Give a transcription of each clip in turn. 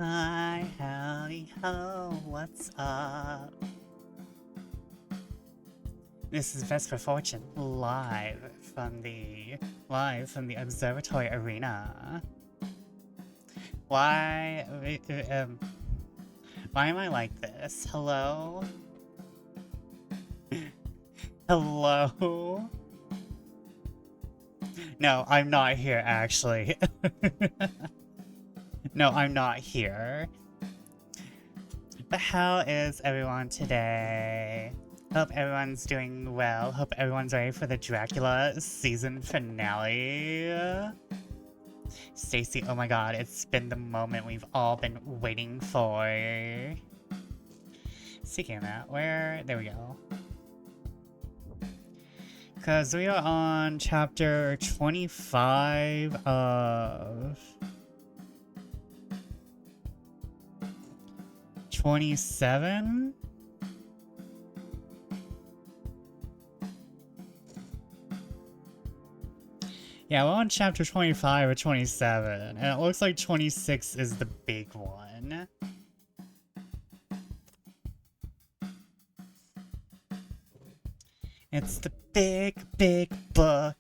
Hi, howdy ho, what's up? This is Vesper Fortune, live from the observatory arena. Why, why am I like this? Hello? Hello? No, I'm not here, actually. No, I'm not here. But how is everyone today? Hope everyone's doing well. Hope everyone's ready for the Dracula season finale. Stacy, oh my god, it's been the moment we've all been waiting for. Speaking of that, there we go. Because we are on chapter 25 of 27? Yeah, we're on chapter 25 or 27, and it looks like 26 is the big one. It's the big, big book,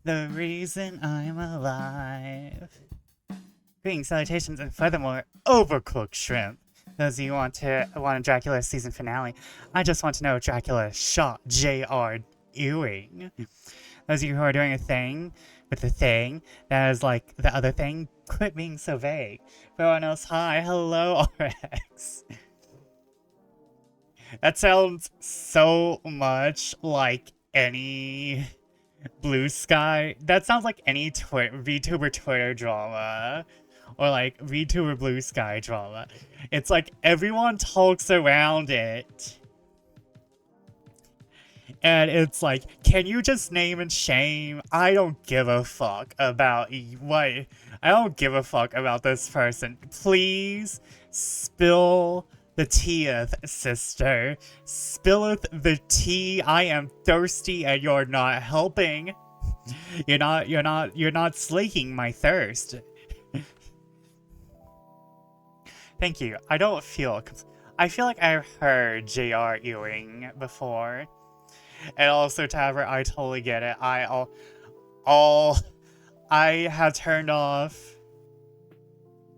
the reason I'm alive. Greetings, salutations, and furthermore, overcooked shrimp. Those of you who want a Dracula season finale, I just want to know if Dracula shot J.R. Ewing. Those of you who are doing a thing with the thing that is like the other thing, quit being so vague. For everyone else, hi, hello, RX. That sounds so much like any Blue Sky. That sounds like any VTuber Twitter drama. Or like VTuber Blue Sky drama. It's like everyone talks around it. And it's like, can you just name and shame? I don't give a fuck about what. I don't give a fuck about this person. Please spill the teaeth, sister. Spilleth the tea. I am thirsty and you're not helping. You're not slaking my thirst. Thank you. I feel like I've heard J.R. Ewing before. And also, Taver, I totally get it. I have turned off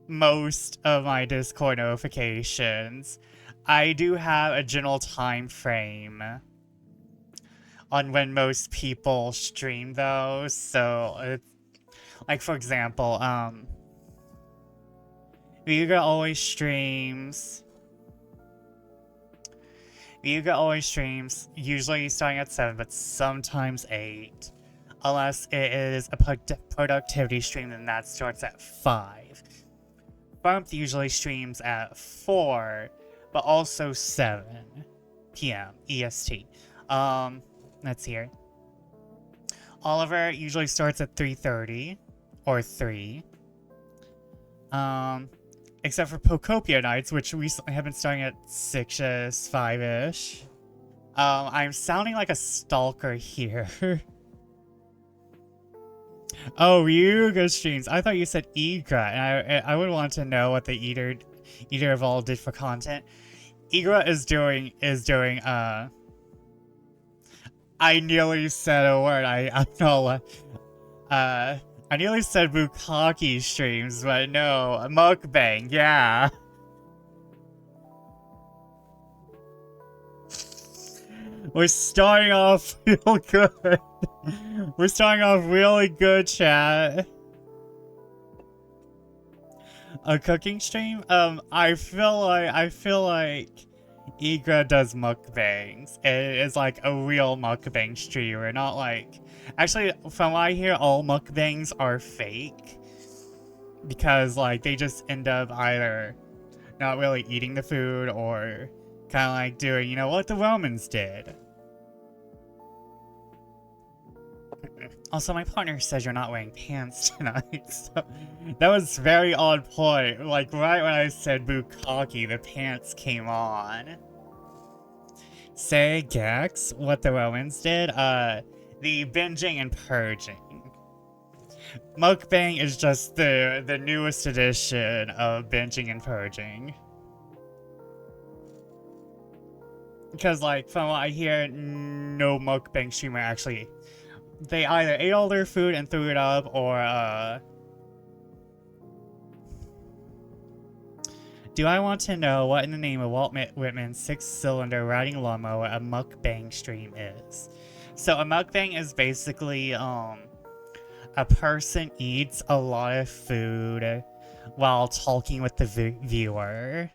most of my Discord notifications. I do have a general time frame on when most people stream though, so it's like, for example, Ryuga always streams, usually starting at 7, but sometimes 8. Unless it is a productivity stream, then that starts at 5. Bump usually streams at 4, but also 7 p.m. EST. Let's see here. Oliver usually starts at 3:30 or 3. Except for Pocopia nights, which recently have been starting at 6-ish, 5-ish. I'm sounding like a stalker here. Oh, Ryuga streams. I thought you said Igra, and I would want to know what the Eater of all did for content. Igra is doing, I nearly said a word. I'm not, I nearly said Bukkake streams, but no, mukbang, yeah. We're starting off real good. We're starting off really good, chat. A cooking stream? I feel like Igra does mukbangs. It is like a real mukbang streamer, not like... Actually, from what I hear, all mukbangs are fake. Because, like, they just end up either not really eating the food or kind of like doing, you know, what the Romans did. Also, my partner says you're not wearing pants tonight, so that was very on point. Like, right when I said Bukkake, the pants came on. Say, Gex, what the Romans did? The binging and purging. Mukbang is just the newest edition of binging and purging. Because, like, from what I hear, no mukbang streamer actually... They either ate all their food and threw it up, or, Do I want to know what in the name of Walt Whitman's 6-cylinder riding lawnmower a mukbang stream is? So a mukbang is basically, a person eats a lot of food while talking with the viewer.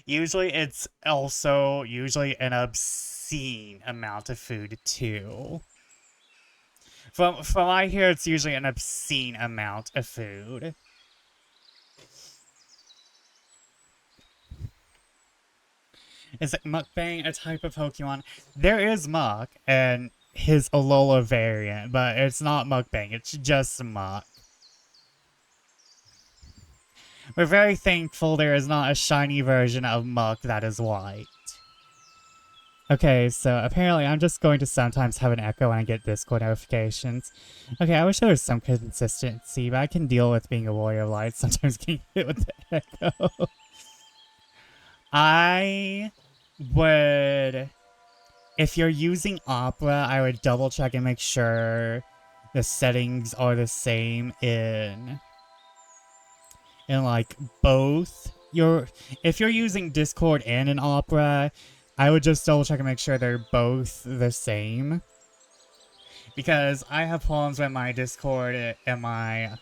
Usually it's also an obscene amount of food too. From what I hear, it's usually an obscene amount of food. Is it mukbang a type of Pokemon? There is Muk and his Alola variant, but it's not mukbang, it's just Muk. We're very thankful there is not a shiny version of Muk that is white. Okay, so apparently I'm just going to sometimes have an echo when I get Discord notifications. Okay, I wish there was some consistency, but I can deal with being a warrior of light, sometimes getting hit with the echo. I would... If you're using Opera, I would double check and make sure the settings are the same in like both if you're using Discord and an Opera, I would just double check and make sure they're both the same. Because I have problems with my Discord and my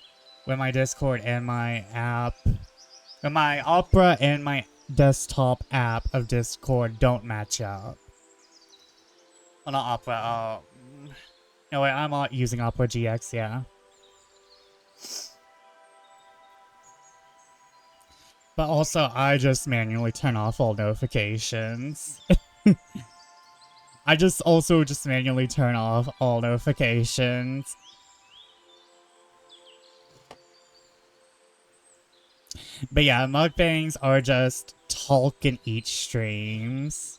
app, when my Opera and my desktop app of Discord don't match up. Well, not Opera, no wait, I'm not using Opera GX, yeah. But also, I just manually turn off all notifications. I just manually turn off all notifications. But yeah, mukbangs are just talk and eat streams.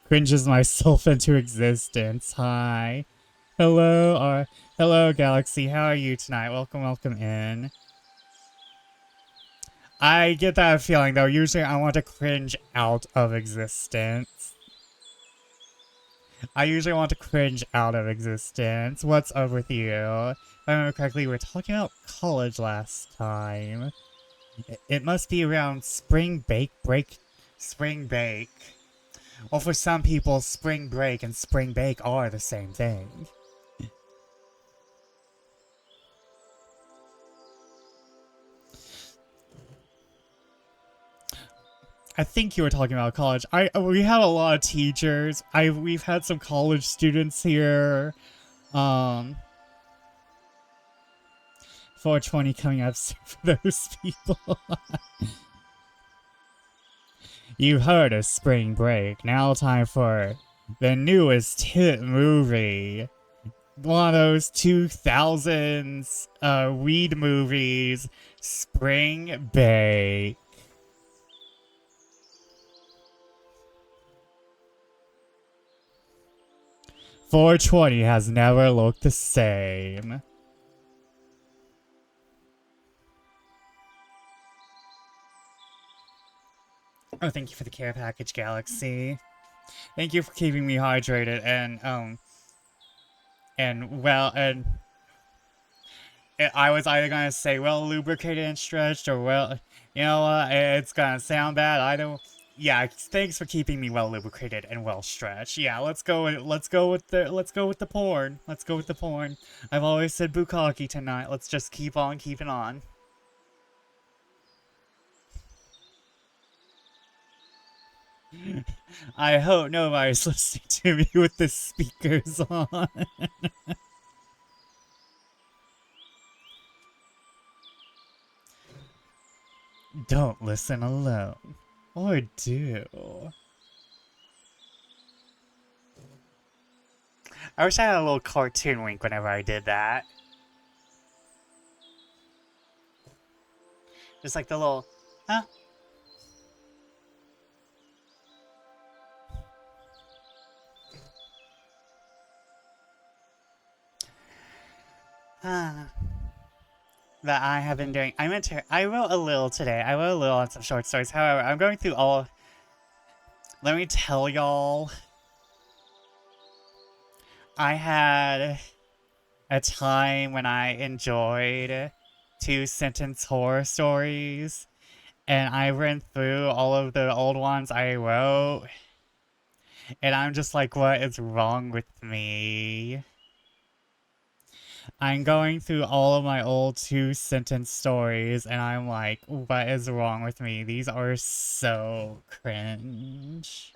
Cringes myself into existence. Hi. Hello, Galaxy. How are you tonight? Welcome in. I get that feeling, though. Usually I want to cringe out of existence. What's up with you? If I remember correctly, we were talking about college last time. It must be around spring break. Well, for some people, spring break and spring bake are the same thing. I think you were talking about college. We have a lot of teachers. We've had some college students here. 420 coming up soon for those people. You've heard of spring break. Now time for the newest hit movie. One of those 2000s weed movies, Spring Break. .420 has never looked the same. Oh, thank you for the care package, Galaxy. Thank you for keeping me hydrated and I was either gonna say well lubricated and stretched or well, you know what, it's gonna sound bad either. Yeah, thanks for keeping me well lubricated and well stretched. Yeah, let's go with the porn. I've always said bukkake tonight. Let's just keep on keeping on. I hope nobody's listening to me with the speakers on. Don't listen alone. Or do. I wish I had a little cartoon wink whenever I did that. Just like the little, huh? that I have been doing. I wrote a little today. I wrote a little on some short stories. However, I'm going through all. Let me tell y'all. I had a time when I enjoyed 2-sentence horror stories, and I went through all of the old ones I wrote, and I'm just like, what is wrong with me? I'm going through all of my old 2-sentence stories, and I'm like, what is wrong with me? These are so cringe.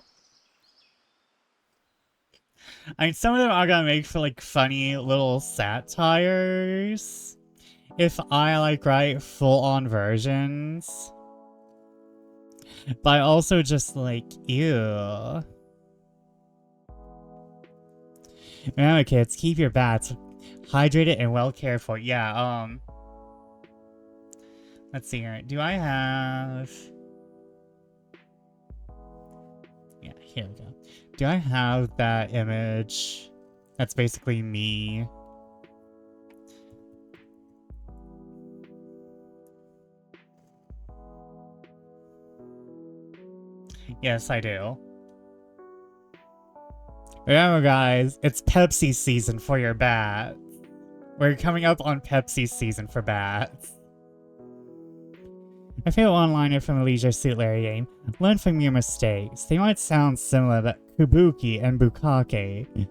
I mean, some of them are gonna make for, like, funny little satires. If I, like, write full-on versions. But I also just, like, ew. Remember, kids, keep your bats hydrated and well cared for. Yeah, let's see here. Do I have... Yeah, here we go. Do I have that image? That's basically me. Yes, I do. Remember, guys, it's Pepsi season for your bats. We're coming up on Pepsi season for bats. I feel one-liner from a Leisure Suit Larry game. Learn from your mistakes. They might sound similar to Kabuki and Bukake,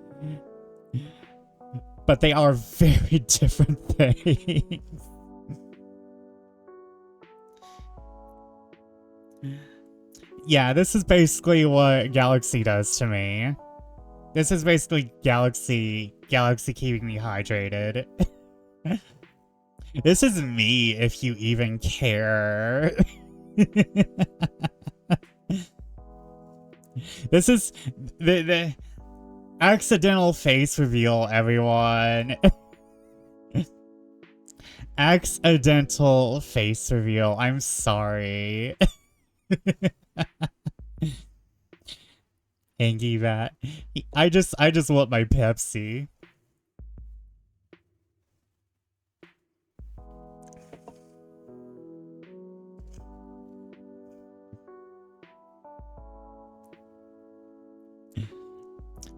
but they are very different things. Yeah, this is basically what Galaxy does to me. This is basically Galaxy keeping me hydrated. This is me, if you even care. This is the accidental face reveal, everyone. Accidental face reveal. I'm sorry. Hangy Bat. I just want my Pepsi.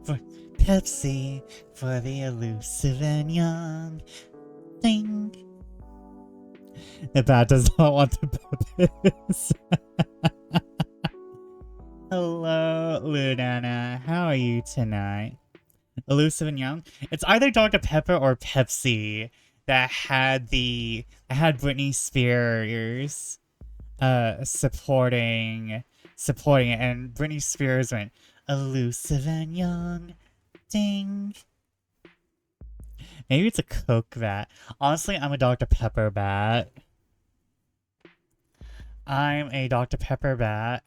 For Pepsi, for the elusive and young. Ding. The bat does not want the purpose. Hello, Lunana. How are you tonight? Elusive and young? It's either Dr. Pepper or Pepsi that had Britney Spears supporting it, and Britney Spears went elusive and young. Ding. Maybe it's a Coke bat. Honestly, I'm a Dr. Pepper bat. I'm a Dr. Pepper bat.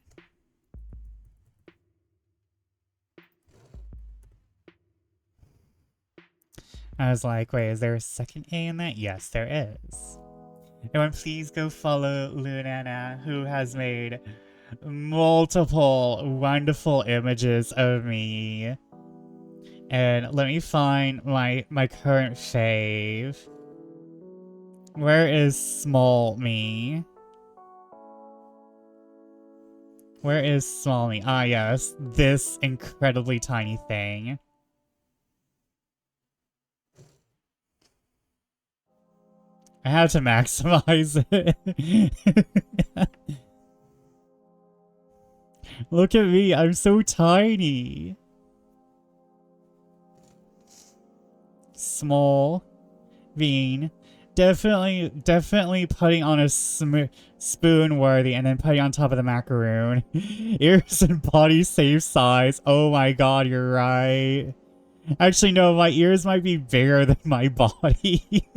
I was like, wait, is there a second A in that? Yes, there is. Everyone, please go follow Lunana, who has made multiple wonderful images of me. And let me find my current fave. Where is small me? Where is small me? Ah, yes, this incredibly tiny thing. I have to maximize it. Look at me, I'm so tiny. Small bean. Definitely putting on a spoon worthy and then putting on top of the macaroon. Ears and body same size. Oh my god, you're right. Actually, no, my ears might be bigger than my body.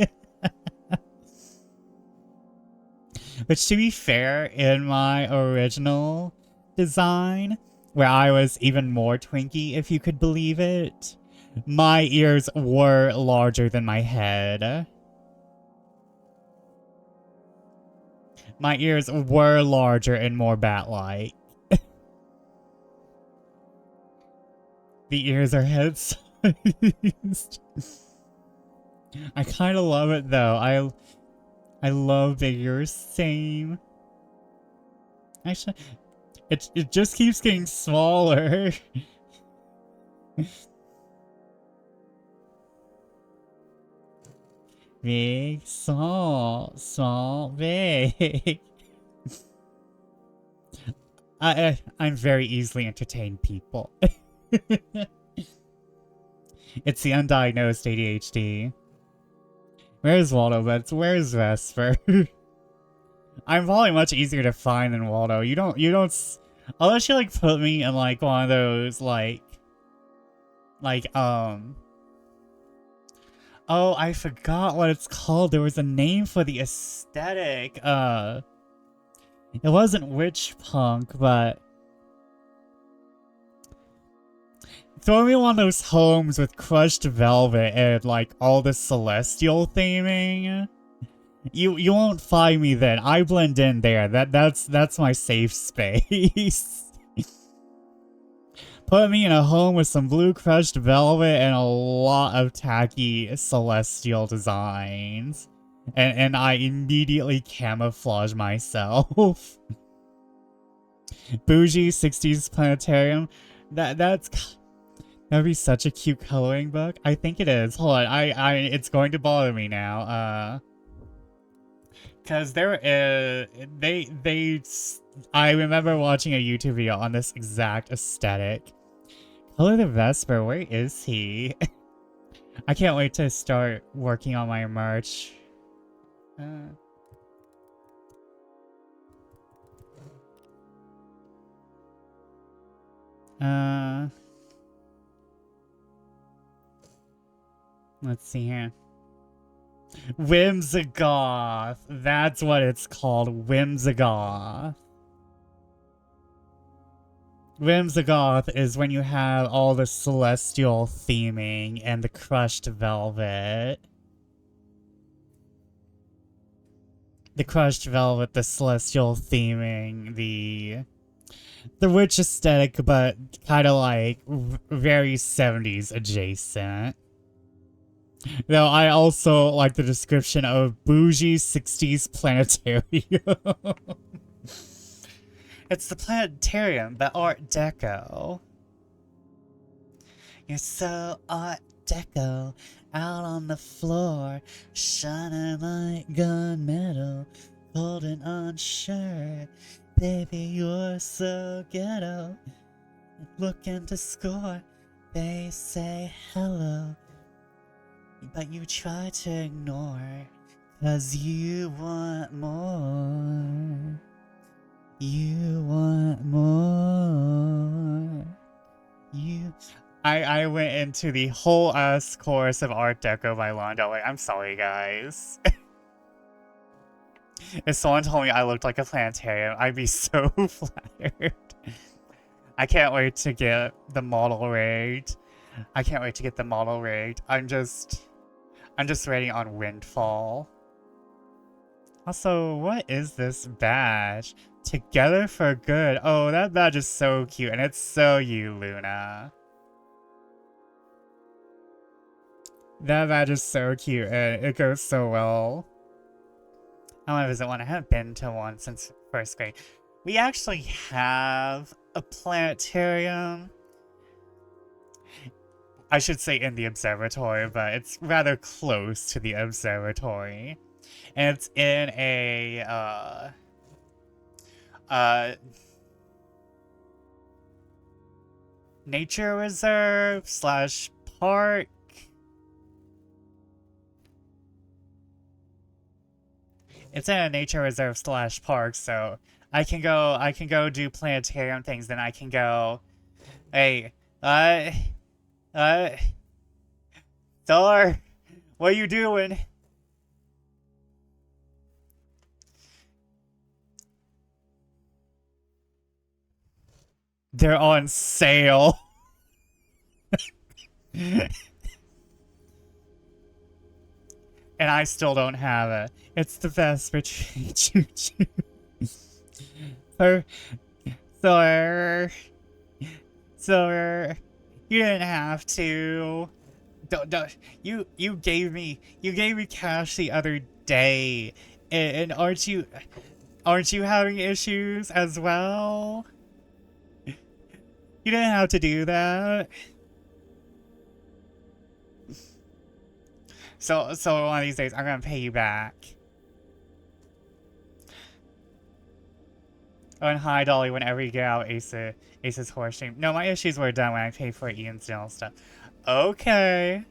Which, to be fair, in my original design, where I was even more Twinkie, if you could believe it, my ears were larger than my head. My ears were larger and more bat-like. The ears are head-sized. I kind of love it, though. I love bigger. Same. Actually, it just keeps getting smaller. Big, small, small, big. I'm very easily entertained, people. It's the undiagnosed ADHD. Where's Waldo? But where's Vesper? I'm probably much easier to find than Waldo. You don't, unless you like put me in like one of those oh, I forgot what it's called. There was a name for the aesthetic. It wasn't witch punk, but throw me one of those homes with crushed velvet and like all the celestial theming. You won't find me then. I blend in there. That's my safe space. Put me in a home with some blue crushed velvet and a lot of tacky celestial designs. And I immediately camouflage myself. Bougie 60s planetarium. That'd be such a cute coloring book. I think it is. Hold on, it's going to bother me now. Cause I remember watching a YouTube video on this exact aesthetic. Color the Vesper, where is he? I can't wait to start working on my merch. Let's see here. Whimsigoth. That's what it's called. Whimsigoth. Whimsigoth is when you have all the celestial theming and the crushed velvet. The crushed velvet, the celestial theming, the witch aesthetic, but kind of like very 70s adjacent. Though I also like the description of bougie 60s planetarium. It's the planetarium, but Art Deco. You're so Art Deco, out on the floor, shining like gunmetal, holding on shirt. Baby, you're so ghetto, looking to score. They say hello, but you try to ignore, 'cause you want more. You want more. I went into the whole ass chorus of Art Deco by Lana Del Rey. I'm sorry, guys. If someone told me I looked like a planetarium, I'd be so flattered. I can't wait to get the model rigged. I'm just waiting on Windfall. Also, what is this badge? Together for good. Oh, that badge is so cute, and it's so you, Luna. That badge is so cute, and it goes so well. I want to visit one. I haven't been to one since first grade. We actually have a planetarium. I should say in the observatory, but it's rather close to the observatory. And it's in a, nature reserve slash park. It's in a nature reserve slash park, so I can go do planetarium things, then I can go, hey, Thor, what are you doing? They're on sale. And I still don't have it. It's the best for choo-choo. Thor, you didn't have to. You gave me cash the other day, And aren't you having issues as well? You didn't have to do that. So one of these days, I'm gonna pay you back. Oh, and hi, Dolly, whenever you get out Ace's horse stream. No, my issues were done when I paid for Ian's dental stuff. Okay.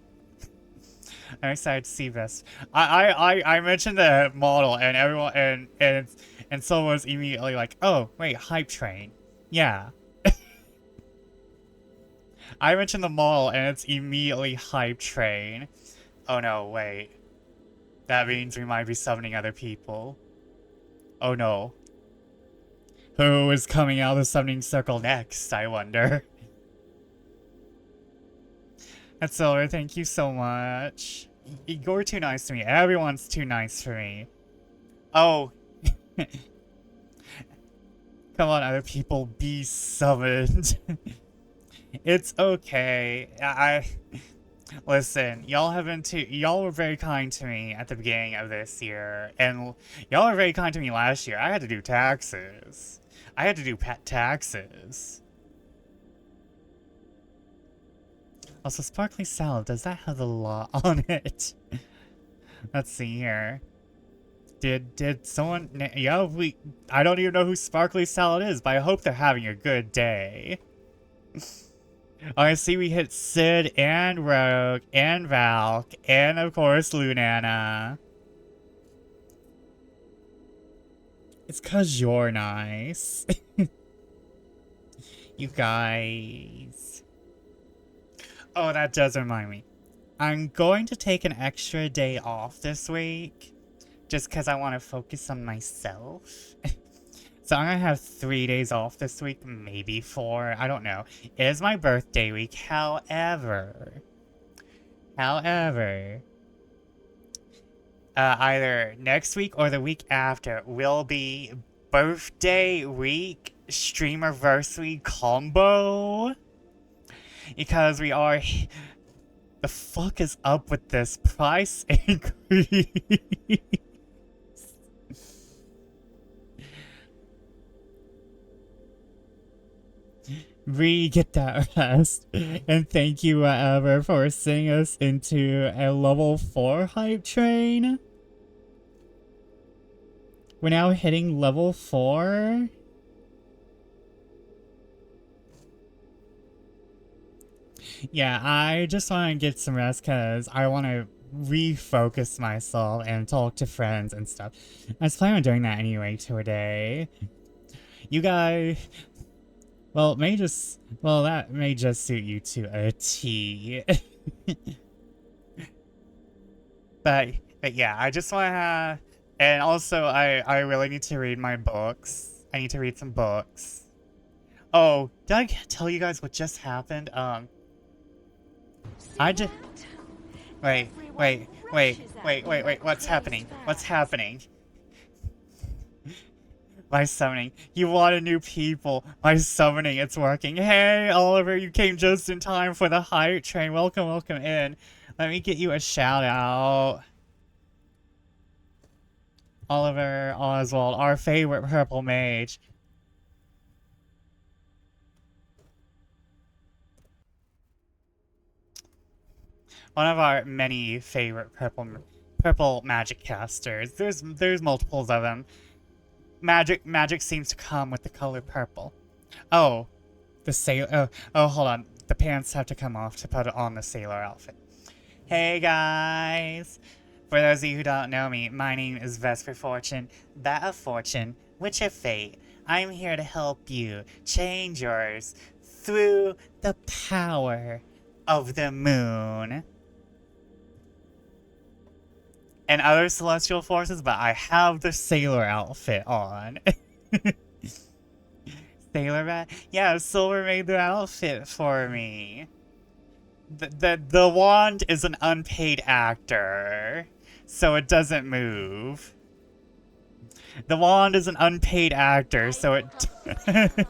I'm excited to see this. I mentioned the model, and everyone, and someone was immediately like, oh, wait, hype train. Yeah. I mentioned the model, and it's immediately hype train. Oh no, wait. That means we might be summoning other people. Oh no. Who is coming out of the summoning circle next, I wonder? That's Silver, thank you so much. You're too nice to me. Everyone's too nice for me. Oh. Come on, other people, be summoned. It's okay. Listen, y'all were very kind to me at the beginning of this year, and y'all were very kind to me last year. I had to do taxes. I had to do taxes. Also, sparkly salad, does that have the law on it? Let's see here. Did someone... Yeah, I don't even know who sparkly salad is, but I hope they're having a good day. I see we hit Sid and Rogue and Valk and of course Lunana. It's 'cause you're nice. You guys. Oh, that does remind me. I'm going to take an extra day off this week. Just 'cause I want to focus on myself. So I'm gonna have 3 days off this week, maybe 4, I don't know. It is my birthday week, however, either next week or the week after will be birthday week streamerversary combo. Because we are... The fuck is up with this price increase? Get that rest. And thank you, whatever, for sending us into a level 4 hype train. We're now hitting level 4. Yeah, I just want to get some rest because I want to refocus myself and talk to friends and stuff. I was planning on doing that anyway today. You guys... Well, that may just suit you to a T. but yeah, I just want to and also I really need to read my books. I need to read some books. Oh, did I tell you guys what just happened? I just... Wait, what's happening? What's happening? My summoning. You wanted new people. My summoning, it's working. Hey, Oliver, you came just in time for the hype train. Welcome in. Let me get you a shout out. Oliver Oswald, our favorite purple mage. One of our many favorite purple magic casters. There's multiples of them. Magic seems to come with the color purple. Oh, the sailor. Oh, hold on. The pants have to come off to put on the sailor outfit. Hey guys! For those of you who don't know me, my name is Vesper Fortune, that of Fortune, Witch of Fate. I'm here to help you change yours through the power of the moon and other celestial forces, but I have the sailor outfit on. Sailor Rat? Yeah, Silver made the outfit for me. The wand is an unpaid actor, so it doesn't move. The wand is an unpaid actor, so it... And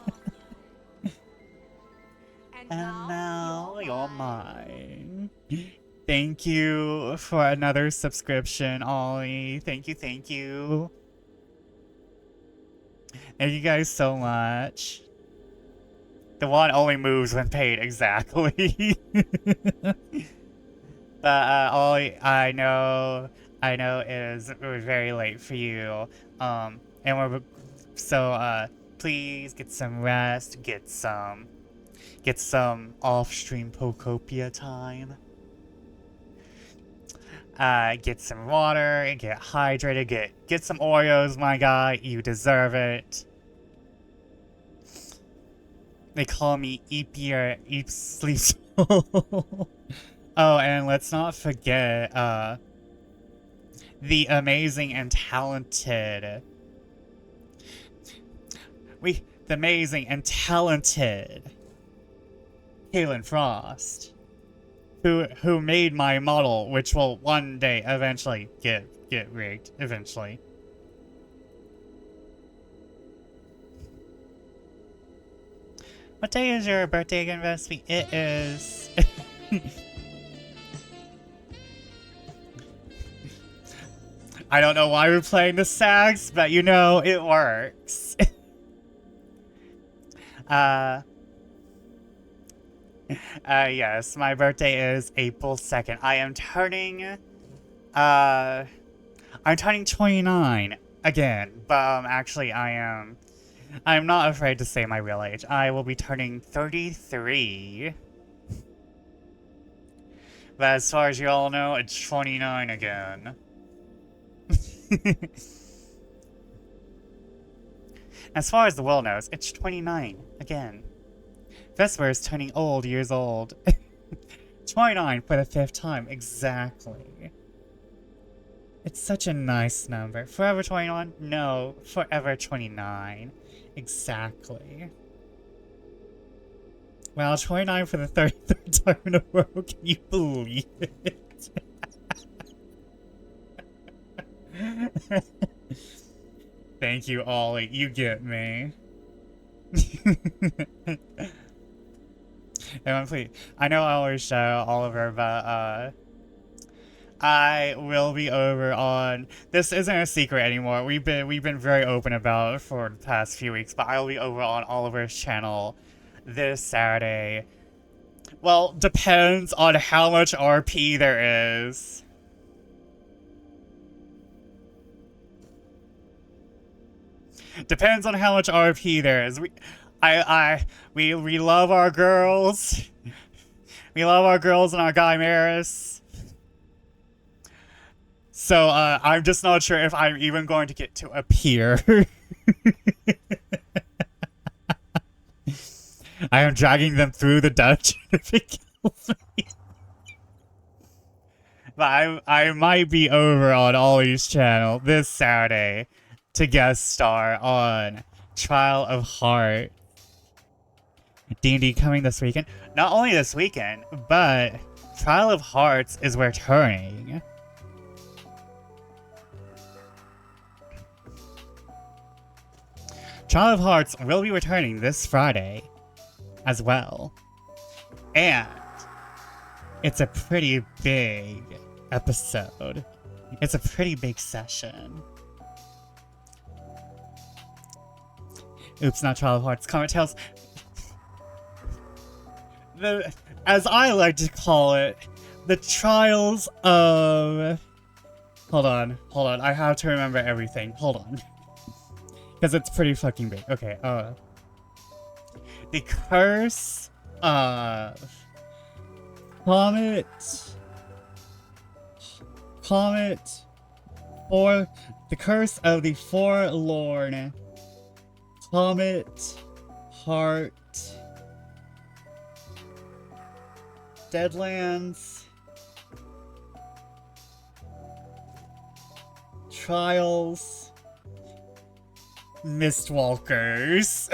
now you're mine. Thank you for another subscription, Ollie. Thank you, thank you. Thank you guys so much. The one only moves when paid, exactly. But Ollie, I know it is very late for you. And we're so please get some rest, get some off-stream Pokopia time. Get some water, get hydrated, get some Oreos, my guy. You deserve it. They call me Eep Sleep Soul. Oh, and let's not forget, the amazing and talented... the amazing and talented Kaylin Frost, who made my model, which will one day eventually get rigged, eventually. What day is your birthday again, Vespi? It is... I don't know why we're playing the sax, but you know, it works. Yes, my birthday is April 2nd. I'm turning 29 again, but actually I'm not afraid to say my real age. I will be turning 33. But as far as you all know, it's 29 again. As far as the world knows, it's 29 again. Vesper is turning years old. 29 for the 5th time, exactly. It's such a nice number. Forever 21? No, forever 29. Exactly. Well, 29 for the 33rd time in a row, can you believe it? Thank you, Ollie. You get me. Everyone, please. I know I always shout Oliver, but I will be over on. This isn't a secret anymore. We've been very open about it for the past few weeks, but I will be over on Oliver's channel this Saturday. Well, depends on how much RP there is. Depends on how much RP there is. We love our girls. We love our girls and our Guy Maris. So I'm just not sure if I'm even going to get to appear. I am dragging them through the dungeon if it kills me. But I might be over on Ollie's channel this Saturday to guest star on Trial of Heart. D&D coming this weekend. Not only this weekend, but Trial of Hearts is returning. Trial of Hearts will be returning this Friday as well. And it's a pretty big episode. It's a pretty big session. Oops, not Trial of Hearts. Comet Tales. As I like to call it, the Trials of... Hold on. I have to remember everything. Hold on. Because it's pretty fucking big. Okay, the Curse of... The Curse of the Forlorn Comet Heart Deadlands Trials Mistwalkers.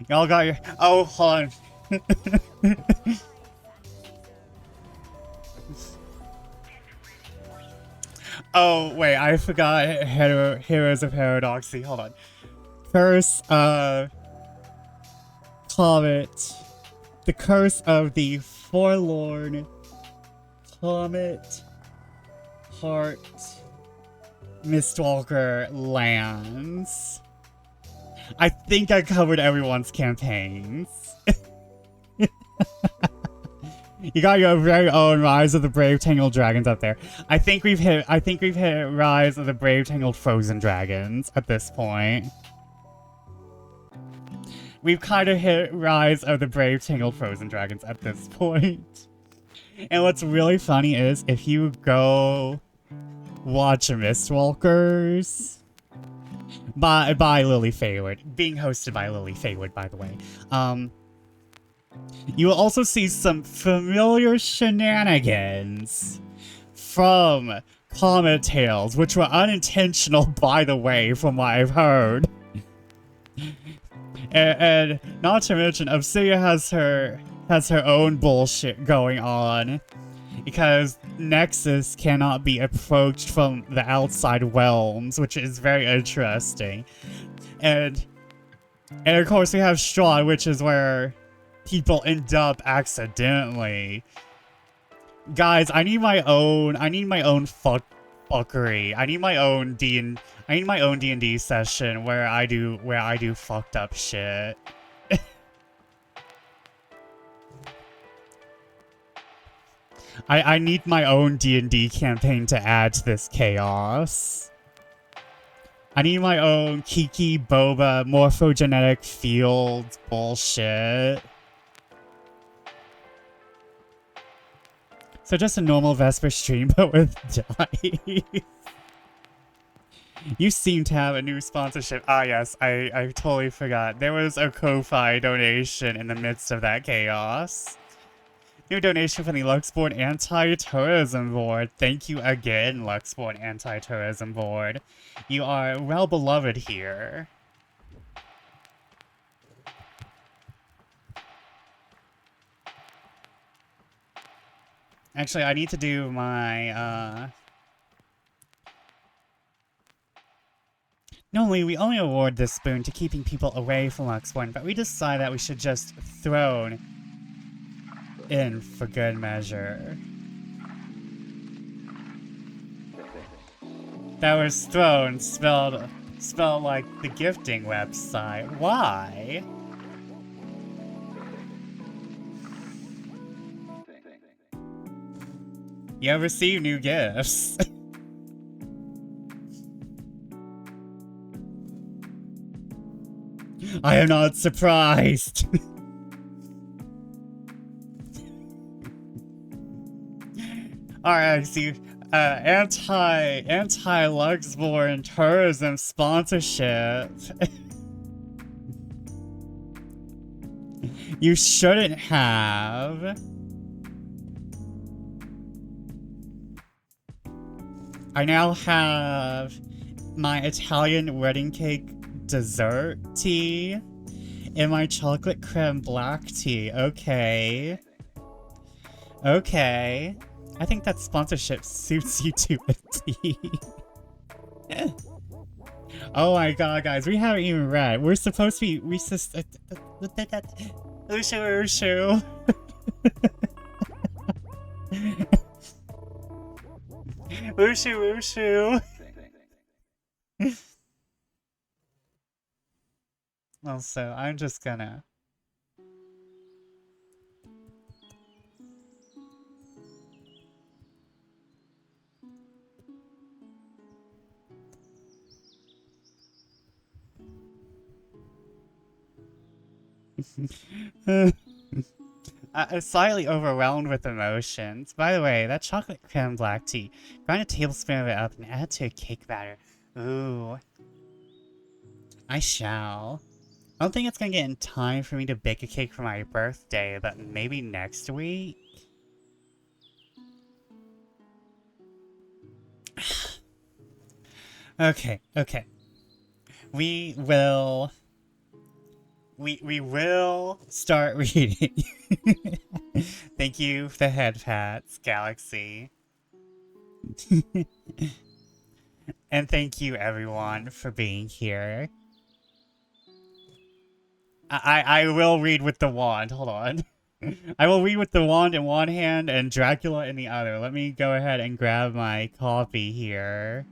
Y'all got your... Oh, hold on. Oh, wait, I forgot Heroes of Paradoxy. Hold on. Curse of Comet. The curse of the forlorn Comet Heart Mistwalker lands. I think I covered everyone's campaigns. You got your very own Rise of the Brave Tangled Dragons up there. I think we've hit Rise of the Brave Tangled Frozen Dragons at this point. We've kind of hit Rise of the Brave Tangled Frozen Dragons at this point. And what's really funny is if you go watch Mistwalkers by Lily Fayward, being hosted by Lily Fayward, by the way. You will also see some familiar shenanigans from Comet Tales, which were unintentional, by the way, from what I've heard. And not to mention, Obsidia has her own bullshit going on, because Nexus cannot be approached from the outside realms, which is very interesting. And of course we have Straw, which is where people end up accidentally. Guys, I need my own fuckery. I need my own D&D session where I do fucked up shit. I need my own D&D campaign to add to this chaos. I need my own Kiki Boba morphogenetic field bullshit. So just a normal Vesper stream, but with dice. You seem to have a new sponsorship. Ah yes, I totally forgot. There was a Ko-Fi donation in the midst of that chaos. New donation from the Luxborn Anti-Tourism Board. Thank you again, Luxborn Anti-Tourism Board. You are well beloved here. Actually, I need to do my, Normally, we only award this spoon to keeping people away from Luxborn, but we decided that we should just throw in for good measure. That was thrown spelled like the gifting website. Why? You ever receive new gifts? I am not surprised. Alright, see, anti-Luxborn tourism sponsorship. You shouldn't have. I now have my Italian wedding cake dessert tea and my chocolate creme black tea. Okay. Okay. I think that sponsorship suits you to a T. Oh my god, guys, we haven't even read. We're supposed to be... Ooshu, ooshu. Ooshu, ooshu. Also, I'm just gonna... I'm slightly overwhelmed with emotions. By the way, that chocolate creme black tea, grind a tablespoon of it up and add it to a cake batter. Ooh. I shall. I don't think it's gonna get in time for me to bake a cake for my birthday, but maybe next week? Okay, okay. We will start reading. Thank you for the head pats, Galaxy. And thank you everyone for being here. I will read with the wand. Hold on. I will read with the wand in one hand and Dracula in the other. Let me go ahead and grab my copy here.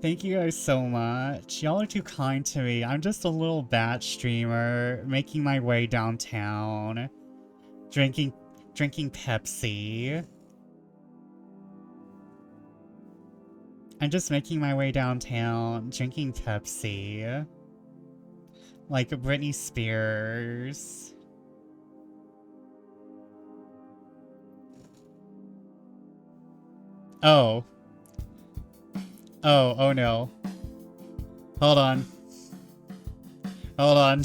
Thank you guys so much. Y'all are too kind to me. I'm just a little bat streamer making my way downtown, drinking Pepsi. I'm just making my way downtown, drinking Pepsi. Like Britney Spears. Oh. Oh no. Hold on. Hold on.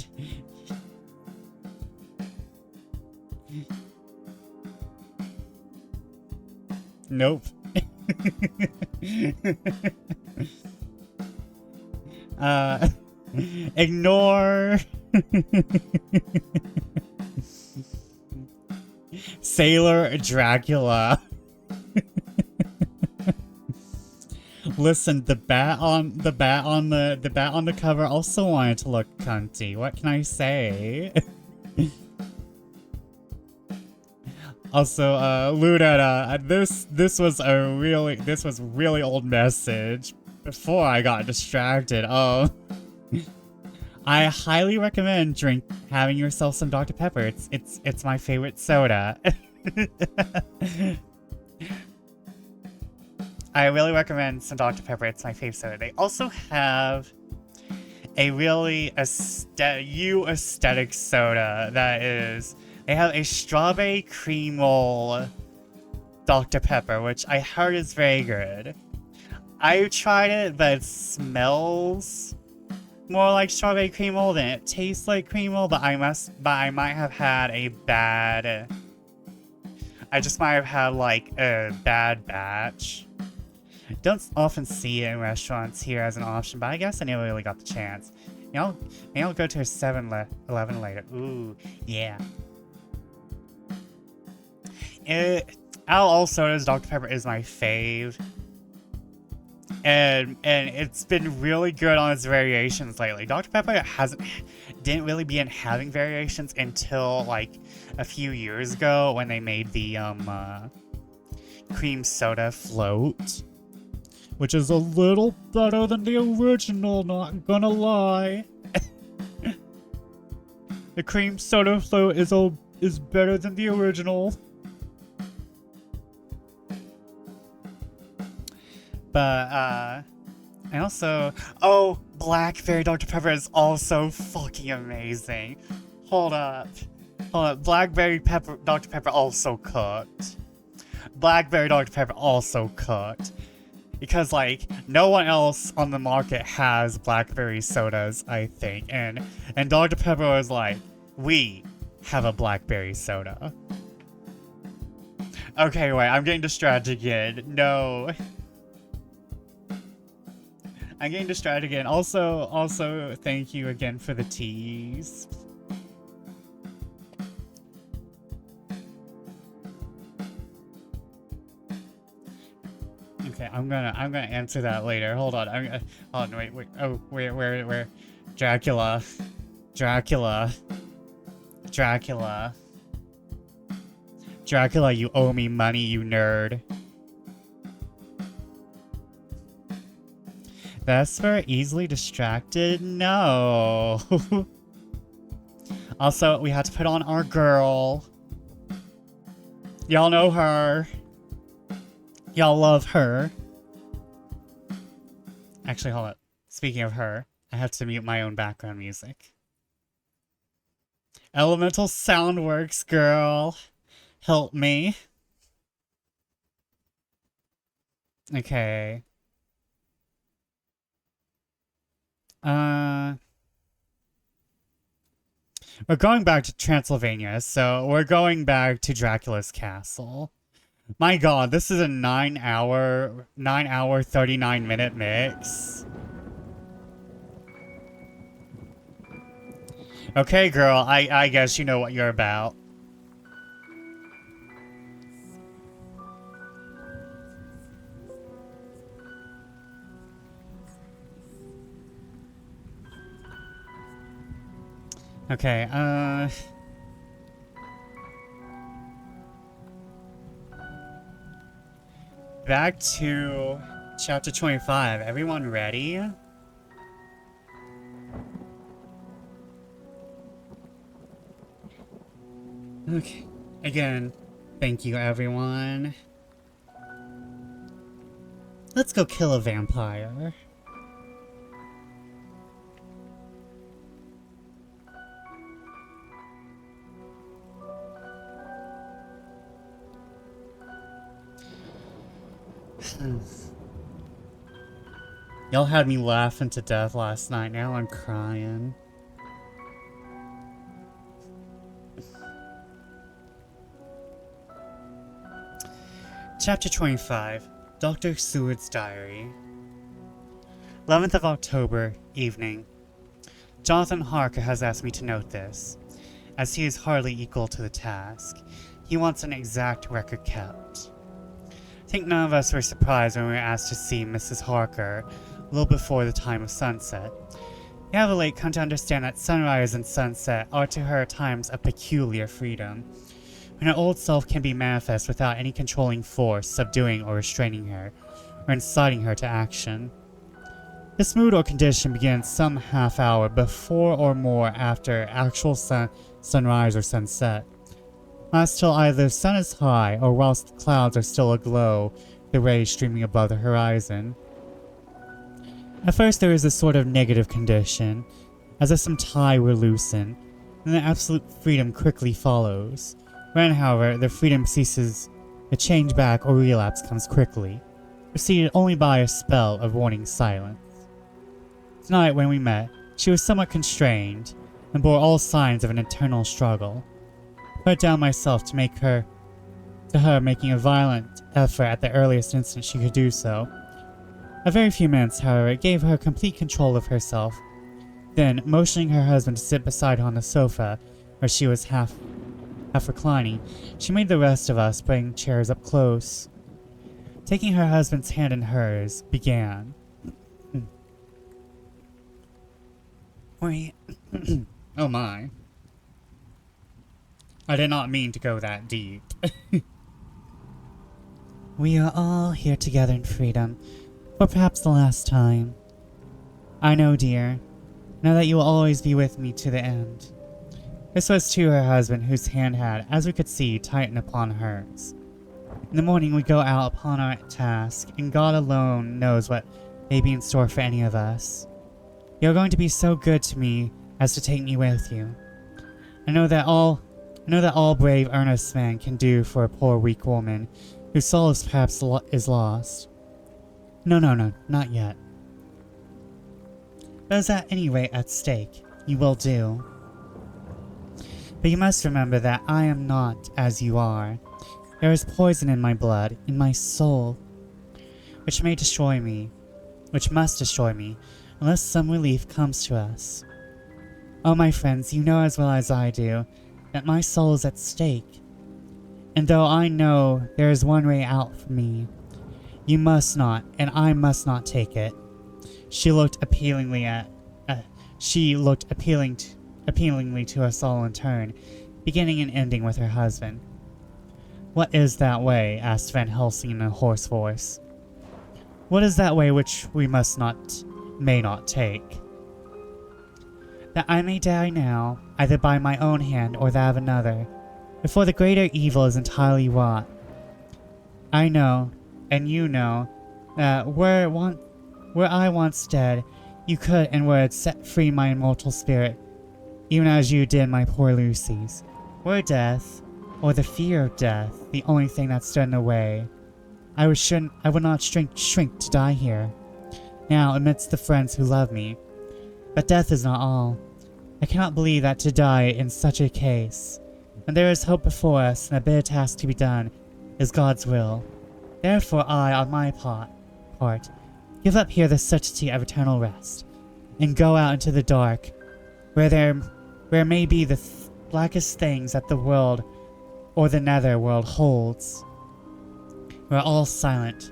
Nope. Ignore. Sailor Dracula. Listen, the bat on the cover also wanted to look cunty. What can I say? Also, Lunetta, this was really old message before I got distracted. Oh, I highly recommend having yourself some Dr. Pepper. It's my favorite soda. I really recommend some Dr. Pepper. It's my favorite soda. They also have a really aesthetic soda that is. They have a strawberry cream roll Dr. Pepper, which I heard is very good. I tried it, but it smells more like strawberry cream roll than it tastes like cream roll. But I might have had a bad. I just might have had like a bad batch. Don't often see it in restaurants here as an option, but I guess I never really got the chance. Maybe I'll go to a 7-Eleven later. Ooh, yeah. Out of all sodas, Dr. Pepper is my fave. And it's been really good on its variations lately. Dr. Pepper didn't really begin having variations until like a few years ago when they made the cream soda float, which is a little better than the original, not gonna lie. The cream soda float is better than the original. But, and also, oh, Blackberry Dr. Pepper is also fucking amazing. Hold up. Blackberry Dr. Pepper also cooked. Blackberry Dr. Pepper also cooked. Because, like, no one else on the market has blackberry sodas, I think. And Dr. Pepper was like, we have a blackberry soda. Okay, wait, I'm getting distracted again. No. I'm getting distracted again. Also, thank you again for the teas. Okay, I'm gonna answer that later. Hold on. Hold on. Wait. Oh, where? Dracula, you owe me money, you nerd. Vesper easily distracted? No. Also, we had to put on our girl. Y'all know her. Y'all love her. Actually, hold up. Speaking of her, I have to mute my own background music. Elemental Soundworks, girl. Help me. Okay. We're going back to Transylvania, so we're going back to Dracula's castle. My god, this is a 9 hour, 39-minute mix. Okay, girl, I guess you know what you're about. Okay, back to chapter 25. Everyone ready? Okay. Again, thank you, everyone. Let's go kill a vampire. Y'all had me laughing to death last night. Now I'm crying. Chapter 25. Dr. Seward's Diary. 11th of October, evening. Jonathan Harker has asked me to note this, as he is hardly equal to the task. He wants an exact record kept. I think none of us were surprised when we were asked to see Mrs. Harker a little before the time of sunset. We have of late come to understand that sunrise and sunset are to her times of peculiar freedom, when her old self can be manifest without any controlling force subduing or restraining her, or inciting her to action. This mood or condition begins some half hour before or more after actual sunrise or sunset, lasts till either the sun is high or whilst the clouds are still aglow, the rays streaming above the horizon. At first there is a sort of negative condition, as if some tie were loosened, and then absolute freedom quickly follows. When, however, the freedom ceases, a change back or relapse comes quickly, preceded only by a spell of warning silence. Tonight, when we met, she was somewhat constrained, and bore all signs of an internal struggle. I put down myself to her making a violent effort at the earliest instant she could do so. A very few minutes, however, gave her complete control of herself. Then, motioning her husband to sit beside her on the sofa, where she was half reclining, she made the rest of us bring chairs up close. Taking her husband's hand in hers, began. Oh my. I did not mean to go that deep. We are all here together in freedom, for perhaps the last time. I know, dear, now that you will always be with me to the end. This was to her husband, whose hand had, as we could see, tightened upon hers. In the morning we go out upon our task, and God alone knows what may be in store for any of us. You are going to be so good to me as to take me with you. I know that all brave, earnest man can do for a poor, weak woman whose soul is perhaps lost. No, not yet. But as at any rate at stake, you will do. But you must remember that I am not as you are. There is poison in my blood, in my soul, which must destroy me, unless some relief comes to us. Oh, my friends, you know as well as I do, that my soul is at stake. And though I know there is one way out for me, you must not, and I must not take it. She looked appealingly to us all in turn, beginning and ending with her husband. What is that way? Asked Van Helsing in a hoarse voice. What is that way which we may not take? That I may die now, either by my own hand or that of another, before the greater evil is entirely wrought. I know, and you know, that were I once dead, you could and would set free my immortal spirit, even as you did my poor Lucy's. Were death, or the fear of death, the only thing that stood in the way, I would not shrink to die here, now amidst the friends who love me. But death is not all. I cannot believe that to die in such a case, when there is hope before us and a bitter task to be done, is God's will. Therefore I, on my part, give up here the certainty of eternal rest, and go out into the dark, where may be the blackest things that the world or the nether world holds. We are all silent,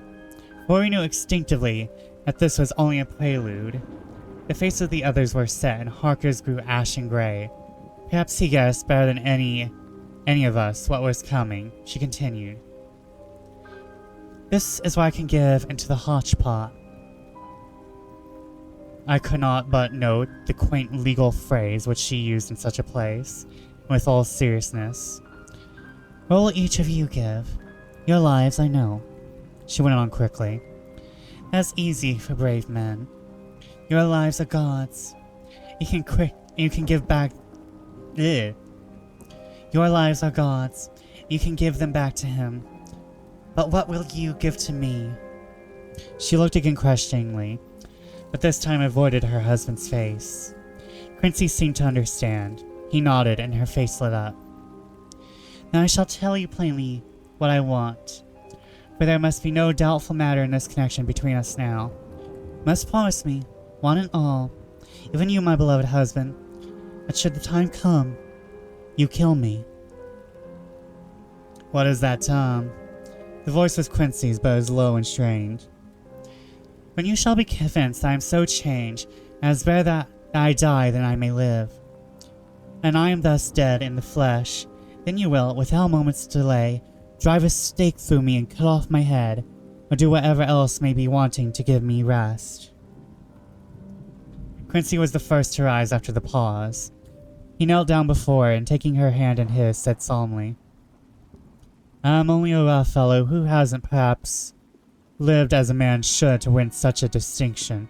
for we knew instinctively that this was only a prelude. The faces of the others were set, and Harker's grew ashen gray. Perhaps he guessed better than any of us what was coming, she continued. This is what I can give into the hotchpot. I could not but note the quaint legal phrase which she used in such a place, with all seriousness. What will each of you give? Your lives, I know, she went on quickly. That's easy for brave men. Your lives are God's. You can give back. Ugh. Your lives are God's. You can give them back to him. But what will you give to me? She looked again questioningly, but this time avoided her husband's face. Quincy seemed to understand. He nodded, and her face lit up. Now I shall tell you plainly what I want, for there must be no doubtful matter in this connection between us now. You must promise me, one and all, even you, my beloved husband, that should the time come, you kill me. What is that, Tom? The voice was Quincy's, but it was low and strained. When you shall be convinced that I am so changed, and it is better that I die than I may live, and I am thus dead in the flesh, then you will, without a moment's delay, drive a stake through me and cut off my head, or do whatever else may be wanting to give me rest. Quincy was the first to rise after the pause. He knelt down before her and, taking her hand in his, said solemnly, I'm only a rough fellow who hasn't perhaps lived as a man should to win such a distinction,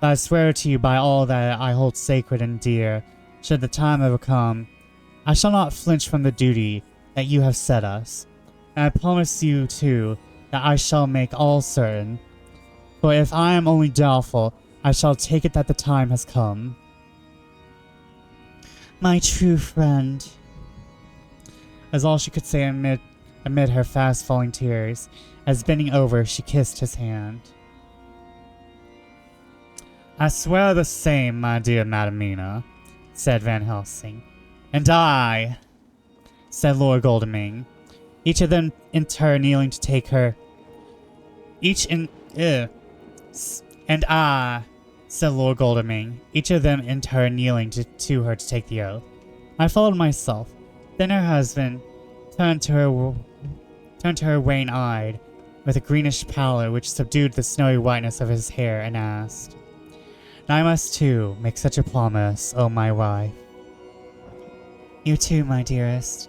but I swear to you by all that I hold sacred and dear, should the time ever come, I shall not flinch from the duty that you have set us, and I promise you, too, that I shall make all certain, for if I am only doubtful, I shall take it that the time has come. My true friend, was all she could say amid her fast-falling tears, as bending over, she kissed his hand. I swear the same, my dear Madamina, said Van Helsing. And I, said Lord Godalming, each of them in turn kneeling to take her. And I, said Lord Godalming, each of them in turn kneeling to her to take the oath. I followed myself. Then her husband turned to her wan-eyed, with a greenish pallor which subdued the snowy whiteness of his hair, and asked, And I must too make such a promise, O my wife. You too, my dearest,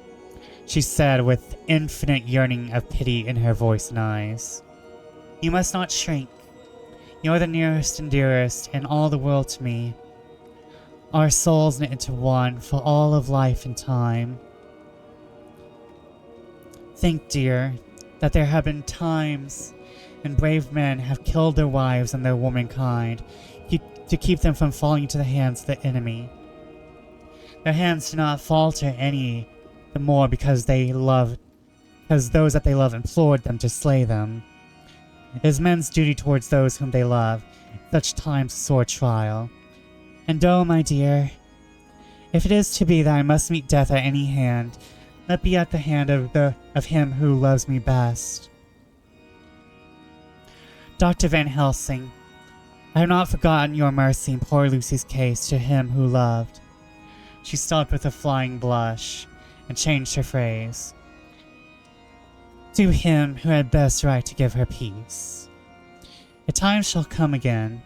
she said with infinite yearning of pity in her voice and eyes. You must not shrink. You are the nearest and dearest in all the world to me. Our souls knit into one for all of life and time. Think, dear, that there have been times when brave men have killed their wives and their womankind to keep them from falling into the hands of the enemy. Their hands do not falter any the more because those that they love implored them to slay them. It is men's duty towards those whom they love, at such times of sore trial. And oh, my dear, if it is to be that I must meet death at any hand, let be at the hand of him who loves me best. Dr. Van Helsing, I have not forgotten your mercy in poor Lucy's case to him who loved. She stopped with a flying blush, and changed her phrase. To him who had best right to give her peace. A time shall come again.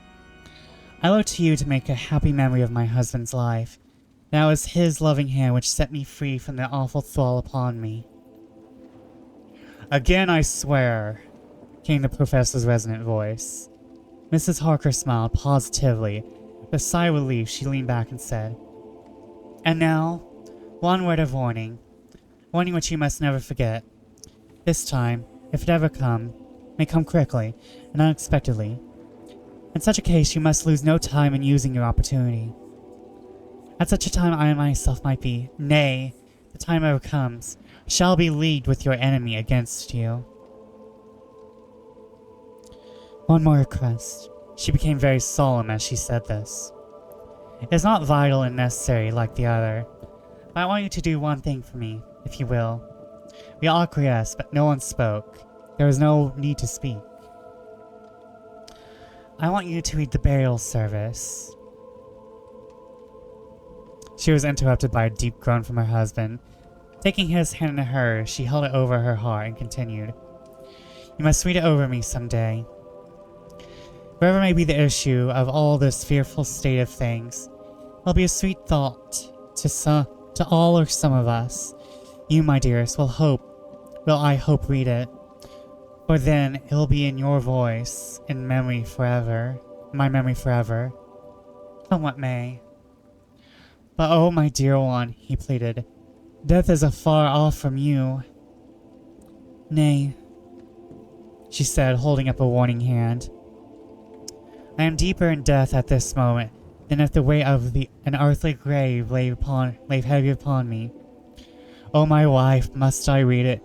I look to you to make a happy memory of my husband's life. Now it was his loving hand which set me free from the awful thrall upon me. Again I swear, came the professor's resonant voice. Mrs. Harker smiled positively. With a sigh of relief, she leaned back and said, And now, one word of warning. Warning which you must never forget. This time, if it ever come, may come quickly and unexpectedly. In such a case, you must lose no time in using your opportunity. At such a time I myself might be, nay, the time ever comes, shall be leagued with your enemy against you. One more request. She became very solemn as she said this. It is not vital and necessary like the other, but I want you to do one thing for me, if you will. We all acquiesced, but no one spoke. There was no need to speak. I want you to read the burial service. She was interrupted by a deep groan from her husband. Taking his hand in hers, she held it over her heart and continued, "You must read it over me someday. Whatever may be the issue of all this fearful state of things, it'll be a sweet thought to all or some of us. You, my dearest, I hope read it. For then it will be in your voice, in memory forever, my memory forever. Come what may." "But oh, my dear one," he pleaded, "death is afar off from you." "Nay," she said, holding up a warning hand. "I am deeper in death at this moment than if the weight of an earthly grave lay heavy upon me. Oh, my wife, must I read it?"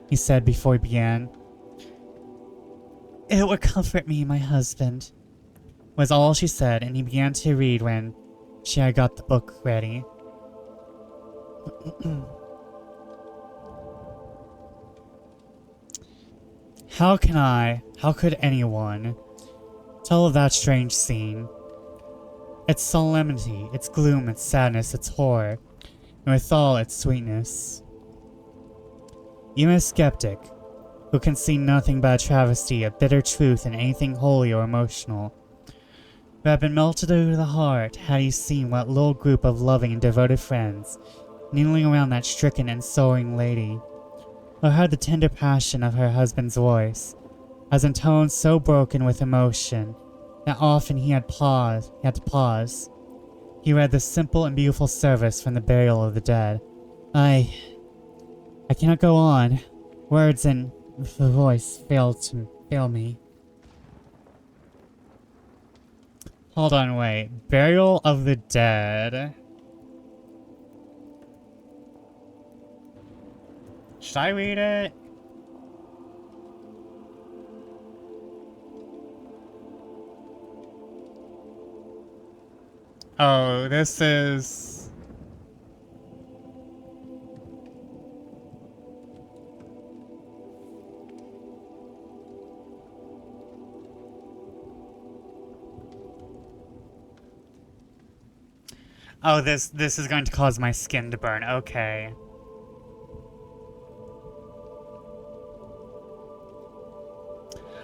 he said before he began. "It would comfort me, my husband," was all she said, and he began to read when she had got the book ready. How could anyone tell of that strange scene? Its solemnity, its gloom, its sadness, its horror, and withal its sweetness. Even a skeptic, who can see nothing but a travesty of bitter truth in anything holy or emotional, would have been melted to the heart had he seen what little group of loving and devoted friends kneeling around that stricken and sorrowing lady, or heard the tender passion of her husband's voice, as in tones so broken with emotion that often he had to pause. He read the simple and beautiful service from the burial of the dead. I cannot go on. Words and the voice fail me. Hold on, wait. Burial of the dead. Should I read it? Oh, this is... Oh, this is going to cause my skin to burn. Okay.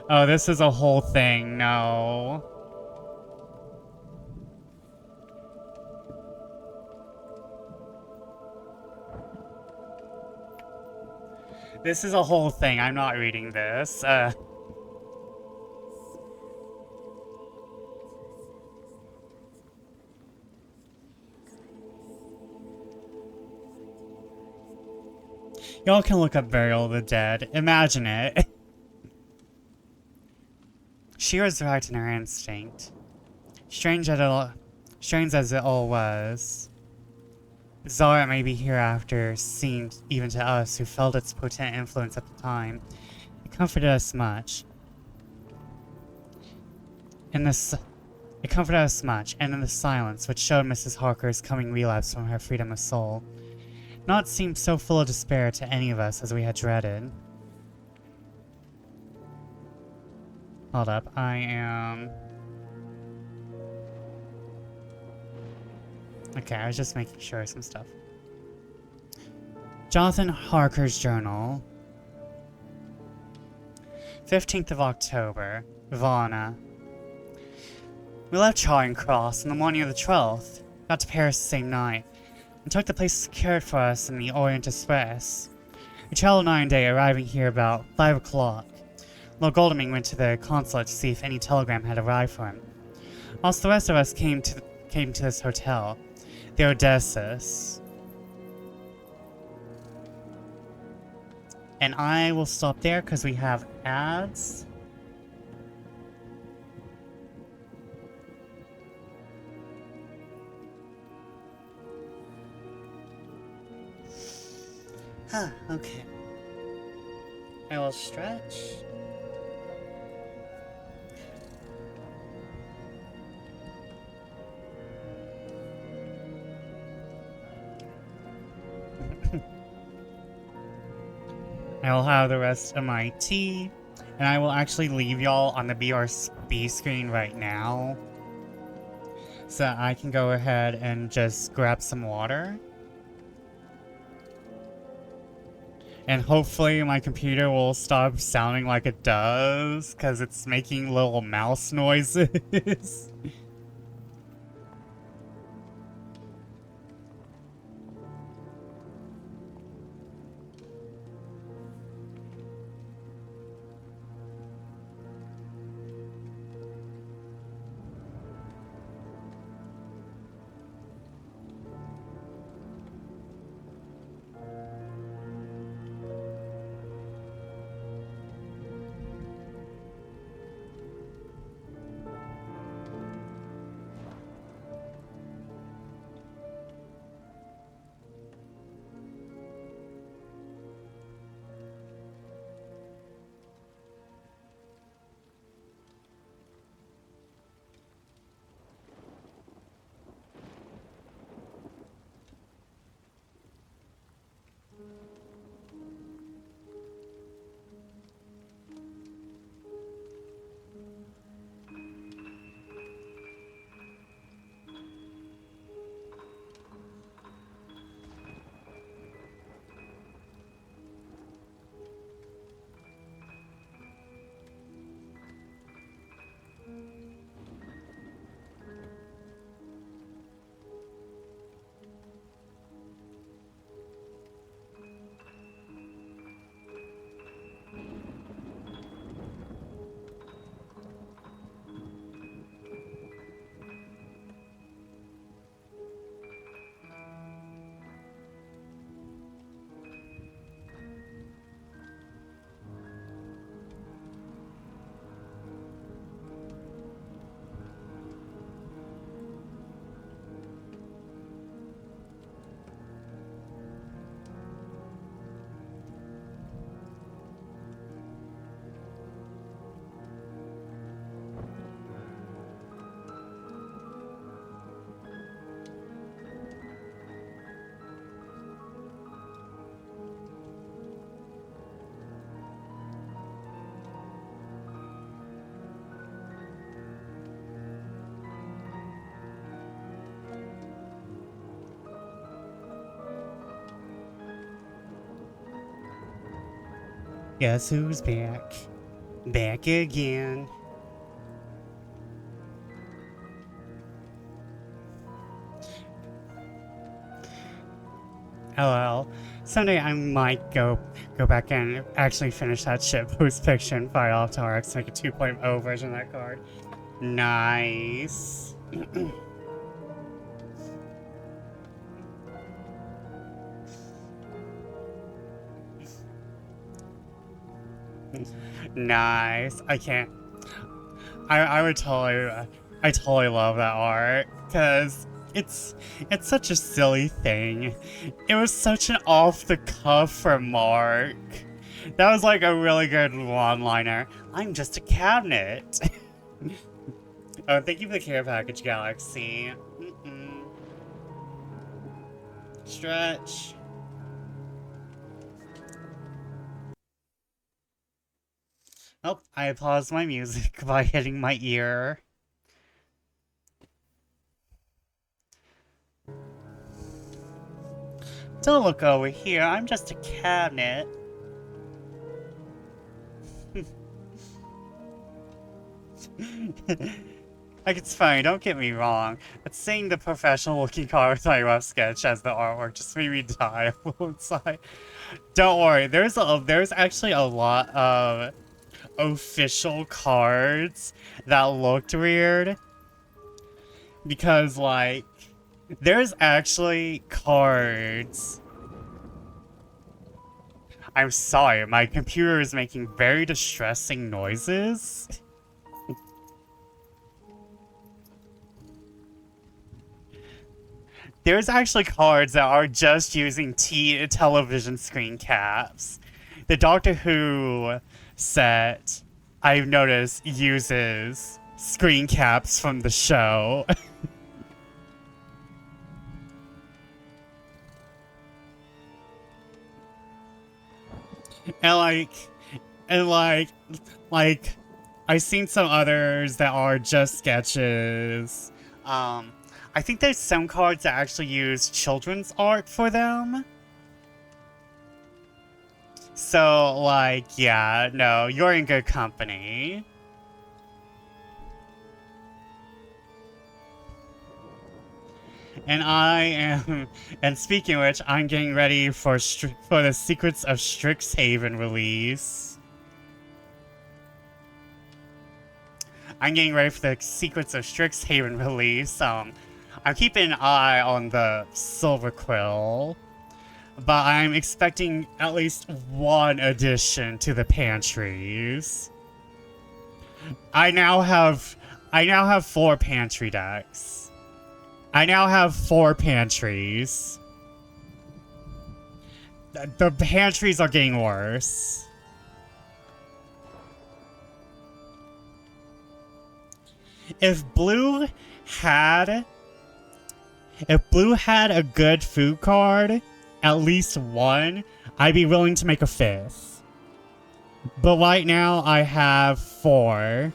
Oh, this is a whole thing. No. This is a whole thing. I'm not reading this. Y'all can look up Burial of the Dead. Imagine it. She was right in her instinct. Strange as it all was. Bizarre it may be hereafter seemed even to us who felt its potent influence at the time. It comforted us much. It comforted us much, and in the silence which showed Mrs. Harker's coming relapse from her freedom of soul, not seemed so full of despair to any of us as we had dreaded. Hold up, I am... Okay, I was just making sure of some stuff. Jonathan Harker's journal. 15th of October, Varna. We left Charing Cross on the morning of the 12th, got to Paris the same night, and took the place secured for us in the Orient Express. We traveled 9 days, arriving here about 5 o'clock. Lord Godalming went to the consulate to see if any telegram had arrived for him. Whilst the rest of us came to this hotel, the Odysseus. And I will stop there because we have ads. Huh, okay. I will stretch. I will have the rest of my tea, and I will actually leave y'all on the BRB screen right now. so I can go ahead and just grab some water. And hopefully my computer will stop sounding like it does, because it's making little mouse noises. Guess who's back? Back again. Oh well. Someday I might go back and actually finish that shit post picture and fight off to RX to make a 2.0 version of that card. Nice. Nice. I can't. I would totally. I totally love that art because it's such a silly thing. It was such an off the cuff remark. That was like a really good one-liner. I'm just a cabinet. Oh, thank you for the care package, Galaxy. Stretch. Oh, I paused my music by hitting my ear. Don't look over here, I'm just a cabinet. Like, it's funny, don't get me wrong, but seeing the professional looking car with my rough sketch as the artwork just made me die inside. Don't worry, there's actually a lot of official cards that looked weird. Because, like, there's actually cards. I'm sorry, my computer is making very distressing noises. There's actually cards that are just using television screen caps. The Doctor Who set, I've noticed, uses screen caps from the show. and like, I've seen some others that are just sketches. I think there's some cards that actually use children's art for them. So, like, yeah, no, you're in good company. And and speaking of which, I'm getting ready for the Secrets of Strixhaven release. I'm getting ready for the Secrets of Strixhaven release. I'm keeping an eye on the Silver Quill, but I'm expecting at least one addition to the pantries. I now have 4 pantry decks. I now have 4 pantries. The pantries are getting worse. If Blue had a good food card, at least one, I'd be willing to make a 5th. But right now, I have 4.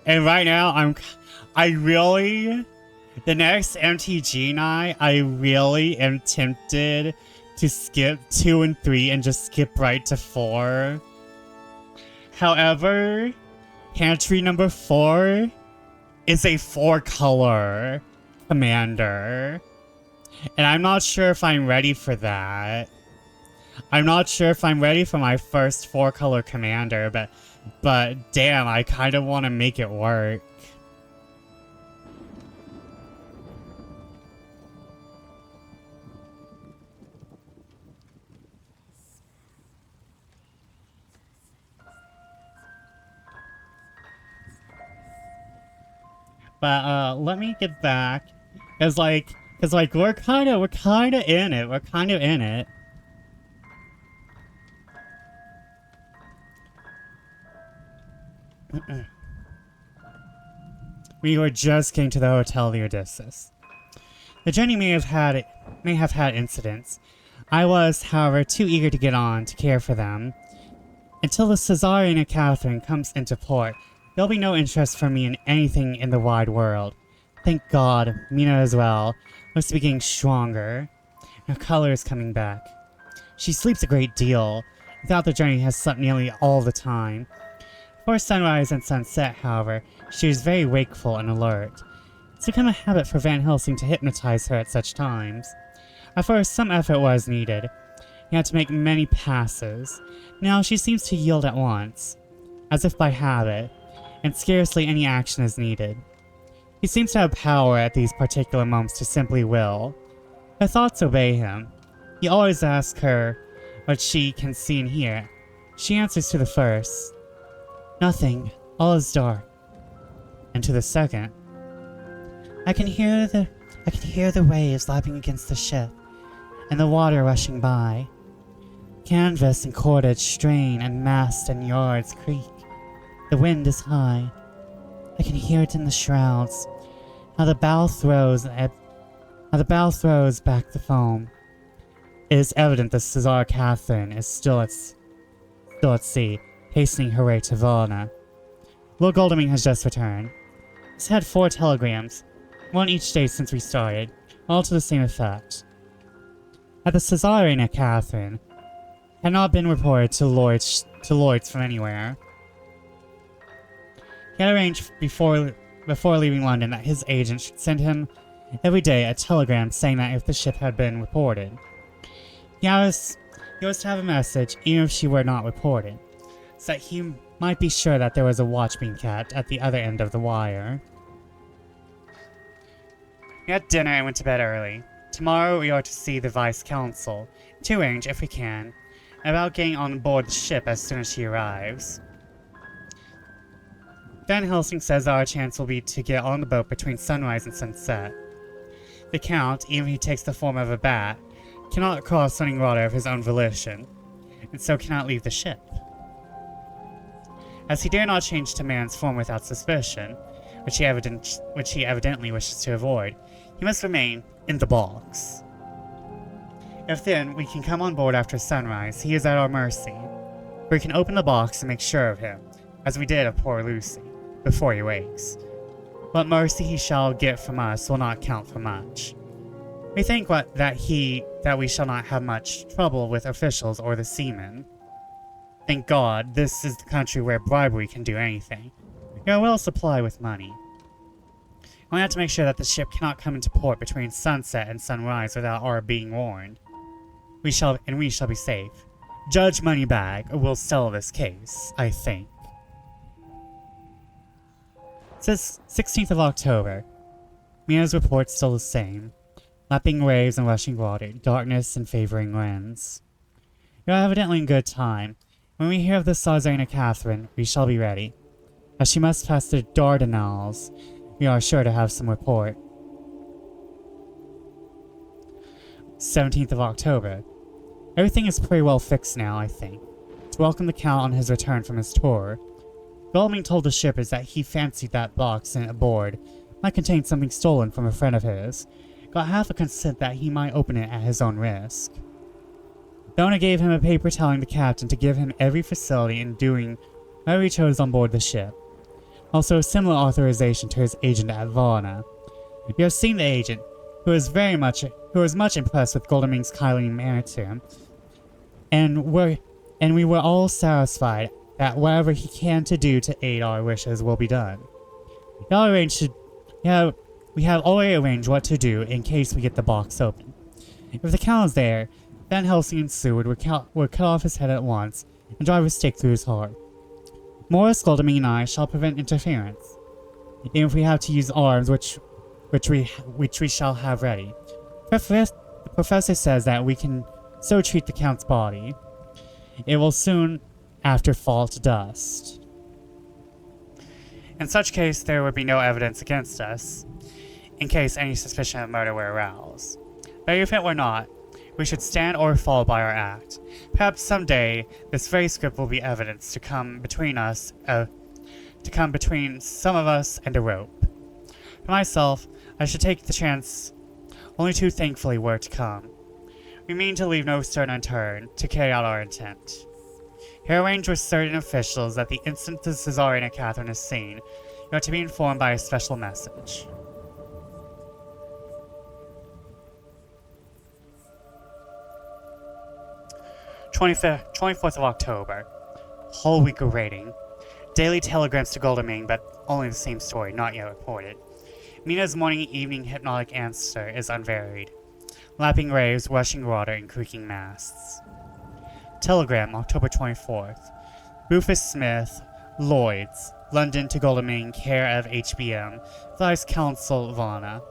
And right now, the next MTG night, I really am tempted to skip 2 and 3 and just skip right to 4. However, pantry number 4 is a 4-color commander. And I'm not sure if I'm ready for that. I'm not sure if I'm ready for my first 4-color commander, but damn, I kind of want to make it work. But let me get back, cause like we're kind of in it. We're kind of in it. We were just getting to the Hotel the Odysseus. The journey may have had incidents. I was, however, too eager to get on to care for them. Until the Caesarian Catherine comes into port, there'll be no interest for me in anything in the wide world. Thank God, Mina as well looks to be getting stronger. Her color is coming back. She sleeps a great deal. Throughout the journey, has slept nearly all the time. Before sunrise and sunset, however, she is very wakeful and alert. It's become a habit for Van Helsing to hypnotize her at such times. At first, some effort was needed. He had to make many passes. Now she seems to yield at once, as if by habit, and scarcely any action is needed. He seems to have power at these particular moments to simply will. Her thoughts obey him. He always asks her what she can see and hear. She answers to the first, "Nothing, all is dark." And to the second, I can hear the waves lapping against the ship, and the water rushing by. Canvas and cordage strain, and mast and yards creak. The wind is high. I can hear it in the shrouds. How the bow throws back the foam. It is evident that Caesar Catherine is still at sea, hastening her way to Varna. Lord Goldeming has just returned. He's had 4 telegrams, one each day since we started, all to the same effect. At the Caesarian Catherine had not been reported to Lloyd's from anywhere. He had arranged before leaving London that his agent should send him every day a telegram saying that if the ship had been reported. He was to have a message even if she were not reported, so that he might be sure that there was a watch being kept at the other end of the wire. We had dinner and went to bed early. Tomorrow we are to see the Vice Consul, to arrange, if we can, about getting on board the ship as soon as she arrives. Van Helsing says our chance will be to get on the boat between sunrise and sunset. The Count, even if he takes the form of a bat, cannot cross running water of his own volition, and so cannot leave the ship. As he dare not change to man's form without suspicion, which he evidently wishes to avoid, he must remain in the box. If then we can come on board after sunrise, he is at our mercy. We can open the box and make sure of him, as we did of poor Lucy, before he wakes. What mercy he shall get from us will not count for much. We think that we shall not have much trouble with officials or the seamen. Thank God, this is the country where bribery can do anything. We are well supplied with money. We have to make sure that the ship cannot come into port between sunset and sunrise without our being warned. We shall be safe. Judge Moneybag will settle this case, I think. It says 16th of October. Mina's report's still the same. Lapping waves and rushing water, darkness and favoring winds. You are evidently in good time. When we hear of the Tsarina Catherine, we shall be ready. As she must pass the Dardanelles, we are sure to have some report. 17th of October. Everything is pretty well fixed now, I think. To welcome the Count on his return from his tour, Goldman told the shippers that he fancied that box sent aboard might contain something stolen from a friend of his. Got half a consent that he might open it at his own risk. Donna gave him a paper telling the captain to give him every facility in doing whatever he chose on board the ship. Also a similar authorization to his agent at Varna. You have seen the agent, who was much impressed with Goldeming's kindly manner to him, and we were all satisfied that whatever he can to do to aid our wishes will be done. We have already arranged what to do in case we get the box open. If the Count is there, Van Helsing and Seward would cut off his head at once and drive a stake through his heart. Morris, Goldeming, and I shall prevent interference, even if we have to use arms which we shall have ready. The professor says that we can so treat the Count's body, it will soon after fall to dust. In such case, there would be no evidence against us, in case any suspicion of murder were aroused. But if it were not, we should stand or fall by our act. Perhaps someday this very script will be evidence to come between some of us and a rope. For myself, I should take the chance only too thankfully were to come. We mean to leave no stone unturned to carry out our intent. He arranged with certain officials that the instant the Tsarina Catherine is seen, you are to be informed by a special message. _24th of October. Whole week of raiding. Daily telegrams to Goldeming, but only the same story, not yet reported. Mina's morning and evening hypnotic answer is unvaried. Lapping waves, rushing water, and creaking masts. Telegram, October 24th. Rufus Smith, Lloyd's, London to Goldeming, care of HBM, Vice Consul Varna.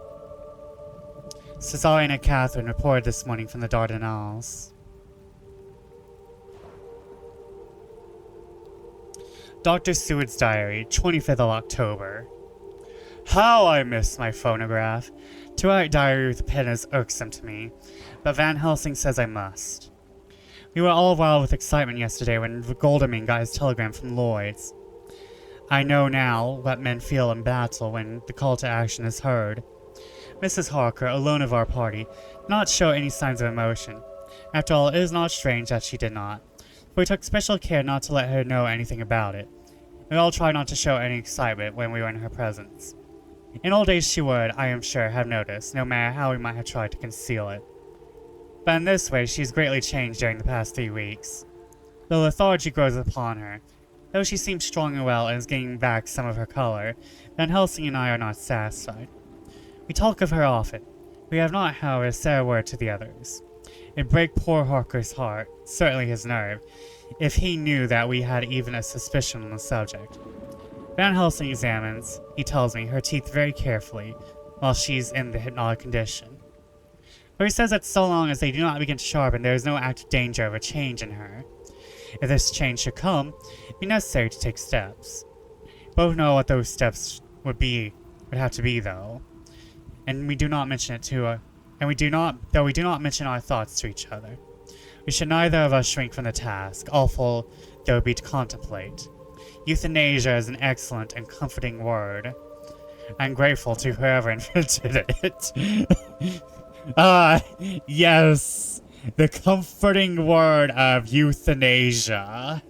Tsarina Catherine reported this morning from the Dardanelles. Dr. Seward's diary, 25th of October. How I miss my phonograph. To write diary with a pen is irksome to me, but Van Helsing says I must. We were all wild with excitement yesterday when Goldeming got his telegram from Lloyd's. I know now what men feel in battle when the call to action is heard. Mrs. Harker, alone of our party, did not show any signs of emotion. After all, it is not strange that she did not. We took special care not to let her know anything about it. We all tried not to show any excitement when we were in her presence. In old days she would, I am sure, have noticed, no matter how we might have tried to conceal it. But in this way she has greatly changed during the past 3 weeks. The lethargy grows upon her. Though she seems strong and well and is getting back some of her color, Van Helsing and I are not satisfied. We talk of her often. We have not, however, said a word to the others. It break poor Harker's heart, certainly his nerve, if he knew that we had even a suspicion on the subject. Van Helsing examines, he tells me, her teeth very carefully, while she's in the hypnotic condition. But he says that so long as they do not begin to sharpen, there is no active danger of a change in her. If this change should come, it would be necessary to take steps. Both know what those steps would have to be, though, and we do not mention it to we do not mention our thoughts to each other. We should neither of us shrink from the task, awful though it be to contemplate. Euthanasia is an excellent and comforting word. I'm grateful to whoever invented it. Yes, the comforting word of euthanasia.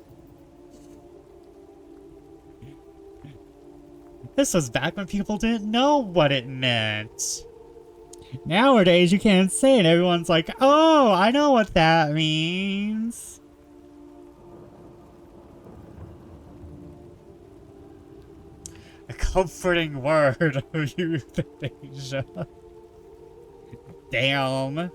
This was back when people didn't know what it meant. Nowadays, you can't say it. Everyone's like, oh, I know what that means. A comforting word of euthanasia. Damn.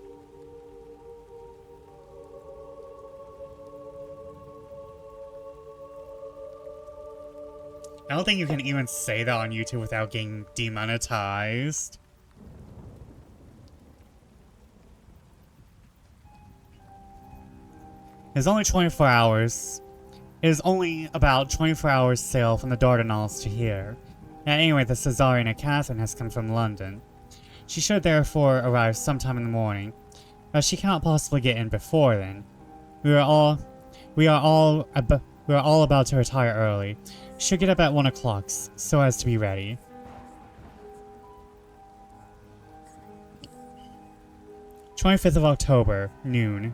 I don't think you can even say that on YouTube without getting demonetized. It's only 24 hours. It is only about 24 hours sail from the Dardanelles to here. And anyway, the Caesarian Catherine has come from London. She should therefore arrive sometime in the morning, but she cannot possibly get in before then. We are all about to retire early. Should get up at 1 o'clock, so as to be ready. "25th of October, noon.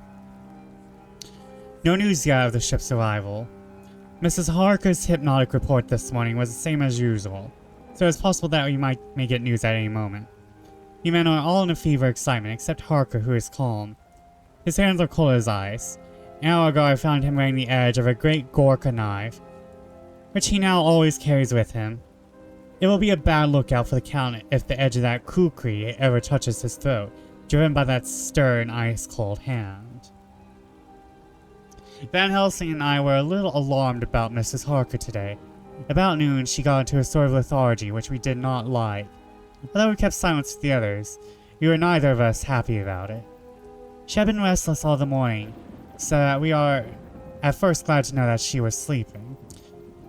No news yet of the ship's arrival. Mrs. Harker's hypnotic report this morning was the same as usual, so it's possible that we may get news at any moment. You men are all in a fever of excitement, except Harker, who is calm. His hands are cold as ice. An hour ago I found him wearing the edge of a great Gorka knife, which he now always carries with him. It will be a bad lookout for the Count if the edge of that kukri ever touches his throat, driven by that stern, ice-cold hand. Van Helsing and I were a little alarmed about Mrs. Harker today. About noon, she got into a sort of lethargy, which we did not like. Although we kept silence with the others, we were neither of us happy about it. She had been restless all the morning, so that we are at first glad to know that she was sleeping.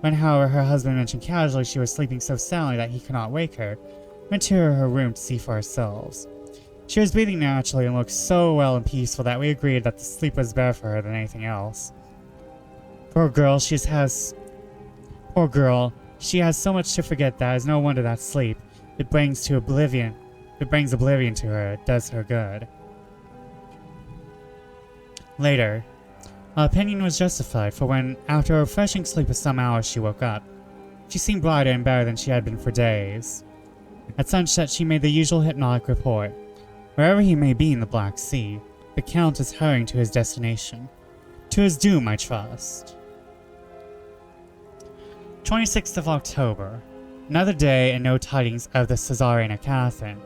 When, however, her husband mentioned casually she was sleeping so soundly that he could not wake her, we went to her room to see for ourselves. She was breathing naturally and looked so well and peaceful that we agreed that the sleep was better for her than anything else. Poor girl, she has so much to forget that it's no wonder that sleep, it brings oblivion to her, it does her good. Later, our opinion was justified, for when, after a refreshing sleep of some hours, she woke up, she seemed brighter and better than she had been for days. At sunset, she made the usual hypnotic report. Wherever he may be in the Black Sea, the Count is hurrying to his destination. To his doom, I trust. 26th of October. Another day and no tidings of the Caesarian Catherine.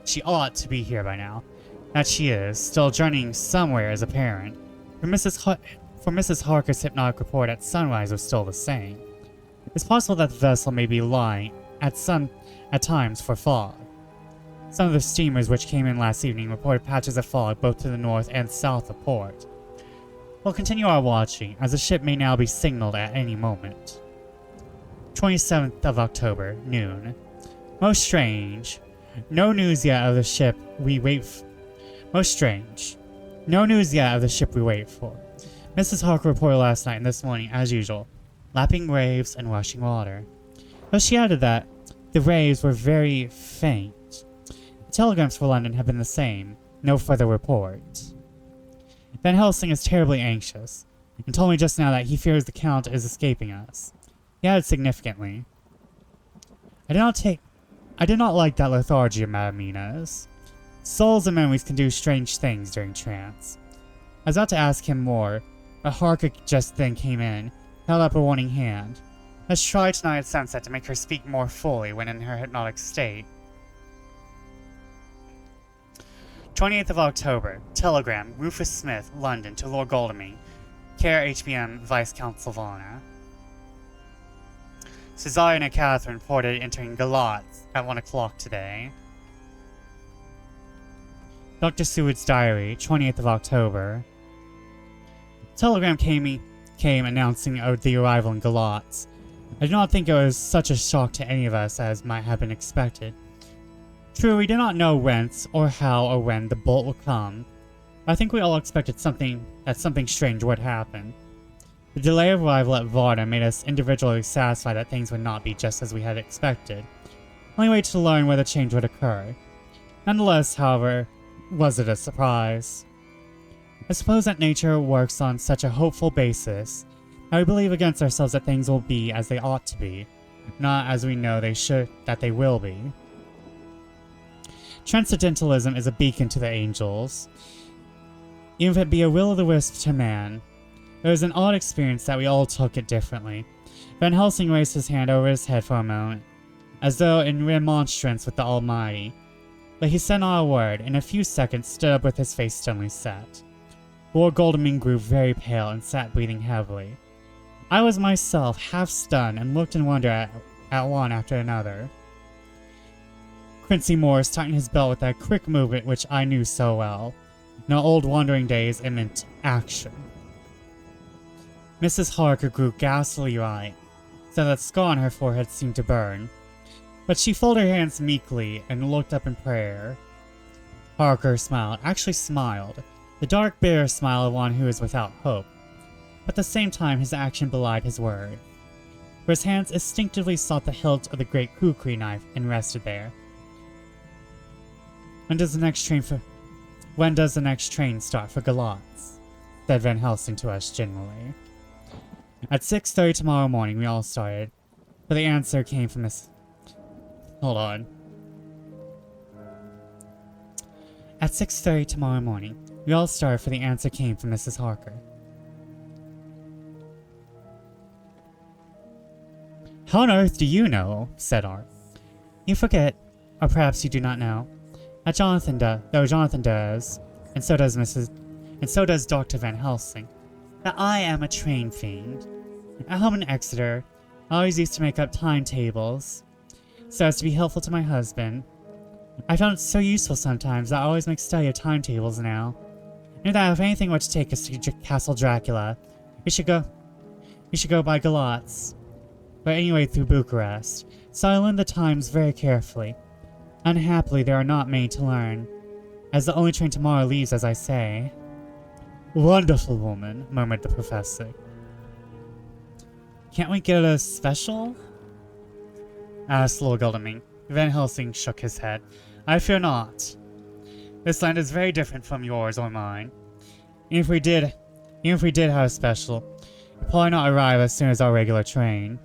She ought to be here by now. That she is, still journeying somewhere is apparent, for Mrs. Harker's hypnotic report at sunrise was still the same. It's possible that the vessel may be lying at times for fog. Some of the steamers which came in last evening reported patches of fog both to the north and south of port. We'll continue our watching, as the ship may now be signaled at any moment. 27th of October, noon. Most strange. No news yet of the ship we wait for. Most strange. No news yet of the ship we wait for. Mrs. Harker reported last night and this morning, as usual, lapping waves and rushing water. But she added that the waves were very faint. The telegrams for London have been the same. No further report. Van Helsing is terribly anxious, and told me just now that he fears the Count is escaping us. He added significantly, I did not like that lethargy of Madame Mina's. Souls and memories can do strange things during trance. I was about to ask him more, but Harker just then came in, held up a warning hand. Let's try tonight at sunset to make her speak more fully when in her hypnotic state. 28th of October. Telegram, Rufus Smith, London, to Lord Godalming. Care HBM, Viscount Sylvana. Caesarian and Catherine reported entering Galatz at 1 o'clock today. Dr. Seward's diary, 28th of October. Telegram came announcing the arrival in Galatz. I do not think it was such a shock to any of us as might have been expected. True, we did not know whence, or how, or when the bolt would come. I think we all expected something strange would happen. The delay of arrival at Varna made us individually satisfied that things would not be just as we had expected. Only wait to learn where the change would occur. Nonetheless, however, was it a surprise? I suppose that nature works on such a hopeful basis that we believe against ourselves that things will be as they ought to be, not as we know they will be. Transcendentalism is a beacon to the angels, even if it be a will-o'-the-wisp to man. It was an odd experience that we all took it differently. Van Helsing raised his hand over his head for a moment, as though in remonstrance with the Almighty. But he said not a word, and in a few seconds stood up with his face sternly set. Lord Goldeming grew very pale and sat breathing heavily. I was myself half stunned and looked in wonder at one after another. Quincy Morris tightened his belt with that quick movement which I knew so well. In our old wandering days, it meant action. Mrs. Harker grew ghastly white, so that the scar on her forehead seemed to burn. But she folded her hands meekly and looked up in prayer. Harker smiled, actually smiled, the dark, bitter smile of one who is without hope. But at the same time, his action belied his word. For his hands instinctively sought the hilt of the great kukri knife and rested there. When does the next train start for Galatz? Said Van Helsing to us generally. At 6:30 tomorrow morning, we all started, but the answer came from Miss... Hold on. At 6:30 tomorrow morning, we all started, for the answer came from Mrs. Harker. How on earth do you know? Said Art. You forget, or perhaps you do not know, that Jonathan does, and so does Dr. Van Helsing, that I am a train fiend. At home in Exeter, I always used to make up timetables, so as to be helpful to my husband. I found it so useful sometimes that I always make study of timetables now. I knew that if anything were to take us to Castle Dracula, we should go by Galatz, but anyway through Bucharest, so I learned the times very carefully. Unhappily, there are not many to learn, as the only train tomorrow leaves, as I say. Wonderful woman, murmured the professor. Can't we get a special? Asked Lord Goldeming. Van Helsing shook his head. I fear not. This land is very different from yours or mine. Even if we did have a special, it would probably not arrive as soon as our regular train.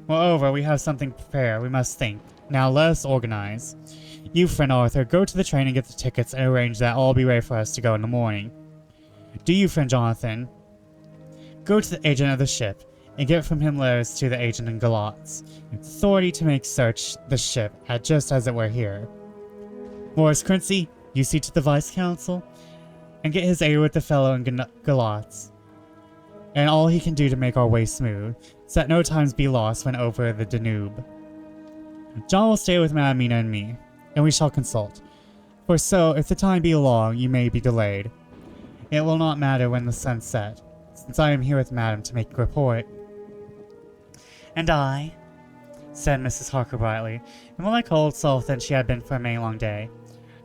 Moreover, we have something to prepare. We must think. Now let us organize. You, friend Arthur, go to the train and get the tickets and arrange that all be ready for us to go in the morning. Do you, friend Jonathan, go to the agent of the ship and get from him letters to the agent in Galatz, authority to make search the ship just as it were here. Morris Quincy, you see to the vice consul and get his aid with the fellow in Galatz, and all he can do to make our way smooth, so that no times be lost when over the Danube. John will stay with Madam Mina and me, and we shall consult. For so, if the time be long, you may be delayed. It will not matter when the sun set, since I am here with Madam to make a report. And I, said Mrs. Harker brightly, and more like her old self than she had been for a many long day,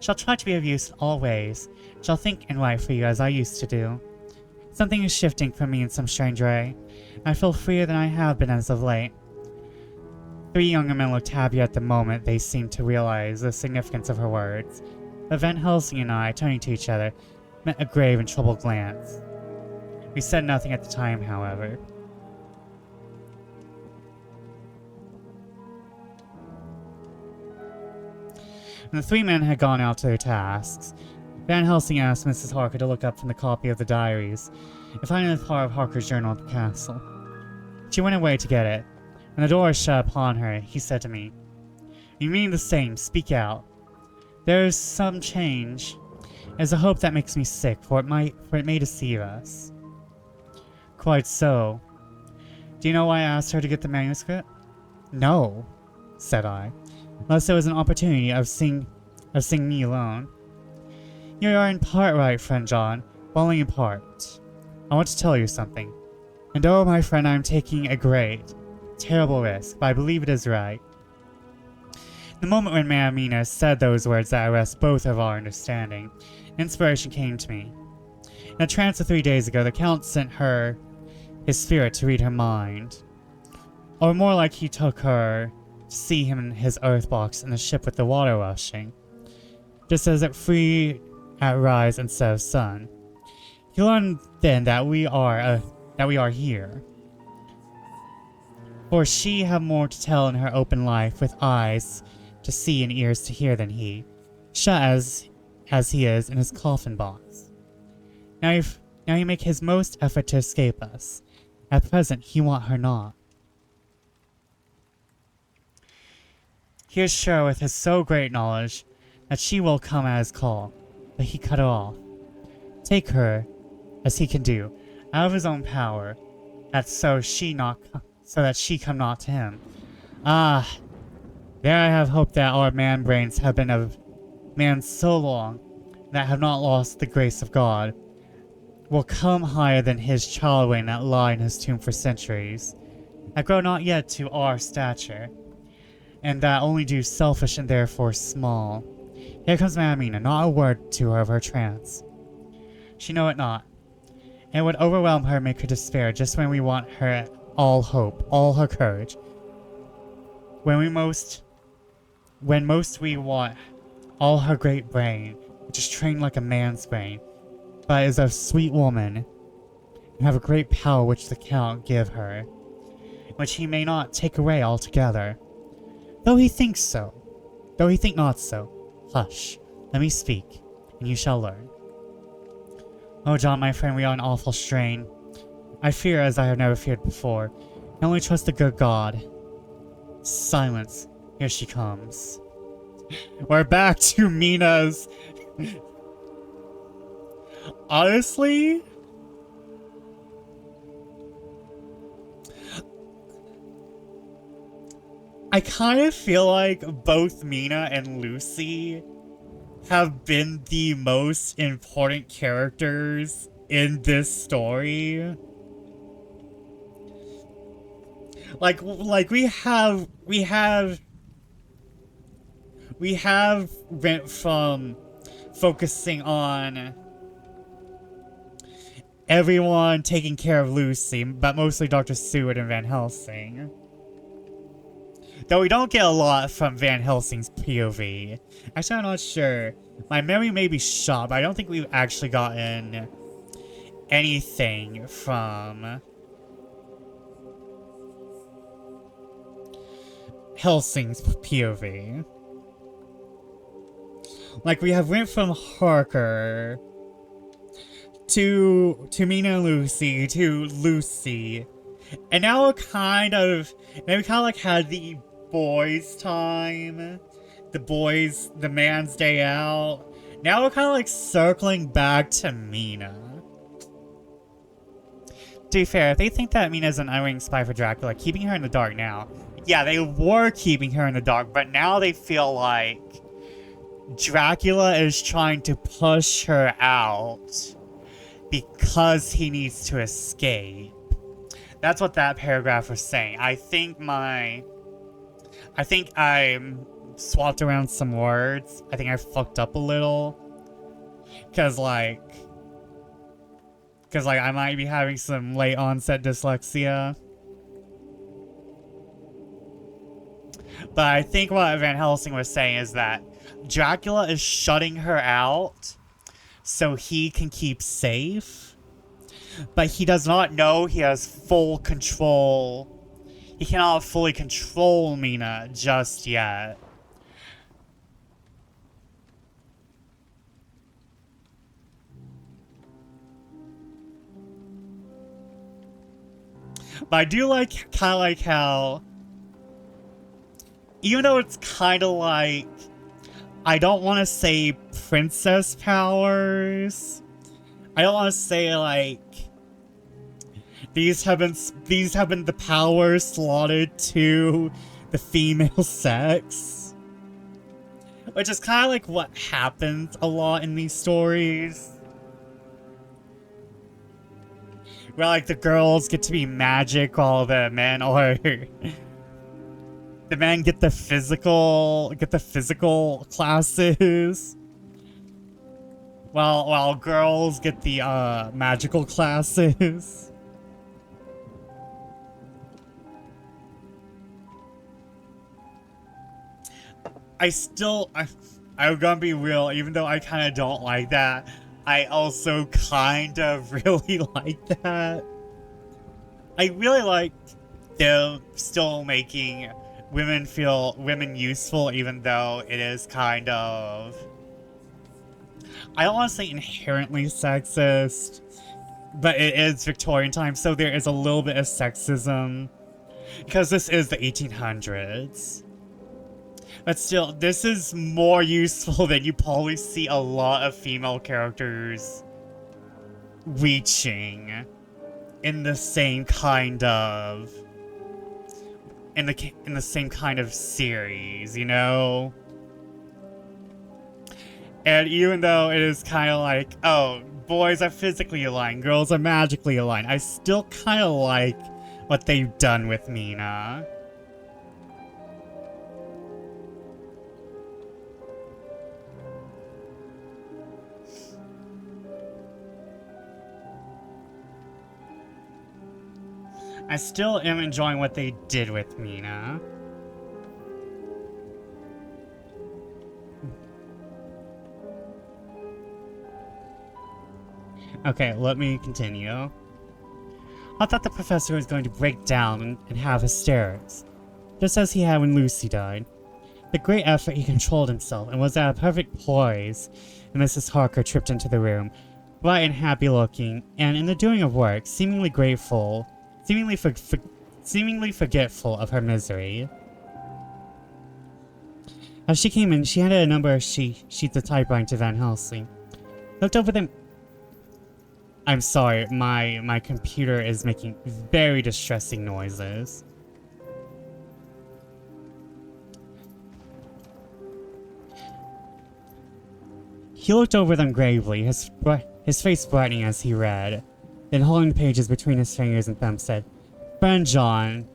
shall try to be of use in all ways, shall think and write for you as I used to do. Something is shifting from me in some strange way, and I feel freer than I have been as of late. Three younger men looked happy at the moment they seemed to realize the significance of her words, but Van Helsing and I, turning to each other, met a grave and troubled glance. We said nothing at the time, however. When the three men had gone out to their tasks, Van Helsing asked Mrs. Harker to look up from the copy of the diaries and find the part of Harker's journal at the castle. She went away to get it. When the door was shut upon her, he said to me, You mean the same, speak out. There is some change. There's a hope that makes me sick, for it may deceive us. Quite so. Do you know why I asked her to get the manuscript? No, said I, unless there was an opportunity of seeing me alone. You are in part right, friend John, but only in part. I want to tell you something. And oh, my friend, I am taking a great, terrible risk, but I believe it is right. The moment when Madam Mina said those words that arrest both of our understanding, inspiration came to me. In a trance of 3 days ago, the Count sent her his spirit to read her mind. Or more like he took her to see him in his earth box in the ship with the water rushing, just as it free at rise instead of sun. He learned then that we are here. For she had more to tell in her open life, with eyes to see and ears to hear than he, shut as he is in his coffin box. Now he make his most effort to escape us. At present he want her not. He is sure with his so great knowledge that she will come at his call, but he cut her off. Take her, as he can do, out of his own power, that so that she come not to him. Ah, there I have hoped that our man brains have been of man so long that have not lost the grace of God, will come higher than his child wing that lie in his tomb for centuries, that grow not yet to our stature, and that only do selfish and therefore small. Here comes Mamina, not a word to her of her trance. She know it not. It would overwhelm her and make her despair just when we want her all hope, all her courage. When most we want all her great brain, which is trained like a man's brain, but is a sweet woman, and have a great power which the Count give her, which he may not take away altogether. Though he thinks so, though he think not so. Hush, let me speak, and you shall learn. Oh, John, my friend, we are in awful strain. I fear as I have never feared before. I only trust the good God. Silence. Here she comes. We're back to Mina's. Honestly, I kind of feel like both Mina and Lucy have been the most important characters in this story. Like we have went from focusing on everyone taking care of Lucy, but mostly Dr. Seward and Van Helsing. Though we don't get a lot from Van Helsing's POV. Actually, I'm not sure. My memory may be shot, but I don't think we've actually gotten anything from Helsing's POV. Like, we have went from Harker to Mina and Lucy to Lucy, and now we kind of like had the boys' time, the man's day out. Now we're kind of like circling back to Mina. To be fair, if they think that Mina's an unwitting spy for Dracula, keeping her in the dark now. Yeah, they were keeping her in the dark, but now they feel like Dracula is trying to push her out because he needs to escape. That's what that paragraph was saying. I think I swapped around some words. I think I fucked up a little. Cause I might be having some late onset dyslexia. But I think what Van Helsing was saying is that Dracula is shutting her out so he can keep safe. But he does not know he has full control. He cannot fully control Mina just yet. But I do kind of like how, even though it's kind of like, I don't want to say princess powers. I don't want to say like these have been the powers slotted to the female sex, which is kind of like what happens a lot in these stories, where like the girls get to be magic while the men are the men get the physical classes, while girls get the magical classes. I'm gonna be real, even though I kind of don't like that, I also kind of really like that. I really like they're still making women useful, even though it is kind of, I don't want to say inherently sexist, but it is Victorian time, so there is a little bit of sexism, because this is the 1800s. But still, this is more useful than you probably see a lot of female characters reaching in the same kind of in the same kind of series, you know? And even though it is kind of like, oh, boys are physically aligned, girls are magically aligned, I still kind of like what they've done with Mina. I still am enjoying what they did with Mina. Okay, let me continue. I thought the professor was going to break down and have hysterics, just as he had when Lucy died. With great effort, he controlled himself and was at a perfect poise when Mrs. Harker tripped into the room, bright and happy looking, and in the doing of work, seemingly forgetful of her misery. As she came in, she handed a number of sheets of typewriting to Van Helsing. Looked over them. I'm sorry, my computer is making very distressing noises. He looked over them gravely, his face brightening as he read. Then, holding the pages between his fingers and thumb, said, "Friend John,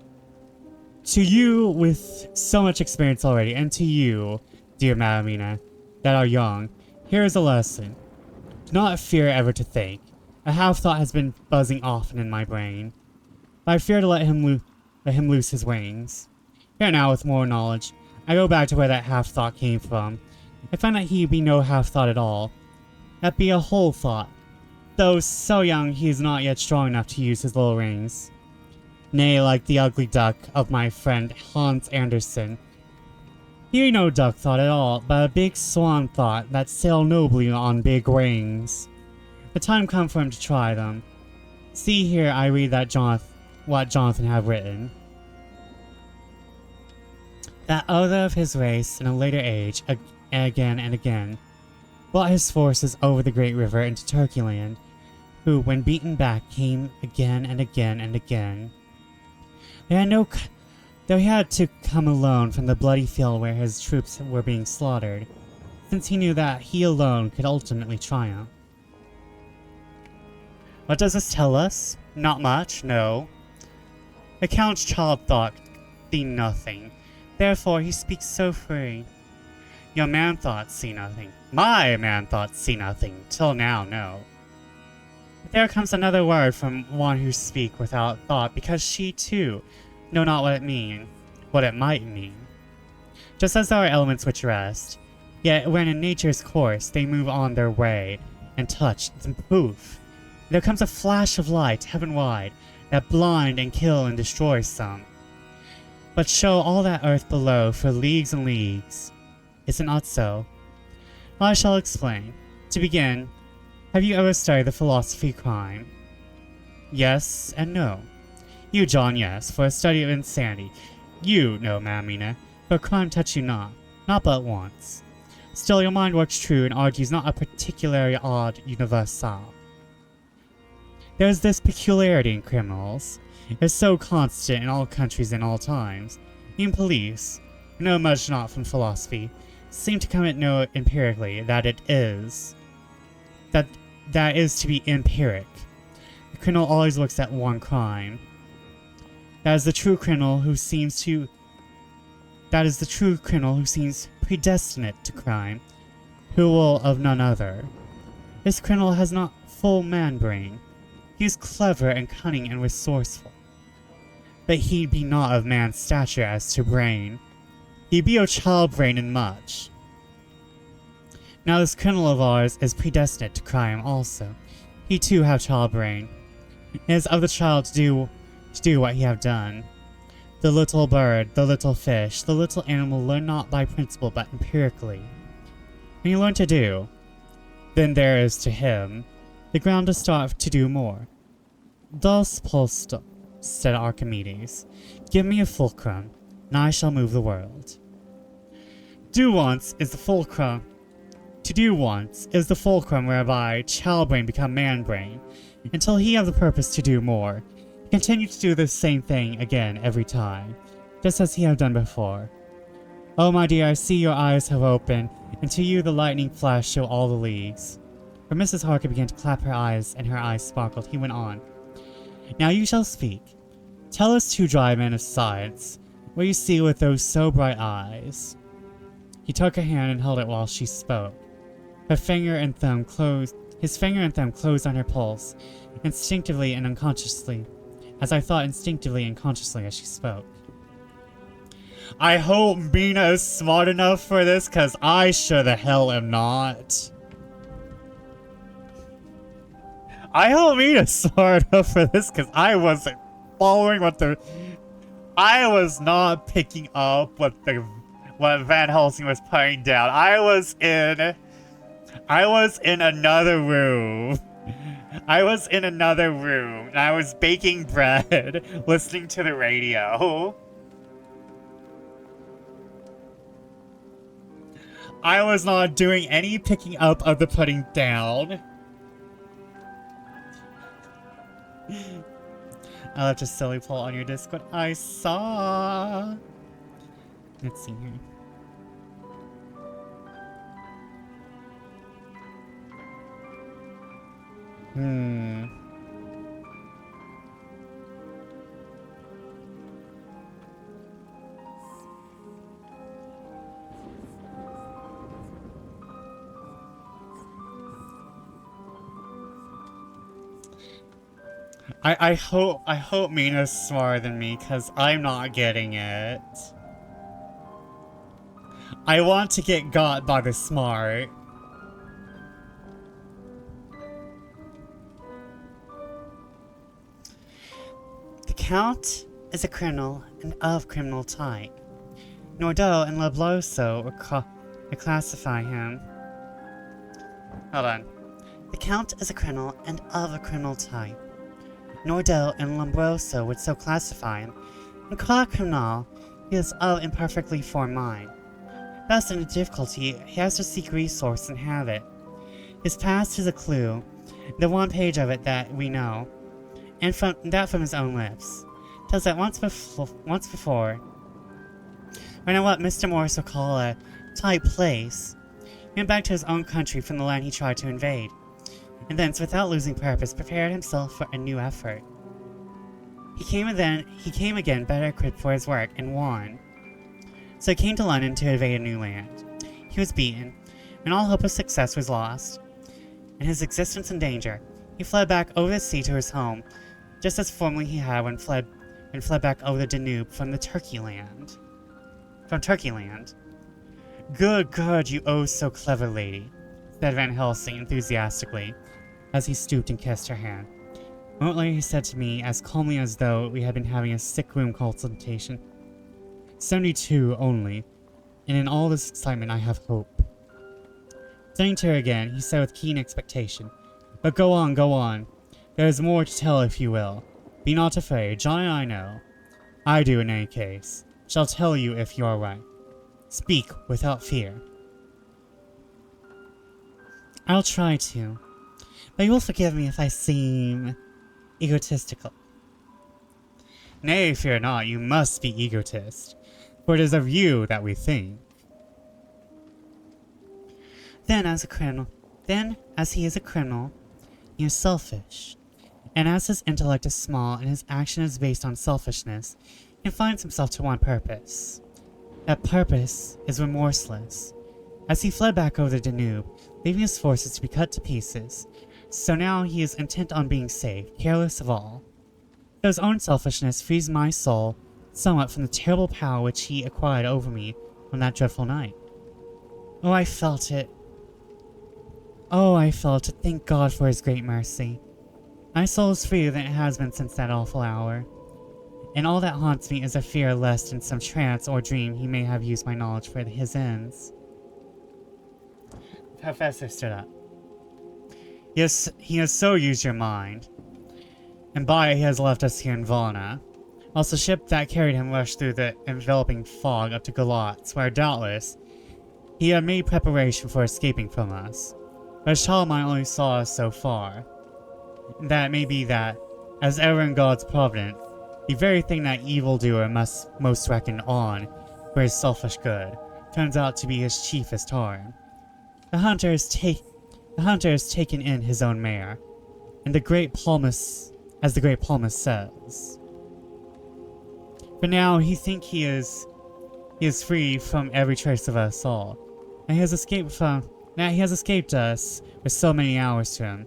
to you with so much experience already, and to you, dear Madamina, that are young, here is a lesson. Do not fear ever to think. A half-thought has been buzzing often in my brain, but I fear to let him loose his wings. Here now, with more knowledge, I go back to where that half-thought came from. I find that he be no half-thought at all. That be a whole thought. Though so young, he is not yet strong enough to use his little rings. Nay, like the ugly duck of my friend Hans Andersen. He be no duck thought at all, but a big swan thought that sail nobly on big wings. The time come for him to try them. See here, I read what Jonathan have written. That other of his race in a later age, again and again, brought his forces over the great river into Turkeyland, who, when beaten back, came again and again and again. Though he had to come alone from the bloody field where his troops were being slaughtered, since he knew that he alone could ultimately triumph. What does this tell us? Not much, no. The Count's child thought see nothing, therefore he speaks so free. Your man thoughts see nothing. My man thoughts see nothing. Till now, no. But there comes another word from one who speak without thought, because she, too, know not what it might mean. Just as there are elements which rest, yet when in nature's course they move on their way, and touch, then poof, there comes a flash of light heaven-wide, that blind and kill and destroy some, but show all that earth below for leagues and leagues. Is it not so? Well, I shall explain. To begin, have you ever studied the philosophy of crime? Yes and no. You, John, yes, for a study of insanity. You, no, Mamina, for crime touch you not but once. Still, your mind works true and argues not a particularly odd universal. There is this peculiarity in criminals. It is so constant in all countries and all times. Even police, who know much not from philosophy, seem to come at know empirically that it is. That is to be empiric. The criminal always looks at one crime. That is the true criminal who seems predestinate to crime, who will of none other. This criminal has not full man brain. He is clever and cunning and resourceful. But he be not of man's stature as to brain. He be of child brain in much. Now this criminal of ours is predestinate to crime also. He too have child brain. It is of the child to do what he have done. The little bird, the little fish, the little animal learn not by principle but empirically. When you learn to do, then there is to him the ground to start to do more. Thus Polsto, said Archimedes, give me a fulcrum, and I shall move the world. Do once is the fulcrum. To do once is the fulcrum whereby child brain become man brain, until he have the purpose to do more. Continue to do the same thing again every time, just as he have done before. Oh my dear, I see your eyes have opened, and to you the lightning flash show all the leagues. For Mrs. Harker began to clap her eyes, and her eyes sparkled. He went on. Now you shall speak. Tell us, two dry men of science, what you see with those so bright eyes. He took her hand and held it while she spoke. His finger and thumb closed on her pulse, instinctively and unconsciously, as I thought instinctively and consciously as she spoke. I hope Mina is smart enough for this, cause I sure the hell am not. I hope Mina's smart enough for this, cause I wasn't following I was not picking up what Van Helsing was putting down. I was in another room. And I was baking bread, listening to the radio. I was not doing any picking up of the putting down. I left a silly poll on your Discord. I saw. Let's see here. I hope Mina's smarter than me, cause I'm not getting it. I want to get got by the smart. The Count is a criminal and of criminal type. Nordau and Labloso would classify him. Hold on. The Count is a criminal and of a criminal type. Nordau and Lombroso would so classify him, and call a criminal he is of imperfectly formed mind. Thus, in a difficulty, he has to seek resource and have it. His past is a clue, the one page of it that we know, and from his own lips, tells that once before, when in what Mr. Morris would call a tight place, he went back to his own country from the land he tried to invade, and thence, without losing purpose, prepared himself for a new effort. He came again better equipped for his work, and won. So he came to London to invade a new land. He was beaten, and all hope of success was lost, and his existence in danger. He fled back over the sea to his home, just as formerly he had when fled back over the Danube from Turkey land. Good, you oh so clever lady, said Van Helsing enthusiastically, as he stooped and kissed her hand. A moment later he said to me, as calmly as though we had been having a sick room consultation, 72 only, and in all this excitement I have hope. Turning to her again, he said with keen expectation, But go on. There is more to tell if you will. Be not afraid, John and I know. I do in any case. Shall tell you if you are right. Speak without fear. I'll try to, but you will forgive me if I seem egotistical. Nay, fear not, you must be egotist, for it is of you that we think. Then, as he is a criminal, he is selfish, and as his intellect is small and his action is based on selfishness, he confines himself to one purpose. That purpose is remorseless. As he fled back over the Danube, leaving his forces to be cut to pieces, so now he is intent on being saved, careless of all. Though his own selfishness frees my soul somewhat from the terrible power which he acquired over me on that dreadful night. Oh, I felt it. Thank God for his great mercy. My soul is freer than it has been since that awful hour. And all that haunts me is a fear lest in some trance or dream he may have used my knowledge for his ends. The professor stood up. Yes, he has so used your mind. And by it he has left us here in Volna. Whilst the ship that carried him rushed through the enveloping fog up to Galatz, where doubtless he had made preparation for escaping from us. But his child mind only saw us so far. And that it may be that, as ever in God's providence, the very thing that evildoer must most reckon on for his selfish good turns out to be his chiefest harm. The hunter has taken in his own mare, and the great palmist, as the great palmist says. For now he thinks he is free from every trace of us all, and he has escaped us with so many hours to him.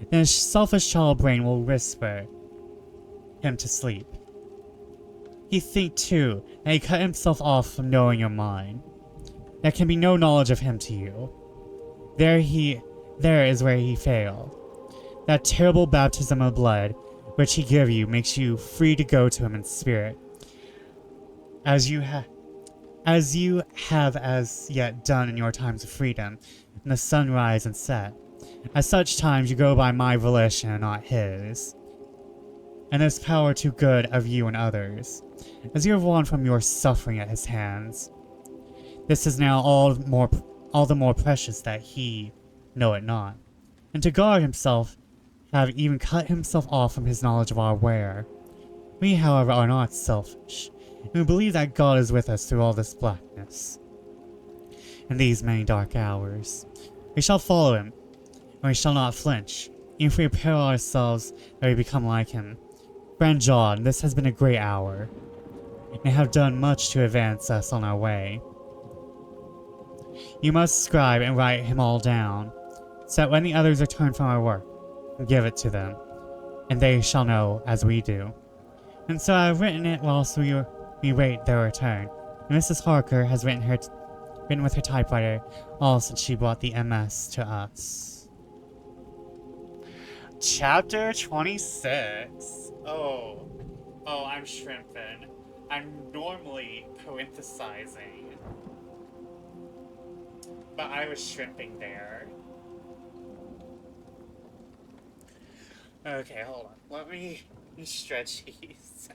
Then his selfish child brain will whisper him to sleep. He think too that he cut himself off from knowing your mind. There can be no knowledge of him to you. There is where he failed. That terrible baptism of blood which he gave you makes you free to go to him in spirit, as you have as yet done in your times of freedom, in the sunrise and set. At such times you go by my volition and not his, and this power too good of you and others, as you have won from your suffering at his hands. This is now all the more precious that he know it not, and to guard himself have even cut himself off from his knowledge of our where. We, however, are not selfish, and we believe that God is with us through all this blackness, and these many dark hours. We shall follow him, and we shall not flinch, even if we prepare ourselves that we become like him. Friend John, this has been a great hour, and have done much to advance us on our way. You must scribe and write him all down, so that when the others return from our work, give it to them, and they shall know as we do. And so I have written it whilst we wait their return, and Mrs. Harker has written with her typewriter all since she brought the MS to us. Chapter 26. Oh, I'm shrimping. I'm normally parenthesizing, but I was shrimping there. Okay, hold on. Let me stretch these.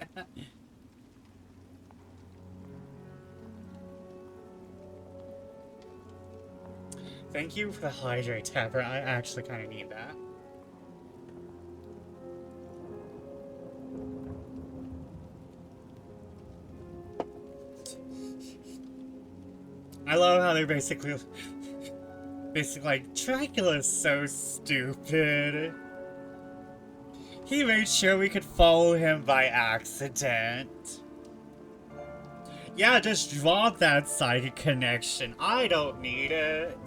Thank you for the hydrate, Tapper. I actually kind of need that. I love how they're basically like, Dracula's so stupid. He made sure we could follow him by accident. Yeah, just drop that psychic connection. I don't need it.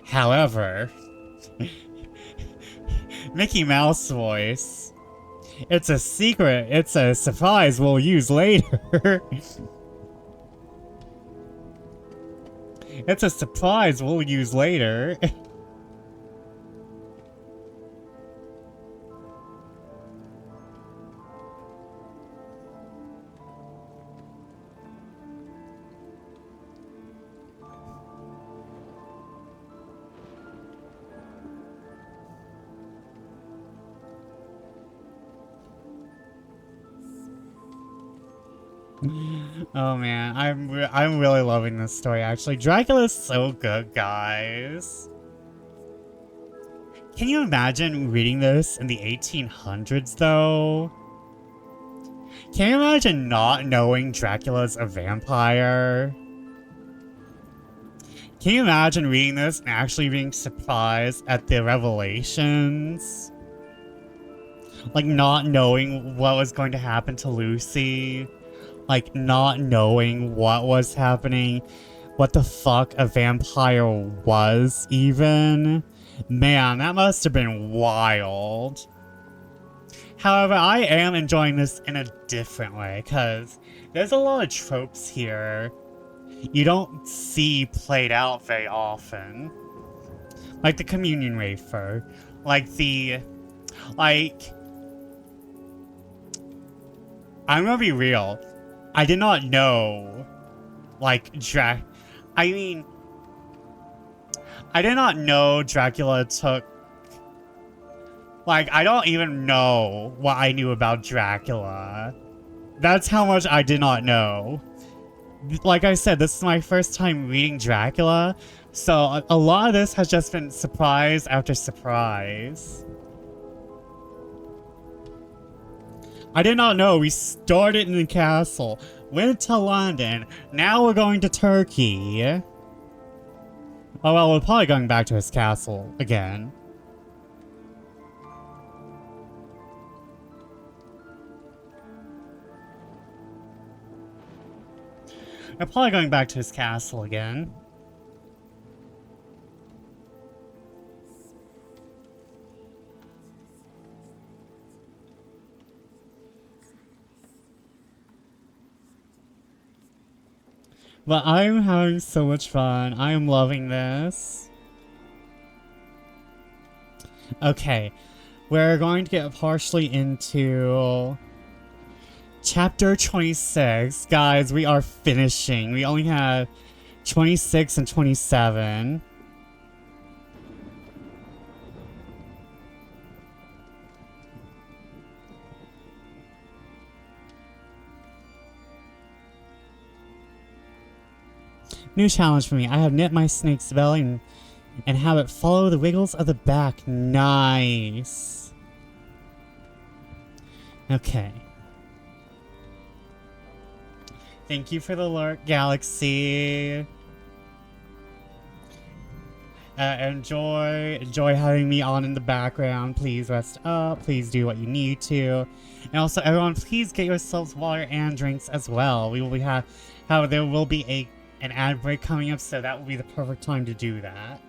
However, Mickey Mouse voice. It's a secret. It's a surprise we'll use later. It's a surprise we'll use later. Oh man, I'm really loving this story actually. Dracula's so good, guys. Can you imagine reading this in the 1800s though? Can you imagine not knowing Dracula's a vampire? Can you imagine reading this and actually being surprised at the revelations? Like not knowing what was going to happen to Lucy. Like, not knowing what was happening, what the fuck a vampire was, even. Man, that must have been wild. However, I am enjoying this in a different way, because there's a lot of tropes here you don't see played out very often. Like the communion wafer, like the... I'm gonna be real. I did not know, like, I mean, I did not know Dracula took... Like, I don't even know what I knew about Dracula. That's how much I did not know. Like I said, this is my first time reading Dracula, so a lot of this has just been surprise after surprise. I did not know we started in the castle, went to London, now we're going to Turkey. Oh well, we're probably going back to his castle again. We're probably going back to his castle again. But I'm having so much fun. I am loving this. Okay, we're going to get partially into Chapter 26. Guys, we are finishing. We only have 26 and 27. New challenge for me. I have knit my snake's belly and have it follow the wiggles of the back. Nice. Okay. Thank you for the lurk, Galaxy. Enjoy having me on in the background. Please rest up. Please do what you need to. And also, everyone, please get yourselves water and drinks as well. We will be there will be an ad break coming up, so that will be the perfect time to do that.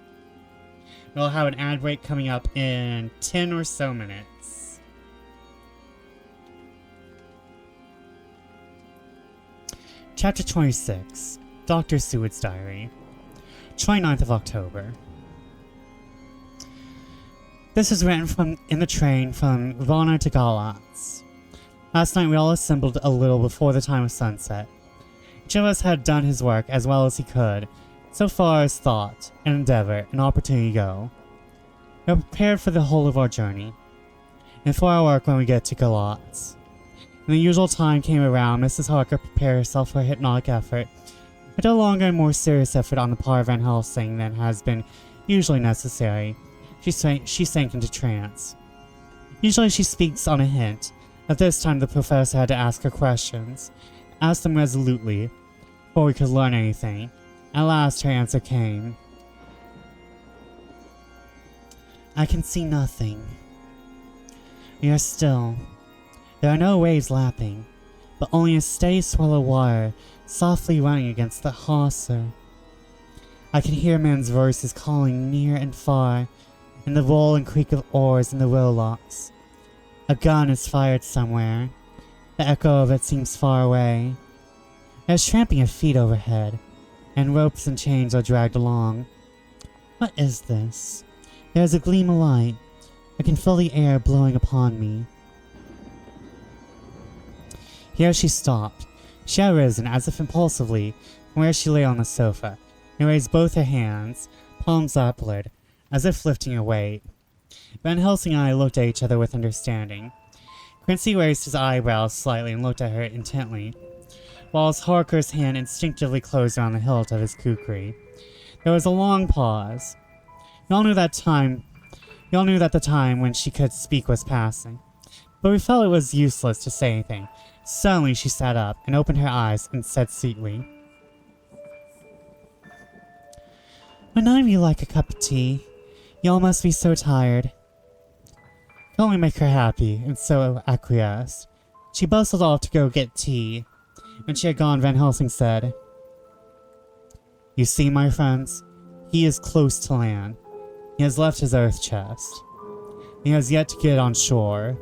We'll have an ad break coming up in 10 or so minutes. Chapter 26, Dr. Seward's Diary, 29th of October. This was written in the train from Varna to Galatz. Last night we all assembled a little before the time of sunset. Each of us had done his work as well as he could, so far as thought, and endeavor, and opportunity go. We were prepared for the whole of our journey, and for our work when we get to Galatz. When the usual time came around, Mrs. Harker prepared herself for a hypnotic effort, but a longer and more serious effort on the part of Van Helsing than has been usually necessary. She sank into trance. Usually she speaks on a hint, but this time the professor had to ask her questions, ask them resolutely, before we could learn anything. At last her answer came. I can see nothing. We are still. There are no waves lapping, but only a steady swell of water softly running against the hawser. I can hear men's voices calling near and far, and the roll and creak of oars in the rowlocks. A gun is fired somewhere. The echo of it seems far away. There's tramping of feet overhead, and ropes and chains are dragged along. What is this? There is a gleam of light. I can feel the air blowing upon me. Here she stopped. She had risen, as if impulsively, from where she lay on the sofa, and raised both her hands, palms upward, as if lifting a weight. Van Helsing and I looked at each other with understanding. Quincy raised his eyebrows slightly and looked at her intently, whilst Harker's hand instinctively closed around the hilt of his kukri. There was a long pause. We all knew that the time when she could speak was passing, but we felt it was useless to say anything. Suddenly she sat up and opened her eyes and said sweetly, "Would none of you like a cup of tea? Y'all must be so tired." Could only make her happy, and so acquiesced. She bustled off to go get tea. When she had gone, Van Helsing said, "You see, my friends, he is close to land. He has left his earth chest. He has yet to get on shore.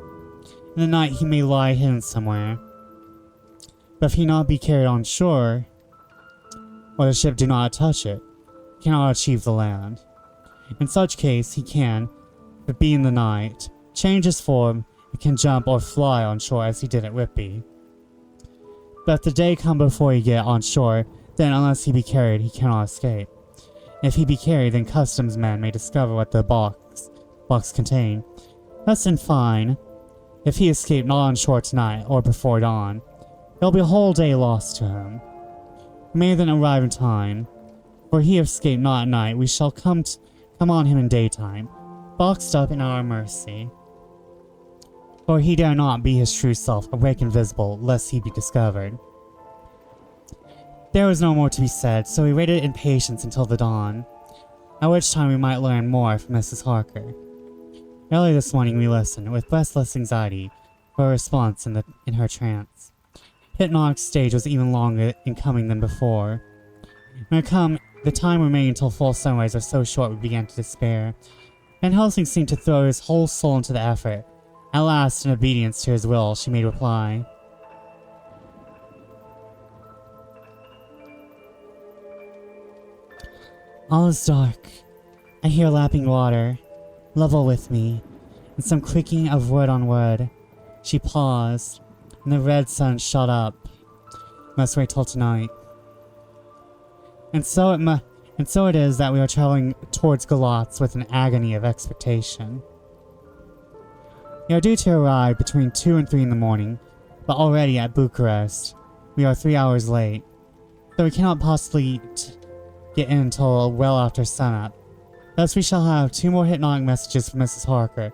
In the night he may lie hidden somewhere. But if he not be carried on shore, or the ship do not touch it, he cannot achieve the land. In such case he can, if it be in the night, change his form and can jump or fly on shore as he did at Whitby. But the day come before he get on shore, then unless he be carried, he cannot escape. If he be carried, then customs men may discover what the box contain. Thus and fine, if he escape not on shore tonight or before dawn, there'll be a whole day lost to him. We may then arrive in time, for he escape not at night, we shall come on him in daytime, boxed up in our mercy. For he dare not be his true self, awake and visible, lest he be discovered. There was no more to be said, so we waited in patience until the dawn, at which time we might learn more from Mrs. Harker. Early this morning we listened, with breathless anxiety, for a response in her trance. Hypnotic's stage was even longer in coming than before. When it come, the time remaining until full sunrise was so short we began to despair. Van Helsing seemed to throw his whole soul into the effort. At last, in obedience to his will, she made reply. All is dark. I hear lapping water, level with me, and some creaking of wood on wood. She paused, and the red sun shot up. Must wait till tonight. And so it is that we are traveling towards Galatz with an agony of expectation. We are due to arrive between 2 and 3 in the morning, but already at Bucharest, we are 3 hours late, so we cannot possibly get in until well after sunup. Thus we shall have 2 more hypnotic messages from Mrs. Harker.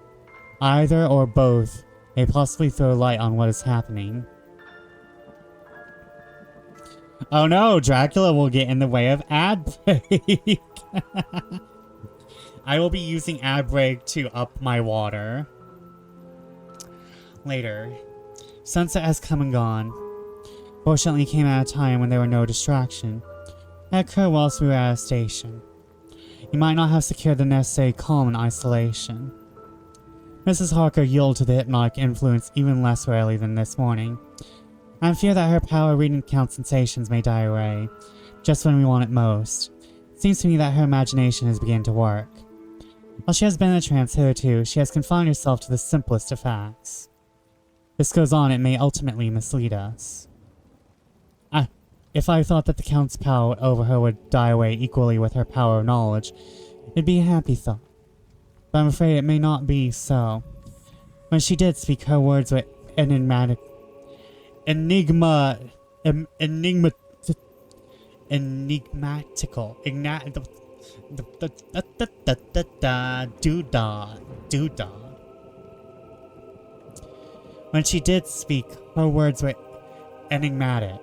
Either or both may possibly throw light on what is happening. Oh no, Dracula will get in the way of ad break. I will be using ad break to up my water. Later. Sunset has come and gone. Fortunately, it came at a time when there were no distraction. It occurred whilst we were at a station. You might not have secured the necessary calm and isolation. Mrs. Harker yielded to the hypnotic influence even less rarely than this morning. I fear that her power of reading count sensations may die away, just when we want it most. It seems to me that her imagination has begun to work. While she has been in a trance hitherto, she has confined herself to the simplest of facts. This goes on, it may ultimately mislead us. If I thought that the Count's power over her would die away equally with her power of knowledge, it'd be a happy thought. But I'm afraid it may not be so. When she did speak, her words were enigmatical. When she did speak, her words were enigmatic.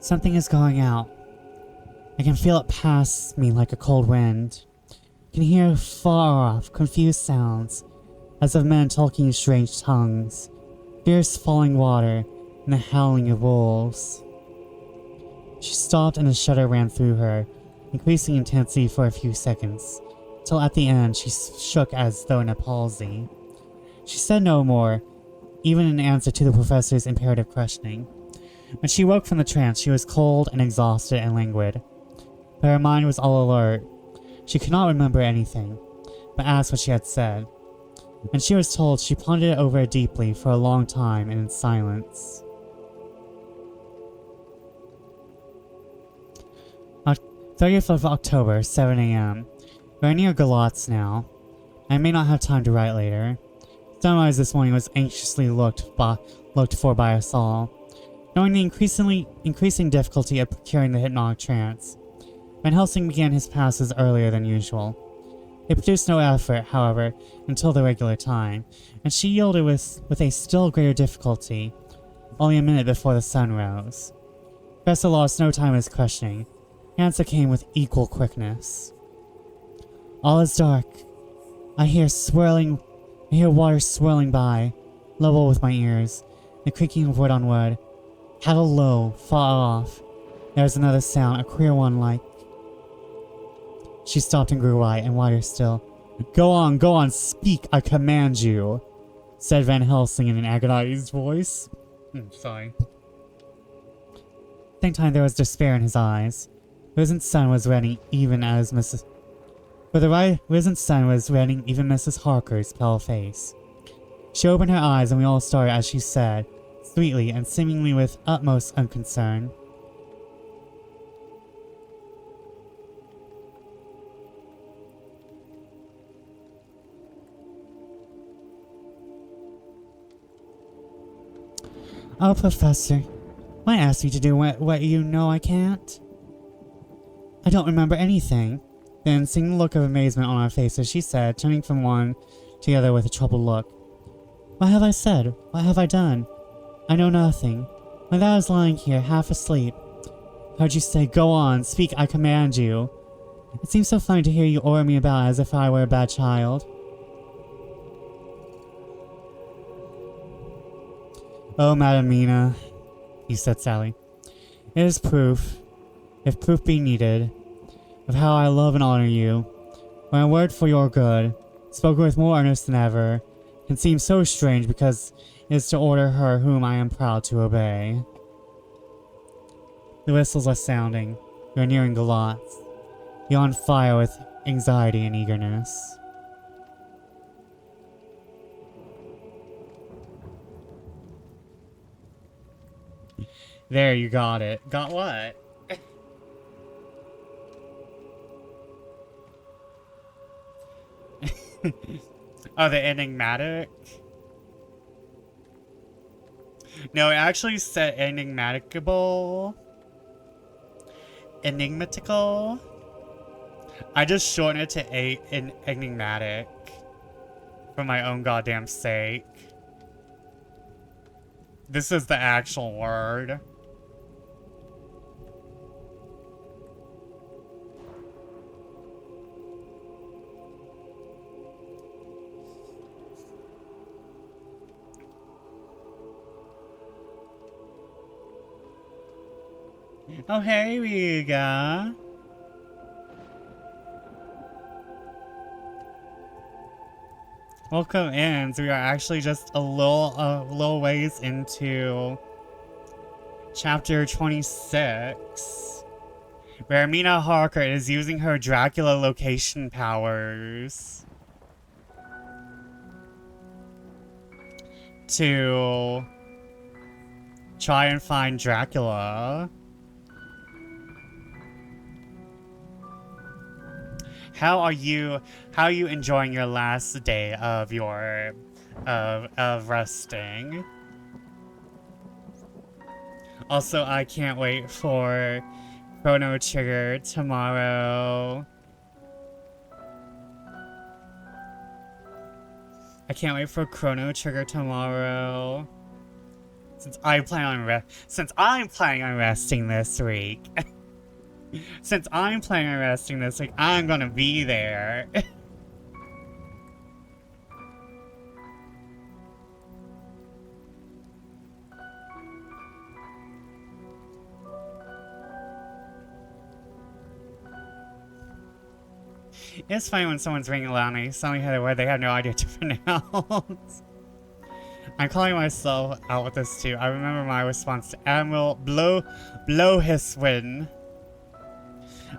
Something is going out. I can feel it pass me like a cold wind. I can hear far off, confused sounds, as of men talking in strange tongues, fierce falling water, and the howling of wolves. She stopped and a shudder ran through her, increasing intensity for a few seconds, till at the end she shook as though in a palsy. She said no more, even in answer to the professor's imperative questioning. When she woke from the trance, she was cold and exhausted and languid, but her mind was all alert. She could not remember anything, but asked what she had said. When she was told, she pondered it over deeply for a long time and in silence. 30th of October, 7 a.m. We are near Galatz now. I may not have time to write later. Sunrise this morning was anxiously looked for by us all. Knowing the increasing difficulty of procuring the hypnotic trance, Van Helsing began his passes earlier than usual. It produced no effort, however, until the regular time, and she yielded with a still greater difficulty, only a minute before the sun rose. Professor lost no time in his questioning. The answer came with equal quickness. All is dark. I hear water swirling by, level with my ears, the creaking of wood on wood. How low, far off. There was another sound, a queer one like... She stopped and grew white, and whiter still. Go on, speak, I command you, said Van Helsing in an agonized voice. Sorry. At the same time, there was despair in his eyes. The risen sun was reddening even Mrs. Harker's pale face. She opened her eyes, and we all started as she said, sweetly and seemingly with utmost unconcern. Oh, Professor, why ask me to do what you know I can't? I don't remember anything. Then, seeing the look of amazement on our faces, she said, turning from one to the other with a troubled look, What have I said? What have I done? I know nothing. When I was lying here, half asleep, heard you say, Go on, speak, I command you. It seems so funny to hear you order me about as if I were a bad child. Oh, Madam Mina, he said sadly. It is proof, if proof be needed, of how I love and honor you. When a word for your good, spoken with more earnest than ever, can seem so strange because it is to order her whom I am proud to obey. The whistles are sounding. You are nearing Galatz. You are on fire with anxiety and eagerness. There, you got it. Got what? Oh, the enigmatic? No, it actually said enigmatical. Enigmatical? I just shortened it to enigmatic. For my own goddamn sake. This is the actual word. Oh, hey, Riga. Welcome in. So we are actually just a little ways into chapter 26, where Mina Harker is using her Dracula location powers to try and find Dracula. How are you enjoying your last day of your of resting? Also, I can't wait for Chrono Trigger tomorrow. I can't wait for Chrono Trigger tomorrow. Since I'm planning on resting this week. Since I'm planning on resting this week, I'm gonna be there. It's funny when someone's ringing loud and they suddenly hit a word they have no idea to pronounce. I'm calling myself out with this too. I remember my response to Admiral Blowhiswin.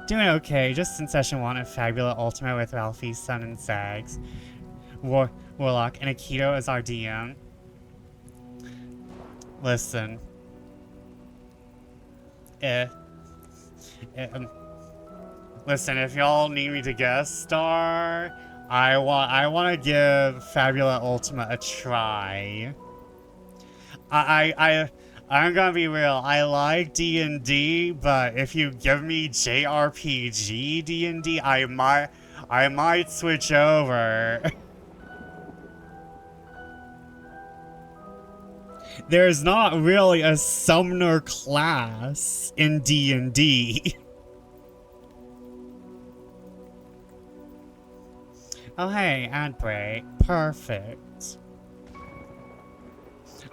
Doing okay, just in session 1 of Fabula Ultimate with Ralphie, Sun, and Sags. Warlock, and Akito as our DM. Listen. Listen, if y'all need me to guest star, I want to give Fabula Ultimate a try. I'm gonna be real. I like D&D, but if you give me JRPG D&D, I might switch over. There's not really a summoner class in D&D. Oh hey, ad break. Perfect.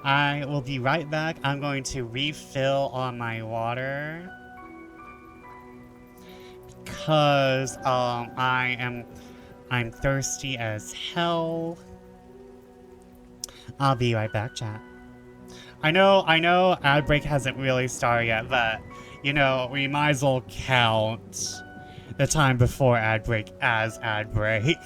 I will be right back. I'm going to refill on my water. Because I'm thirsty as hell. I'll be right back, chat. I know ad break hasn't really started yet, but you know, we might as well count the time before ad break as ad break.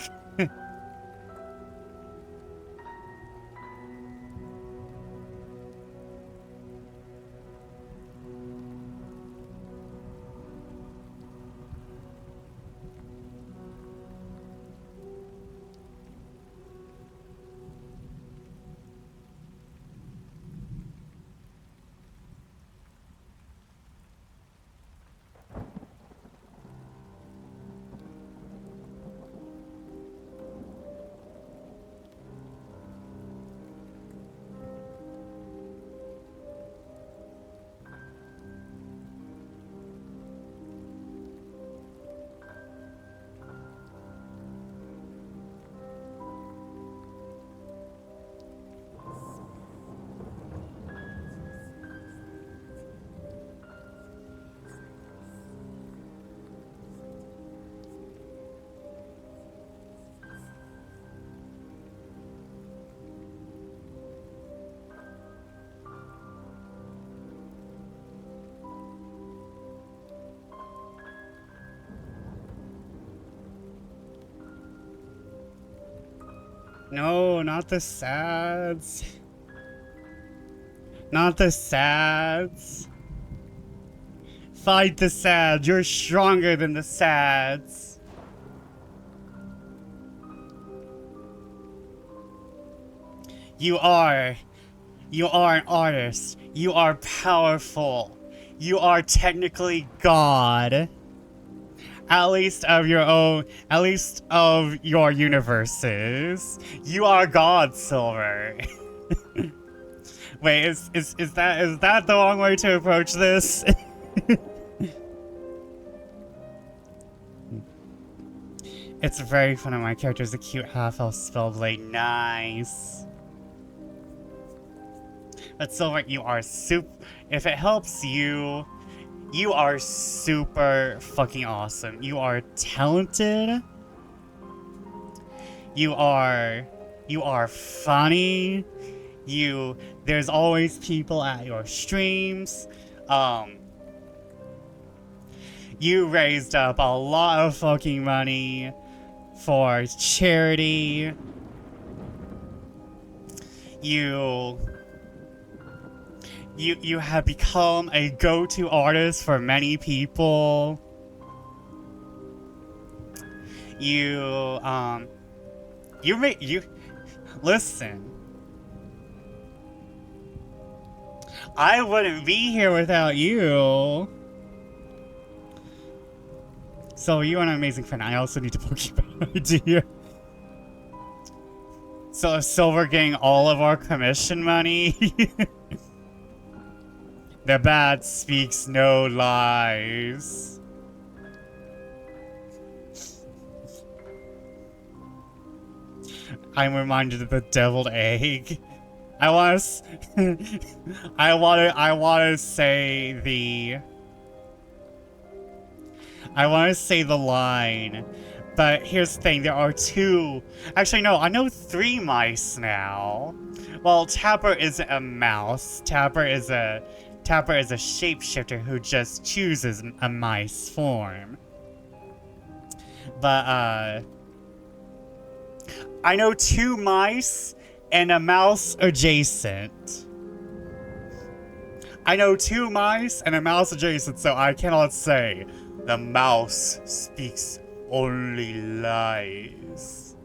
No, not the sads. Not the sads. Fight the sads. You're stronger than the sads. You are an artist. You are powerful. You are technically God. At least of your own, at least of your universes. You are God, Silver. Wait, is that the wrong way to approach this? It's very funny. My character's a cute half-elf spellblade. Nice. But Silver, you are if it helps you, you are super fucking awesome. You are talented. You are funny. There's always people at your streams. You raised up a lot of fucking money for charity. You have become a go-to artist for many people. Listen. I wouldn't be here without you. So you are an amazing friend. I also need to poke you back idea. So is Silver getting all of our commission money? The bat speaks no lies. I'm reminded of the deviled egg. I want to say the line, but here's the thing, there are two, actually no, I know 3 mice now. Well, Tapper isn't a mouse, Tapper is a shapeshifter who just chooses a mice form. But, I know 2 mice and a mouse adjacent. I know 2 mice and a mouse adjacent, so I cannot say the mouse speaks only lies.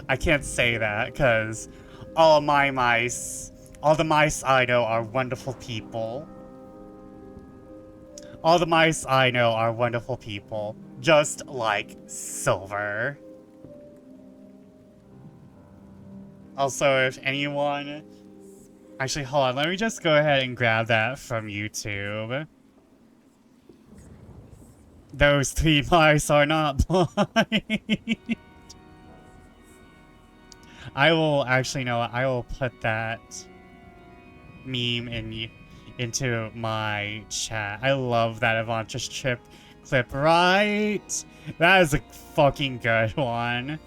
I can't say that because all the mice I know are wonderful people. All the mice I know are wonderful people, just like Silver. Also, if anyone... Actually, hold on. Let me just go ahead and grab that from YouTube. Those 3 mice are not blind. I will... Actually, no. I will put that meme into my chat. I love that Avantra's trip clip, right? That is a fucking good one.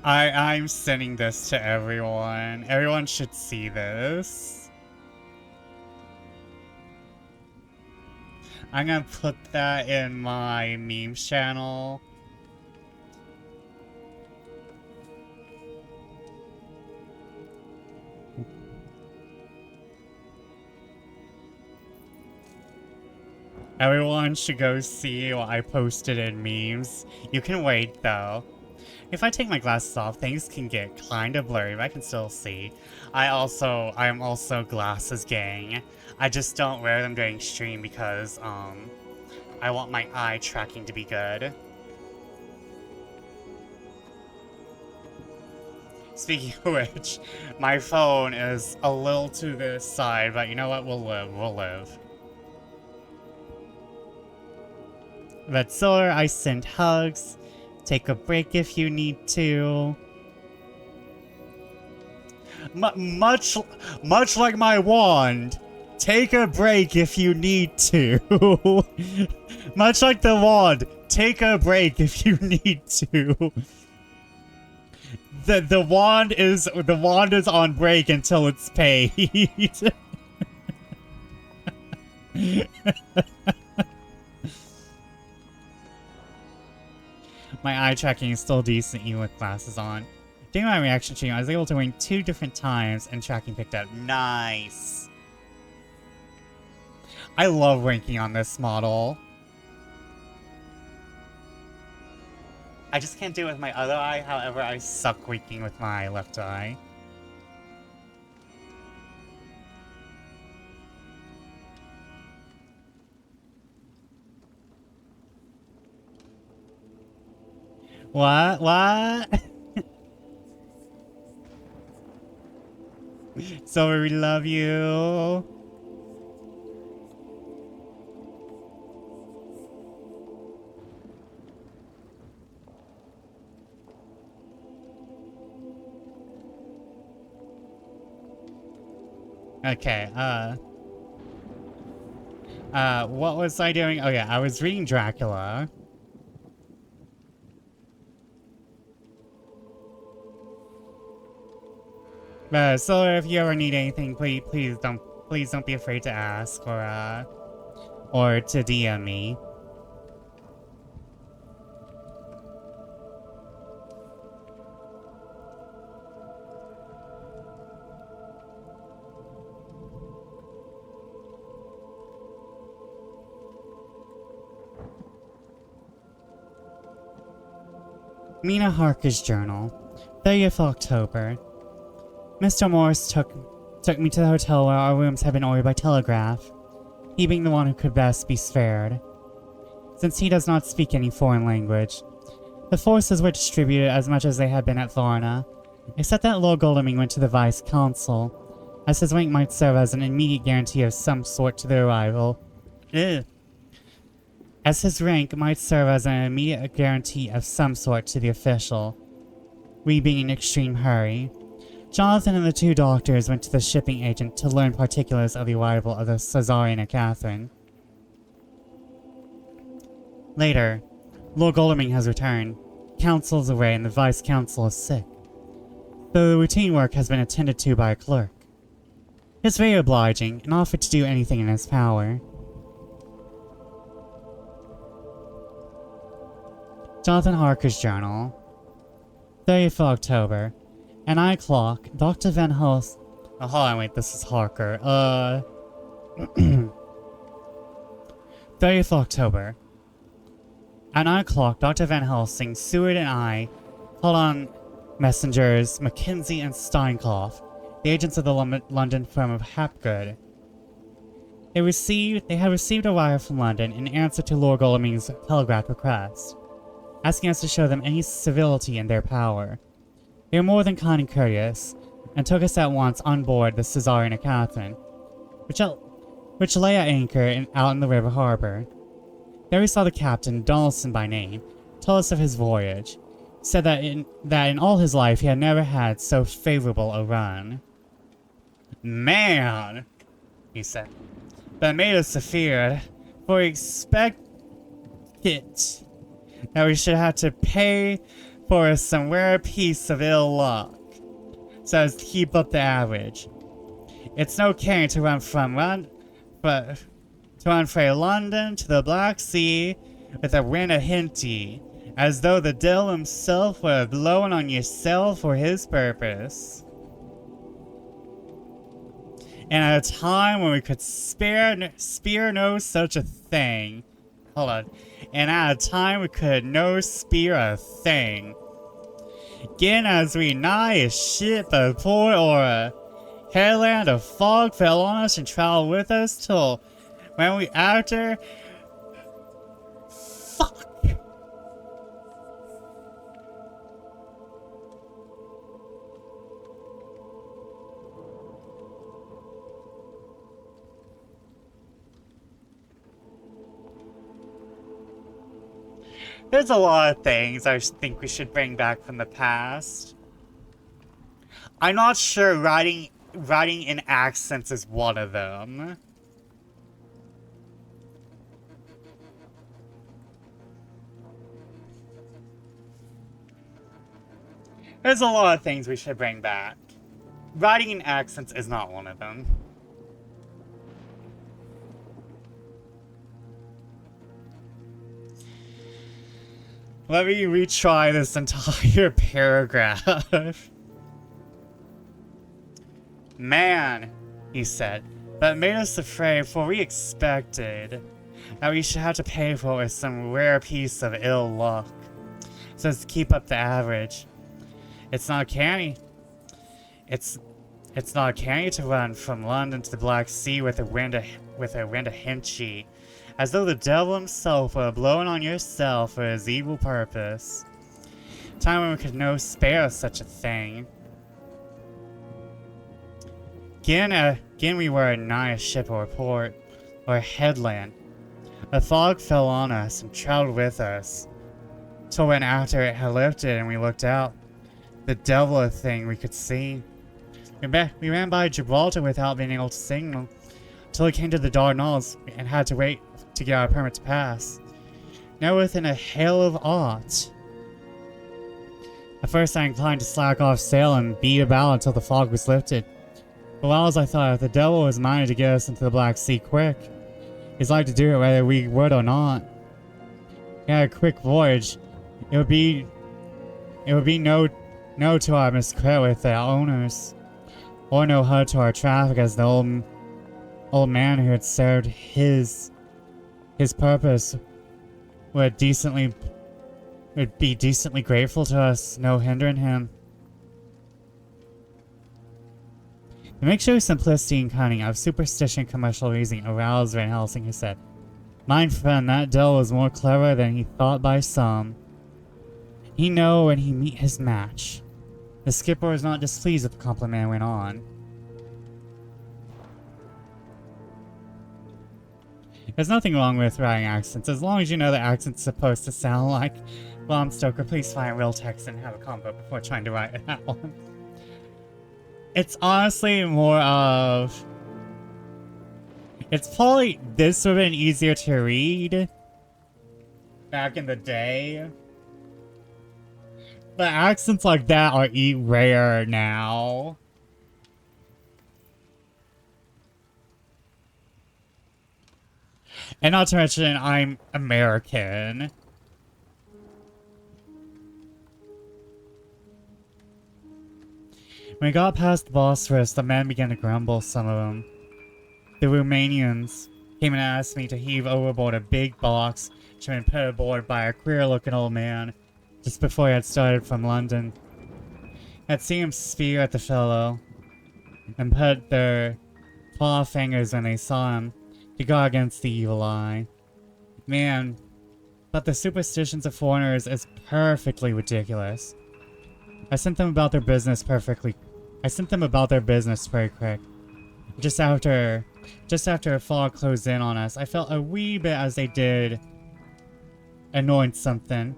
I'm sending this to everyone. Everyone should see this. I'm gonna put that in my meme channel. Everyone should go see what I posted in memes. You can wait though. If I take my glasses off, things can get kinda blurry, but I can still see. I am also glasses gang. I just don't wear them during stream because, I want my eye tracking to be good. Speaking of which, my phone is a little to the side, but you know what? We'll live. But Silver, I send hugs. Take a break if you need to. Much like my wand, take a break if you need to. Much like the wand, take a break if you need to. The wand is on break until it's paid. My eye tracking is still decent even with glasses on. During my reaction stream, I was able to wink 2 different times and tracking picked up. Nice! I love winking on this model. I just can't do it with my other eye, however I suck winking with my left eye. What? What? Sorry, we love you. Okay, what was I doing? Oh yeah, I was reading Dracula. So if you ever need anything, please don't be afraid to ask or to DM me. Mina Harker's journal, 30th October. Mr. Morris took me to the hotel where our rooms had been ordered by telegraph, he being the one who could best be spared, since he does not speak any foreign language. The forces were distributed as much as they had been at Varna, except that Lord Goldeming went to the Vice Consul, as his rank might serve as an immediate guarantee of some sort to their arrival. As his rank might serve as an immediate guarantee of some sort to the official. We being in extreme hurry. Jonathan and the 2 doctors went to the shipping agent to learn particulars of the arrival of the Caesarian Catherine. Later, Lord Goldeming has returned. Council is away and the Vice Consul is sick, though the routine work has been attended to by a clerk. He is very obliging and offered to do anything in his power. Jonathan Harker's journal, 30th October. At 9 o'clock, Dr. Van Helsing... Oh, hold on, wait, this is Harker. 30th October. At 9 o'clock, Dr. Van Helsing, Seward, and I called on messengers Mackenzie and Steinkopf, the agents of the London firm of Hapgood. They had received a wire from London in answer to Lord Goldeming's telegraph request, asking us to show them any civility in their power. They were more than kind and courteous, and took us at once on board the Caesarian Catherine, which lay at anchor out in the river harbor. There we saw the captain, Donaldson by name, tell us of his voyage. He said that in all his life he had never had so favorable a run. Man, he said, that made us afeard, for we expect it, that we should have to pay for some rare piece of ill luck, so as to keep up the average. It's no caring to run from London to the Black Sea with a wind a hinty, as though the devil himself were blowing on your sail for his purpose. And at a time when we could spear no such a thing. Hold on. And at a time we could no spear a thing. Again, as we nigh a ship of port or a headland, a fog fell on us and traveled with us till when we after... Fuck! There's a lot of things I think we should bring back from the past. I'm not sure writing in accents is one of them. There's a lot of things we should bring back. Writing in accents is not one of them. Let me retry this entire paragraph. Man, he said, that made us afraid, for we expected that we should have to pay for it with some rare piece of ill luck. So as to keep up the average. It's not canny. It's not canny to run from London to the Black Sea with a wind of hinchy, as though the devil himself were blowing on yourself for his evil purpose. Time when we could no spare such a thing. Again we were nigh a ship or a port, or a headland. A fog fell on us and traveled with us, till when after it had lifted and we looked out, the devil of a thing we could see. We ran by Gibraltar without being able to signal, till we came to the Dardanelles and had to wait to get our permit to pass. Now within a hail of aught. At first I inclined to slack off sail and beat about until the fog was lifted. But while as I thought, if the devil was minded to get us into the Black Sea quick, he's like to do it whether we would or not. We had a quick voyage. It would be no to our miscredit with the owners, or no hurt to our traffic, as the old man who had served his purpose would be decently grateful to us, no hindering him. The mixture of simplicity and cunning, of superstition and commercial reasoning aroused Van Helsing, who said, "Mine friend, that devil was more clever than he thought by some. He know when he meet his match." The skipper was not displeased with the compliment and went on. There's nothing wrong with writing accents, as long as you know the accent's supposed to sound like. Well, Stoker, please find real text and have a combo before trying to write that one. It's honestly more of... It's probably... This would have been easier to read back in the day. But accents like that are rare now. And not to mention, I'm American. When we got past the Bosphorus, the men began to grumble, some of them. The Romanians came and asked me to heave overboard a big box which had been put aboard by a queer-looking old man just before he had started from London. I'd seen him spear at the fellow and put their paw fingers when they saw him to guard against the evil eye. Man, but the superstitions of foreigners is perfectly ridiculous. I sent them about their business very quick. Just after a fog closed in on us, I felt a wee bit as they did annoyed something.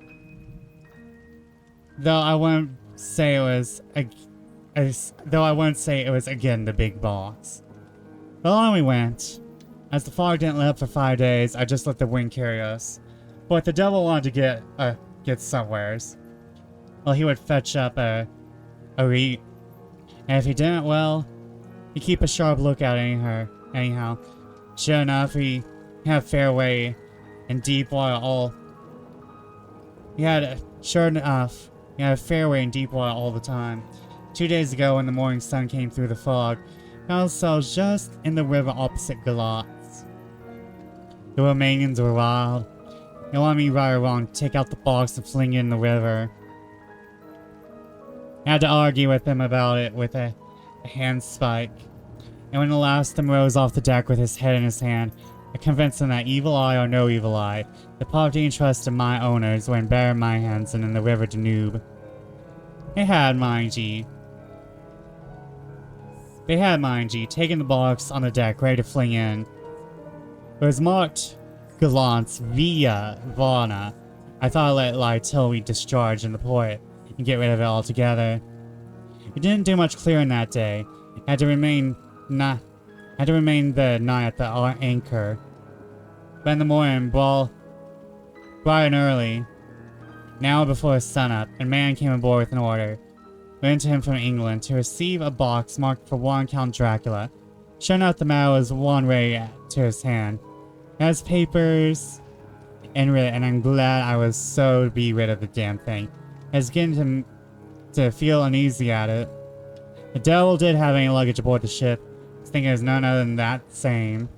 Though I won't say it was again the big box. But on we went. As the fog didn't let up for 5 days, I just let the wind carry us. But the devil wanted to get somewheres. Well, he would fetch up a reed. And if he didn't, well, he'd keep a sharp lookout anyhow. Sure enough, he had a fairway and deep water all. He had a fairway and deep water all the time. 2 days ago, when the morning sun came through the fog, we found ourselves just in the river opposite Galatz. The Romanians were wild. They wanted me right or wrong to take out the box and fling it in the river. I had to argue with him about it with a handspike. And when the last of them rose off the deck with his head in his hand, I convinced him that evil eye or no evil eye, the property and trust of my owners were in better in my hands than in the river Danube. They had, mind ye, taken the box on the deck ready to fling in. It was marked Gallants via Varna. I thought I'd let it lie till we discharged in the port and get rid of it altogether. We didn't do much clearing that day. I had to remain the night at the anchor. But in the morning, bright and early, now before sunup, a man came aboard with an order, written to him from England, to receive a box marked for one Count Dracula. Sure enough, the matter was one ready to his hand. He had his papers, and I'm glad I was so to be rid of the damn thing. I was getting to feel uneasy at it. The devil did have any luggage aboard the ship. I think it was none other than that same.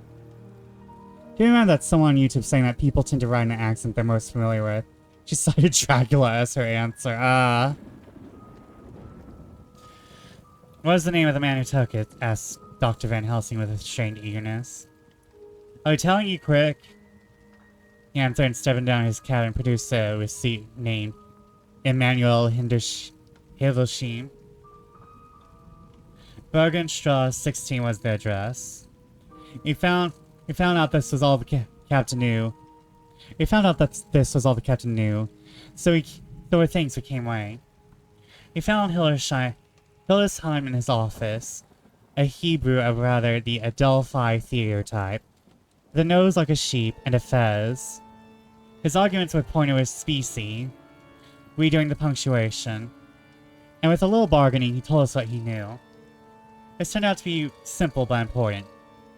Do you remember that someone on YouTube saying that people tend to write an accent they're most familiar with? She cited Dracula as her answer. What was the name of the man who took it? Asked Dr. Van Helsing with a strained eagerness. I'm telling you quick. He answered and stepping down his cabin produced a receipt named Emmanuel Hildesheim. Bergenstrasse 16 was the address. He found out this was all the captain knew. So there were things that came away. He found Hildesheim in his office, a Hebrew of rather the Adelphi theater type, with a nose like a sheep and a fez. His arguments were pointed with specie, redoing the punctuation, and with a little bargaining he told us what he knew. This turned out to be simple but important.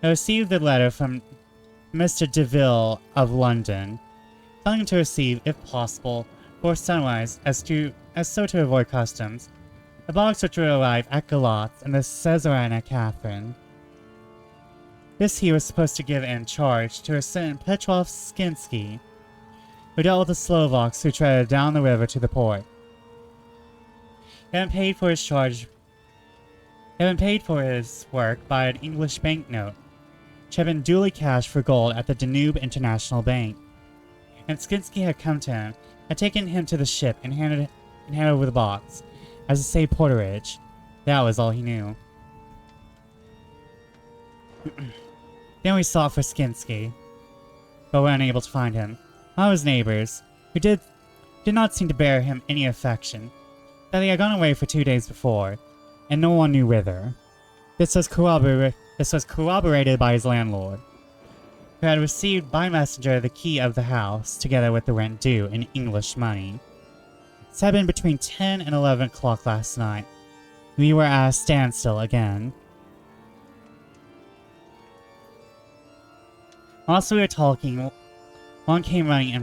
I received the letter from Mr. DeVille of London, telling him to receive, if possible, before sunrise, so to avoid customs, a box which would arrive at Galatz and the Caesarina Catherine. This he was supposed to give in charge to a certain Petrov Skinsky, who dealt with the Slovaks who traded down the river to the port. He had been paid for his work by an English banknote, which had been duly cashed for gold at the Danube International Bank. And Skinsky had come to him, had taken him to the ship and handed over the box, as a safe porterage. That was all he knew. Then we sought for Skinsky, but were unable to find him. One of his neighbors, who did not seem to bear him any affection, that he had gone away for 2 days before, and no one knew whither. This was corroborated by his landlord, who had received by messenger the key of the house, together with the rent due in English money. This had been between 10 and 11 o'clock last night. We were at a standstill again. Whilst we were talking, one came running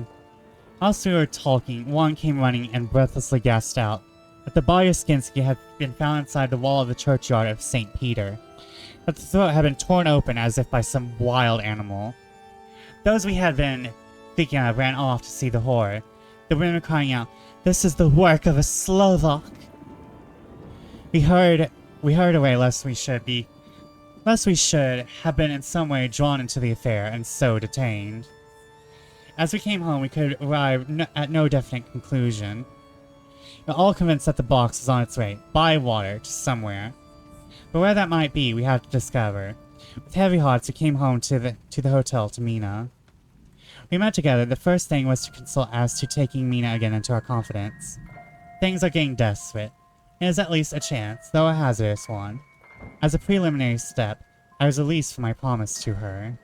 and breathlessly gasped out that the body of Skinsky had been found inside the wall of the churchyard of St. Peter, that the throat had been torn open as if by some wild animal. Those we had been thinking of ran off to see the horror, the women crying out, "This is the work of a Slovak!" We hurried away lest we should have been in some way drawn into the affair and so detained. As we came home, we could arrive at no definite conclusion. We were all convinced that the box was on its way, by water, to somewhere. But where that might be, we had to discover. With heavy hearts, we came home to the hotel to Mina. We met together. The first thing was to consult as to taking Mina again into our confidence. Things are getting desperate. It is at least a chance, though a hazardous one. As a preliminary step, I was released from my promise to her.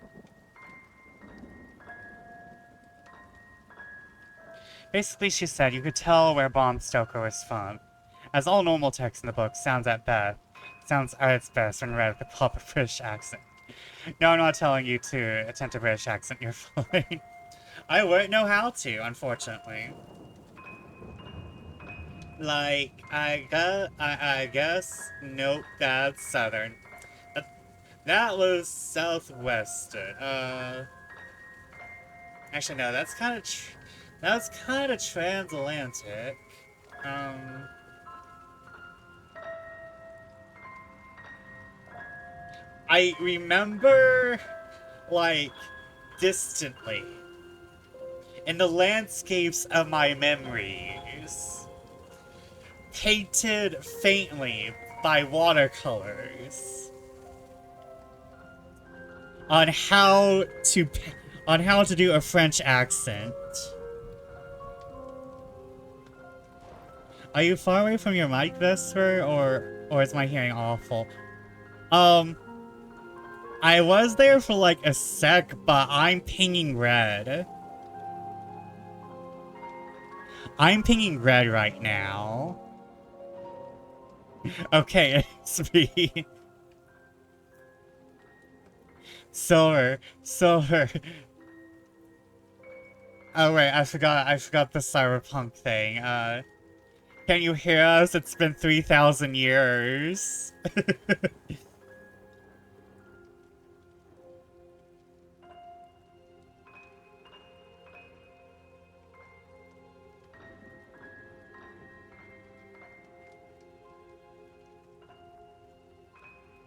Basically, she said you could tell where Bram Stoker was from, as all normal text in the book sounds at its best when read with a proper British accent. No, I'm not telling you to attempt a British accent, you're fine. I wouldn't know how to, unfortunately. Like, I guess, nope, that's southern. That was southwestern. Actually, no, that's kind of transatlantic. I remember, like, distantly, in the landscapes of my memories, painted faintly by watercolors, on how to do a French accent. Are you far away from your mic, Vesper, or is my hearing awful? I was there for like a sec, but I'm pinging red. I'm pinging red right now. Okay, it's me. Silver. Oh wait, I forgot the cyberpunk thing. Can you hear us? It's been 3,000 years.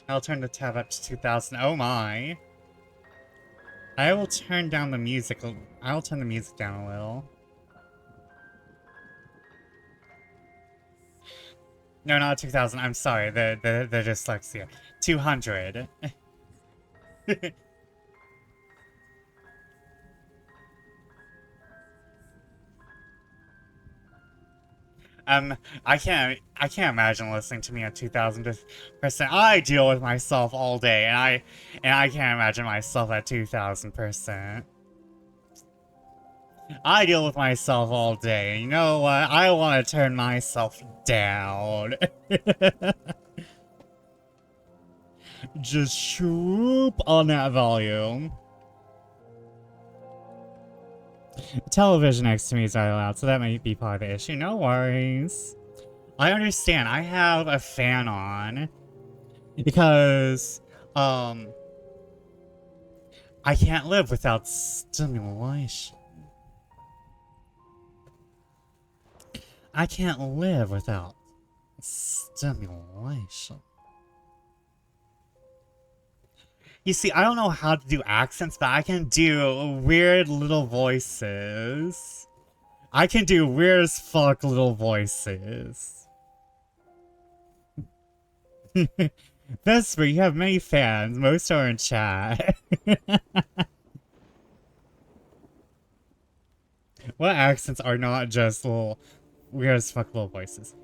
I'll turn the tab up to 2,000. Oh my. I will turn down the music. I'll turn the music down a little. No, not 2,000. I'm sorry. The dyslexia. 200. I can't imagine listening to me at 2,000%. I deal with myself all day, and I can't imagine myself at 2,000%. I deal with myself all day, and you know what? I want to turn myself down. Just shoop on that volume. The television next to me is very loud, so that might be part of the issue. No worries. I understand. I have a fan on because, I can't live without stimulation. I can't live without stimulation. You see, I don't know how to do accents, but I can do weird little voices. I can do weird as fuck little voices. Vesper, you have many fans. Most are in chat. What accents are not just little weird as fuck little voices?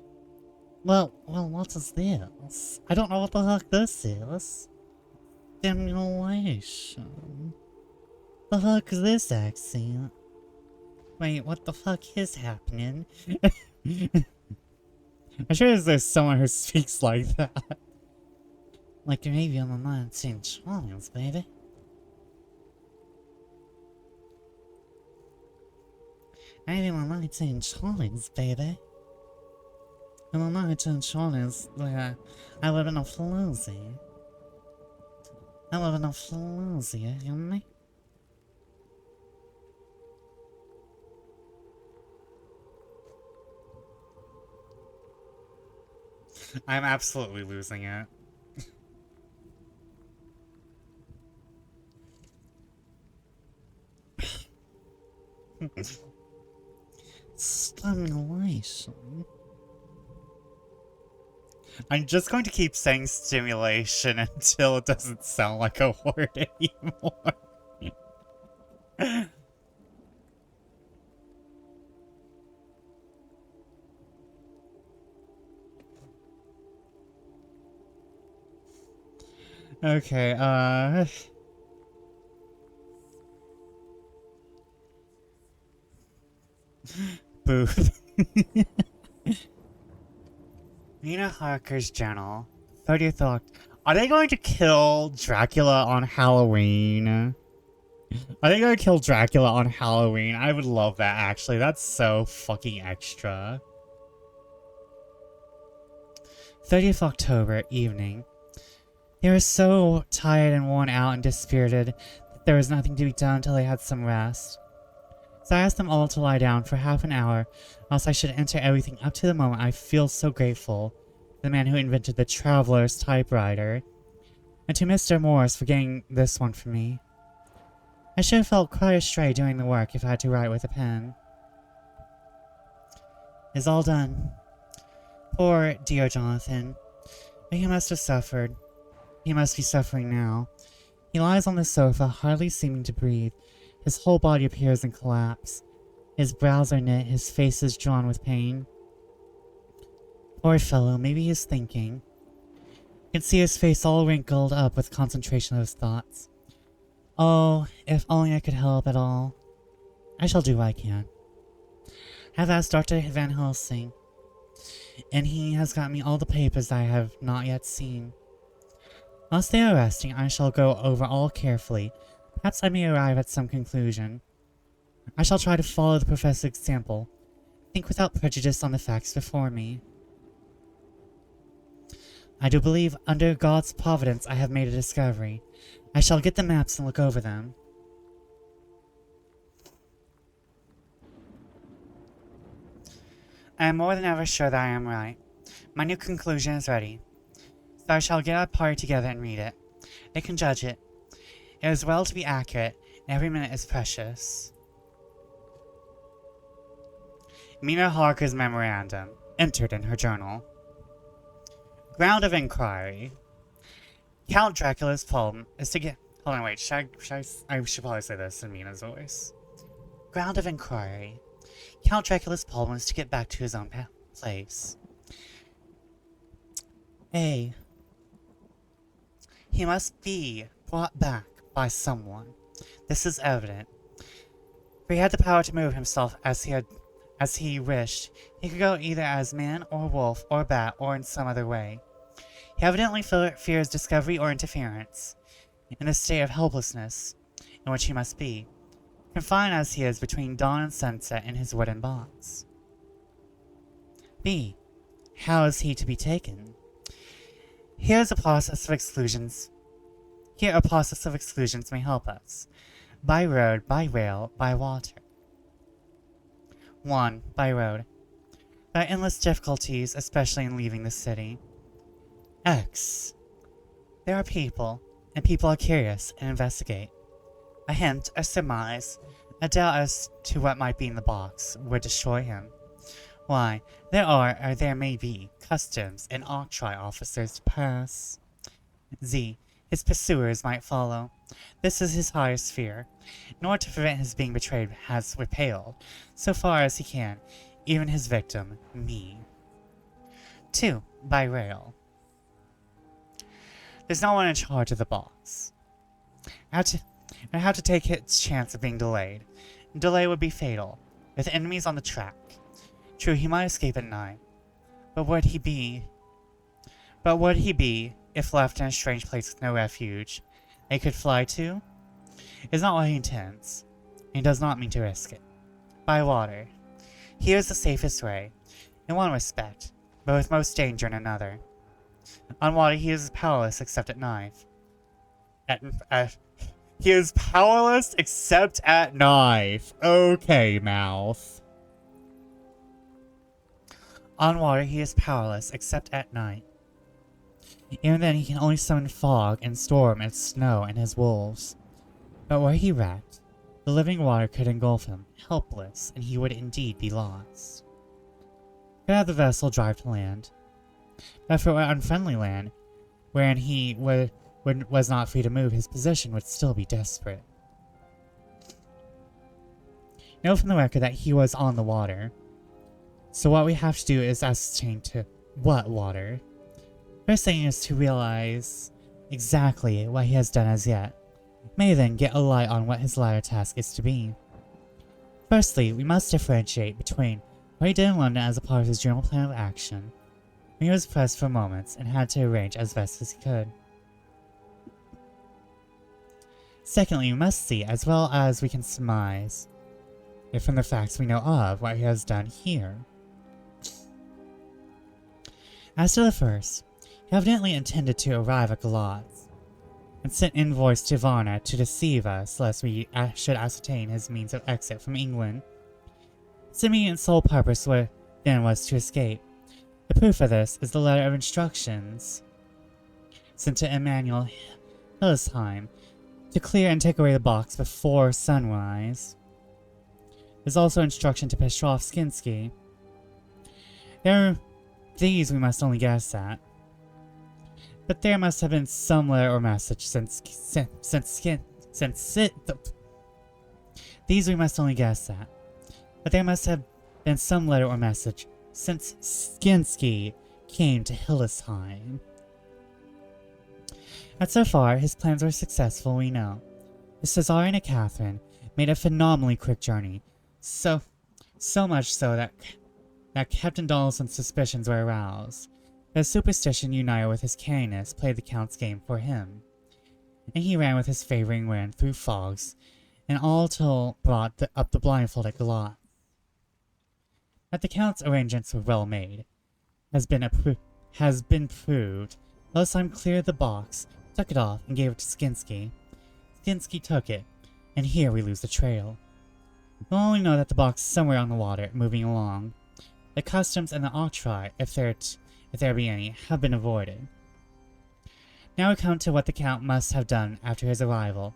Well, what is this? I don't know what the heck this is. Stimulation. The fuck is this accent? Wait, what the fuck is happening? I'm sure there's someone who speaks like that. Like maybe on the 1920s, baby. Maybe in the 1920s, baby. In the 1920s, I live in a floozy. I live in a floozy, you hear me? I'm absolutely losing it. Stimulation. I'm just going to keep saying stimulation until it doesn't sound like a word anymore. Okay, Booth. Nina Harker's journal. 30th October. Are they going to kill Dracula on Halloween? Are they going to kill Dracula on Halloween? I would love that, actually. That's so fucking extra. 30th October, evening. They were so tired and worn out and dispirited that there was nothing to be done until they had some rest. So I asked them all to lie down for half an hour, else I should enter everything up to the moment I feel so grateful to the man who invented the Traveler's typewriter, and to Mr. Morris for getting this one for me. I should have felt quite astray doing the work if I had to write with a pen. It's all done. Poor dear Jonathan. But he must have suffered. He must be suffering now. He lies on the sofa, hardly seeming to breathe. His whole body appears in collapse. His brows are knit, his face is drawn with pain. Poor fellow, maybe he's thinking. You can see his face all wrinkled up with concentration of his thoughts. Oh, if only I could help at all. I shall do what I can. I have asked Dr. Van Helsing, and he has got me all the papers I have not yet seen. Whilst they are resting, I shall go over all carefully. Perhaps I may arrive at some conclusion. I shall try to follow the professor's example. Think without prejudice on the facts before me. I do believe under God's providence I have made a discovery. I shall get the maps and look over them. I am more than ever sure that I am right. My new conclusion is ready. So I shall get our party together and read it. They can judge it. It is well to be accurate, and every minute is precious. Mina Harker's memorandum, entered in her journal. Ground of inquiry. Count Dracula's problem is to get... Hold on, wait. I should probably say this in Mina's voice. Ground of inquiry. Count Dracula's problem is to get back to his own place. A. He must be brought back by someone. This is evident. For he had the power to move himself as he wished. He could go either as man or wolf or bat or in some other way. He evidently fears discovery or interference. In the state of helplessness in which he must be, confined as he is between dawn and sunset in his wooden box. B. How is he to be taken? Here a process of exclusions may help us. By road, by rail, by water. 1. By road. There are endless difficulties, especially in leaving the city. X. There are people, and people are curious and investigate. A hint, a surmise, a doubt as to what might be in the box would destroy him. Why, there are, or there may be, customs and octroi officers to pass. Z. His pursuers might follow. This is his highest fear. In order to prevent his being betrayed, has repelled, so far as he can, even his victim, me. 2. By rail. There's no one in charge of the box. I have to take its chance of being delayed. Delay would be fatal, with enemies on the track. True, he might escape at night. But would he be if left in a strange place with no refuge they could fly to? It's not what he intends. He does not mean to risk it. By water. Here is the safest way, in one respect, but with most danger in another. On water he is powerless except at night. He is powerless except at knife. Okay, mouth. On water he is powerless except at night. Even then he can only summon fog and storm and snow and his wolves. But were he wrecked, the living water could engulf him, helpless, and he would indeed be lost. Could have the vessel drive to land. But if it were unfriendly land, wherein he was not free to move, his position would still be desperate. Know from the record that he was on the water. So what we have to do is ascertain to what water. First thing is to realize exactly what he has done as yet. May then get a light on what his latter task is to be. Firstly, we must differentiate between what he did in London as a part of his general plan of action, when he was pressed for moments and had to arrange as best as he could. Secondly, we must see, as well as we can surmise, if from the facts we know of, what he has done here. As to the first, he evidently intended to arrive at Galatz, and sent envoys to Varna to deceive us lest we should ascertain his means of exit from England. His immediate sole purpose then was to escape. The proof of this is the letter of instructions sent to Emanuel Hillesheim to clear and take away the box before sunrise. There's also instruction to Petrov Skinsky. These we must only guess at. But there must have been some letter or message These we must only guess at. But there must have been some letter or message since Skinsky came to Hillesheim. And so far, his plans were successful, we know. The Caesarian and Catherine made a phenomenally quick journey, so much so that Captain Donaldson's suspicions were aroused. His superstition united with his cariness played the Count's game for him, and he ran with his favoring wind through fogs and all till brought up the blindfolded Galot. That the Count's arrangements were well made has been proved. Losheim cleared the box, took it off, and gave it to Skinsky. Skinsky took it, and here we lose the trail. We only know that the box is somewhere on the water, moving along. The customs and the octroi, if there be any, have been avoided. Now we come to what the Count must have done after his arrival,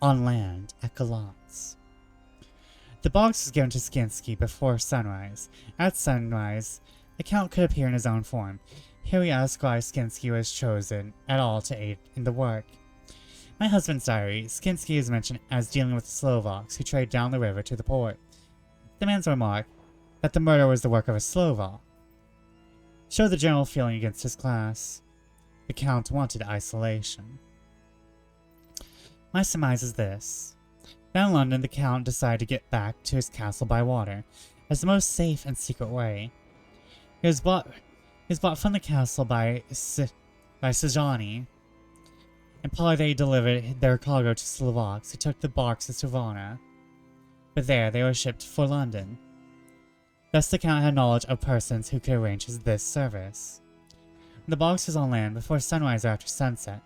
on land, at Galot's. The box was given to Skinsky before sunrise. At sunrise, the Count could appear in his own form. Here we ask why Skinsky was chosen at all to aid in the work. My husband's diary, Skinsky is mentioned as dealing with the Slovaks who trade down the river to the port. The man's remark that the murder was the work of a Slovak showed the general feeling against his class. The Count wanted isolation. My surmise is this. Down in London, the Count decided to get back to his castle by water as the most safe and secret way. He was bought from the castle by Sejani, and probably they delivered their cargo to Slovaks who took the boxes to Varna. But there they were shipped for London. Thus the Count had knowledge of persons who could arrange this service. When the box was on land before sunrise or after sunset,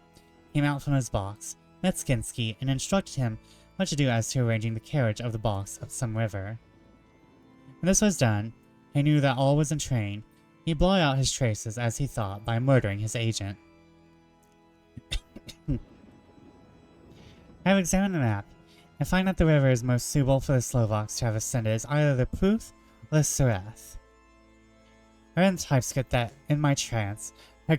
he came out from his box, met Skinsky, and instructed him what to do as to arranging the carriage of the box up some river. When this was done, he knew that all was in train. He blotted out his traces, as he thought, by murdering his agent. I have examined the map, and find that the river is most suitable for the Slovaks to have ascended is either the Pruth or the Sureth. I read in the typescript that, in my trance, I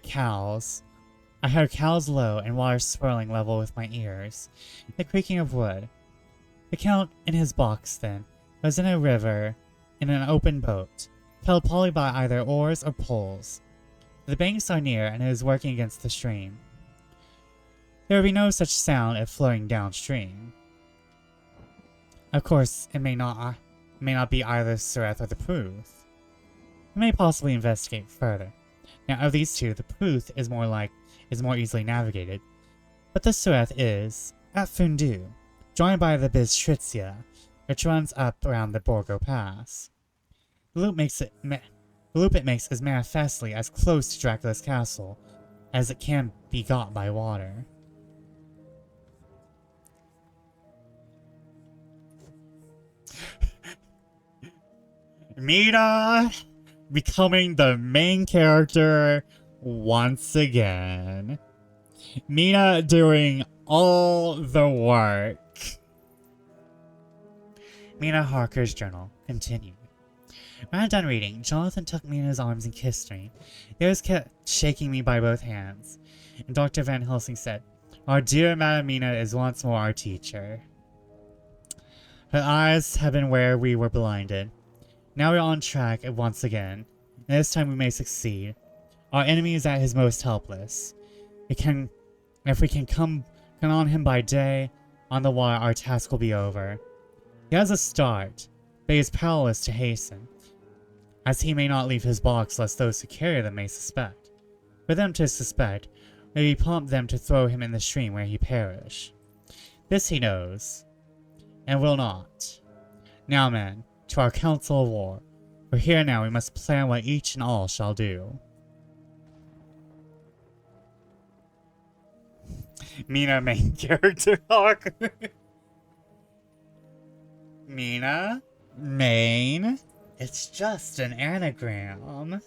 heard cows low and water swirling level with my ears, the creaking of wood. The Count, in his box, then, was in a river, in an open boat, propelled probably by either oars or poles. The banks are near, and it is working against the stream. There would be no such sound if flowing downstream. Of course, it may not be either Sureth or the Pruth. We may possibly investigate further. Now, of these two, the Pruth is more easily navigated, but the Sureth is, at Fundu, joined by the Bistritsia, which runs up around the Borgo Pass. The loop it makes is manifestly as close to Dracula's castle as it can be got by water. Mina becoming the main character once again. Mina doing all the work. Mina Harker's journal continued. When I had done reading, Jonathan took me in his arms and kissed me. He always kept shaking me by both hands. And Dr. Van Helsing said, "Our dear Madam Mina is once more our teacher. Her eyes have been where we were blinded. Now we are on track once again, and this time we may succeed. Our enemy is at his most helpless. If we can come on him by day, on the water our task will be over. He has a start, but he is powerless to hasten, as he may not leave his box lest those who carry them may suspect. For them to suspect, may prompt them to throw him in the stream where he perish. This he knows, and will not. Now, men, to our council of war, for here now we must plan what each and all shall do." Mina, main character arc. Mina, main. It's just an anagram.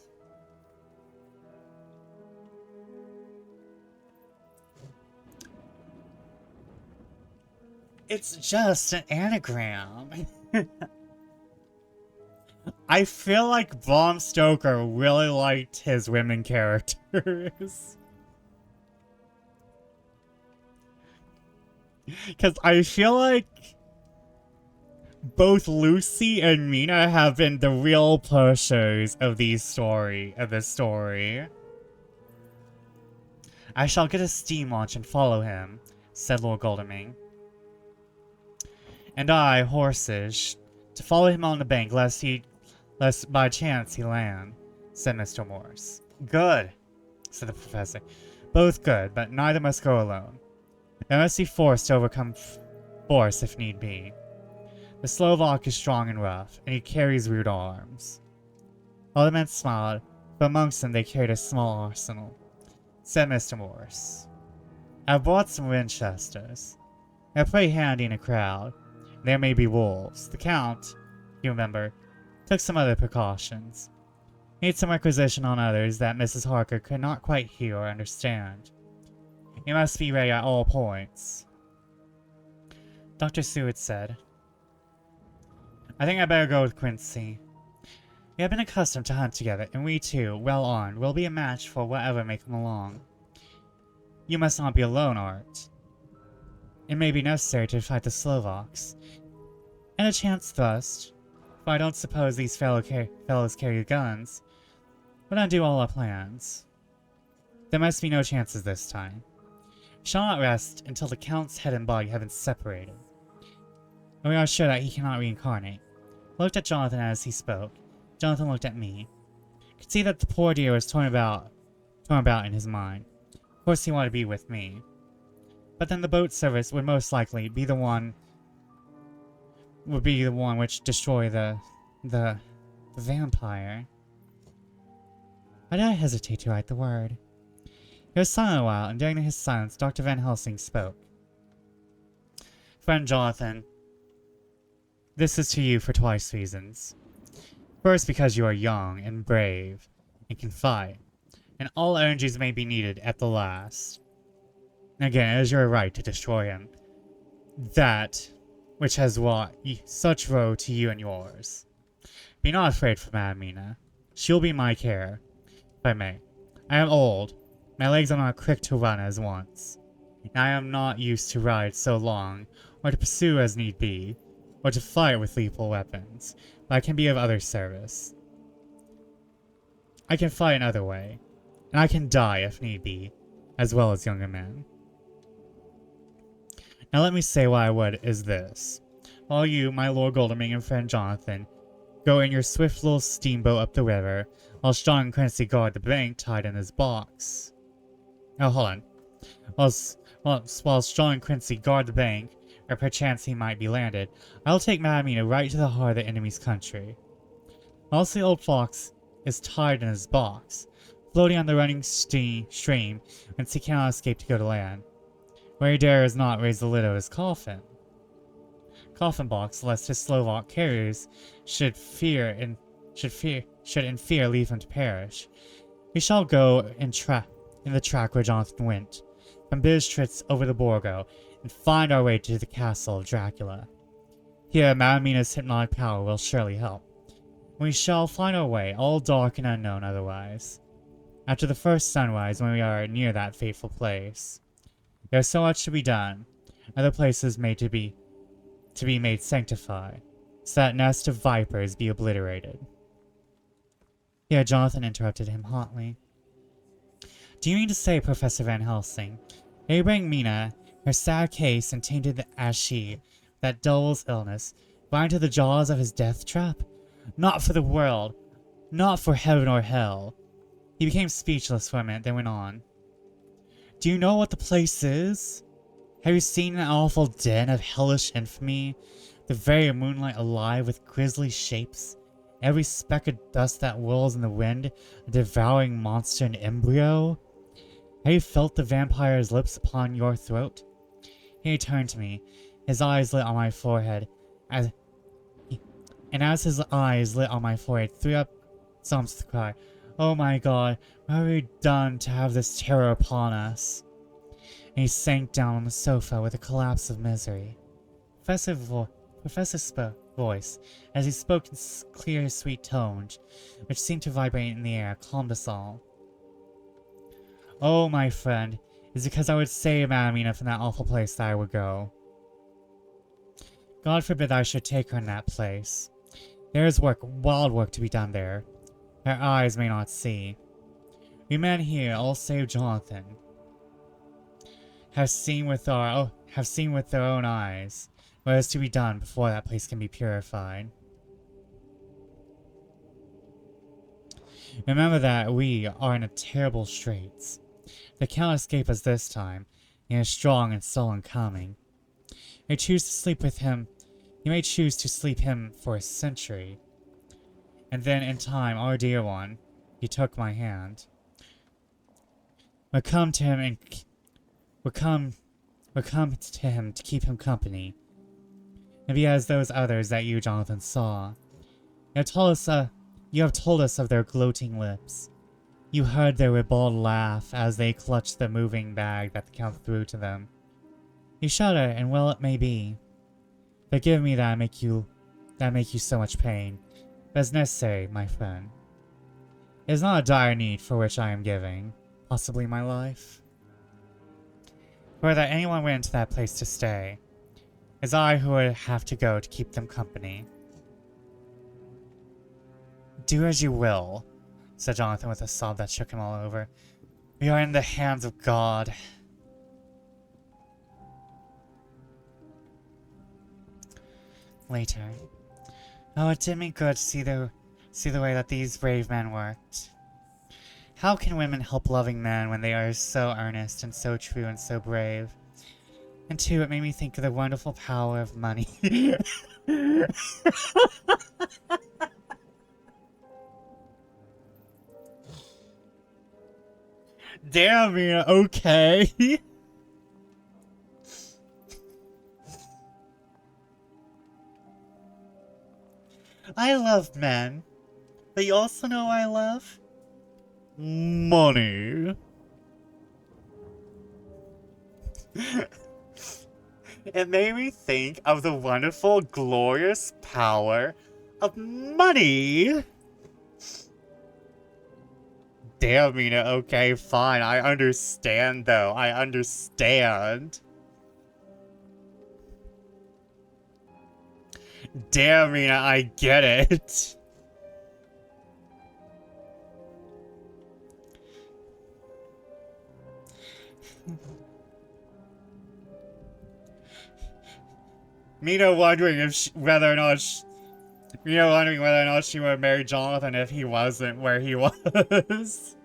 It's just an anagram. I feel like Bram Stoker really liked his women characters. Because I feel like both Lucy and Mina have been the real pushers of this story. "I shall get a steam launch and follow him," said Lord Godalming. "And I, horses, to follow him on the bank, lest by chance he land," said Mr. Morse. "Good," said the professor. "Both good, but neither must go alone. They must be forced to overcome force if need be. The Slovak is strong and rough, and he carries rude arms. All the men smiled, but amongst them they carried a small arsenal, said Mr. Morse. I've bought some Winchesters. They're pretty handy in a crowd. There may be wolves. The Count, you remember, took some other precautions. Made some requisition on others that Mrs. Harker could not quite hear or understand. You must be ready at all points. Dr. Seward said, I think I better go with Quincy. We have been accustomed to hunt together, and we too, well armed, will be a match for whatever may come along. You must not be alone, Art. It may be necessary to fight the Slovaks. And a chance thrust, for I don't suppose these fellows carry guns, would undo all our plans. There must be no chances this time. We shall not rest until the Count's head and body have been separated. And we are sure that he cannot reincarnate. I looked at Jonathan as he spoke. Jonathan looked at me. I could see that the poor dear was torn about in his mind. Of course he wanted to be with me. But then the boat service would most likely be the one which destroy the vampire. Why did I hesitate to write the word? He was silent a while, and during his silence, Dr. Van Helsing spoke. Friend Jonathan, this is to you for twice reasons. First, because you are young and brave and can fight, and all energies may be needed at the last. Again, it is your right to destroy him. That which has wrought such woe to you and yours. Be not afraid for Madam Mina. She will be my care, if I may. I am old. My legs are not quick to run as once. And I am not used to ride so long, or to pursue as need be, or to fight with lethal weapons, but I can be of other service. I can fight another way, and I can die if need be, as well as younger men. Now let me say what I would is this. While you, my Lord Goldeming and friend Jonathan, go in your swift little steamboat up the river, while John and Quincy guard the bank tied in his box. Oh, hold on. Whilst John and Quincy guard the bank, or perchance he might be landed, I'll take Madamina right to the heart of the enemy's country. Whilst the old fox is tied in his box, floating on the running stream, whence he cannot escape to go to land, where he dares not raise the lid of his coffin box, lest his Slovak carriers should in fear leave him to perish. We shall go in the track where Jonathan went, from Bistritz over the Borgo, and find our way to the castle of Dracula. Here, Madamina's hypnotic power will surely help. We shall find our way, all dark and unknown otherwise, after the first sunrise when we are near that fateful place. There is so much to be done, other places made to be made sanctified, so that nest of vipers be obliterated. Here Jonathan interrupted him hotly. Do you mean to say, Professor Van Helsing, they bring Mina, her sad case and tainted as she, that devil's illness, right into the jaws of his death trap? Not for the world, not for heaven or hell. He became speechless for a minute, then went on. Do you know what the place is? Have you seen an awful den of hellish infamy? The very moonlight alive with grisly shapes? Every speck of dust that whirls in the wind, a devouring monster in embryo? Have you felt the vampire's lips upon your throat? He turned to me, his eyes lit on my forehead, as his eyes lit on my forehead, threw up psalms to cry, Oh my God, what have we done to have this terror upon us? And he sank down on the sofa with a collapse of misery. Professor's voice, as he spoke in clear, sweet tones, which seemed to vibrate in the air, calmed us all. Oh, my friend, it's because I would save Madamina from that awful place that I would go. God forbid I should take her in that place. There is wild work to be done there. Her eyes may not see. We men here, all save Jonathan, have seen with their own eyes what is to be done before that place can be purified. Remember that we are in a terrible straits. They cannot escape us this time. He is strong and sullen coming. You choose to sleep with him. You may choose to sleep him for a century. And then in time, our dear one, he took my hand. We'll come to him and we'll come to him to keep him company. Maybe as those others that you, Jonathan, saw. You have told us of their gloating lips. You heard their ribald laugh as they clutched the moving bag that the Count threw to them. You shudder, and well it may be. Forgive me that make you so much pain, but it's necessary, my friend. It is not a dire need for which I am giving, possibly my life. For that anyone went into that place to stay, it's I who would have to go to keep them company. Do as you will, said Jonathan with a sob that shook him all over. We are in the hands of God. Later. Oh, it did me good to see the way that these brave men worked. How can women help loving men when they are so earnest and so true and so brave? And too, it made me think of the wonderful power of money. Damn, Mina, okay. I love men, but you also know I love? Money. It made me think of the wonderful, glorious power of money. Damn, Mina, okay, fine. I understand, though. I understand. Damn, Mina, I get it. Mina wondering if whether or not she would marry Jonathan if he wasn't where he was.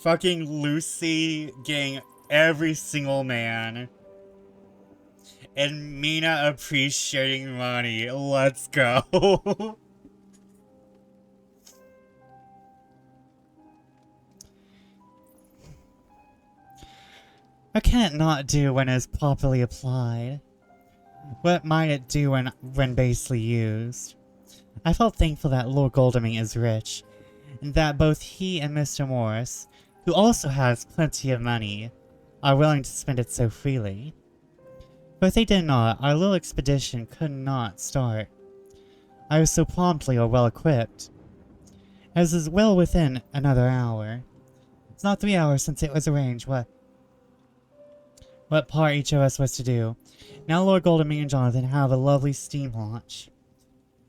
Fucking Lucy getting every single man. And Mina appreciating money. Let's go. What can it not do when it is properly applied? What might it do when basely used? I felt thankful that Lord Godalming is rich, and that both he and Mr. Morris, who also has plenty of money, are willing to spend it so freely. But if they did not, our little expedition could not start. I was so promptly or well equipped. As is well within another hour. It's not 3 hours since it was arranged what part each of us was to do. Now Lord Godalming and Jonathan have a lovely steam launch.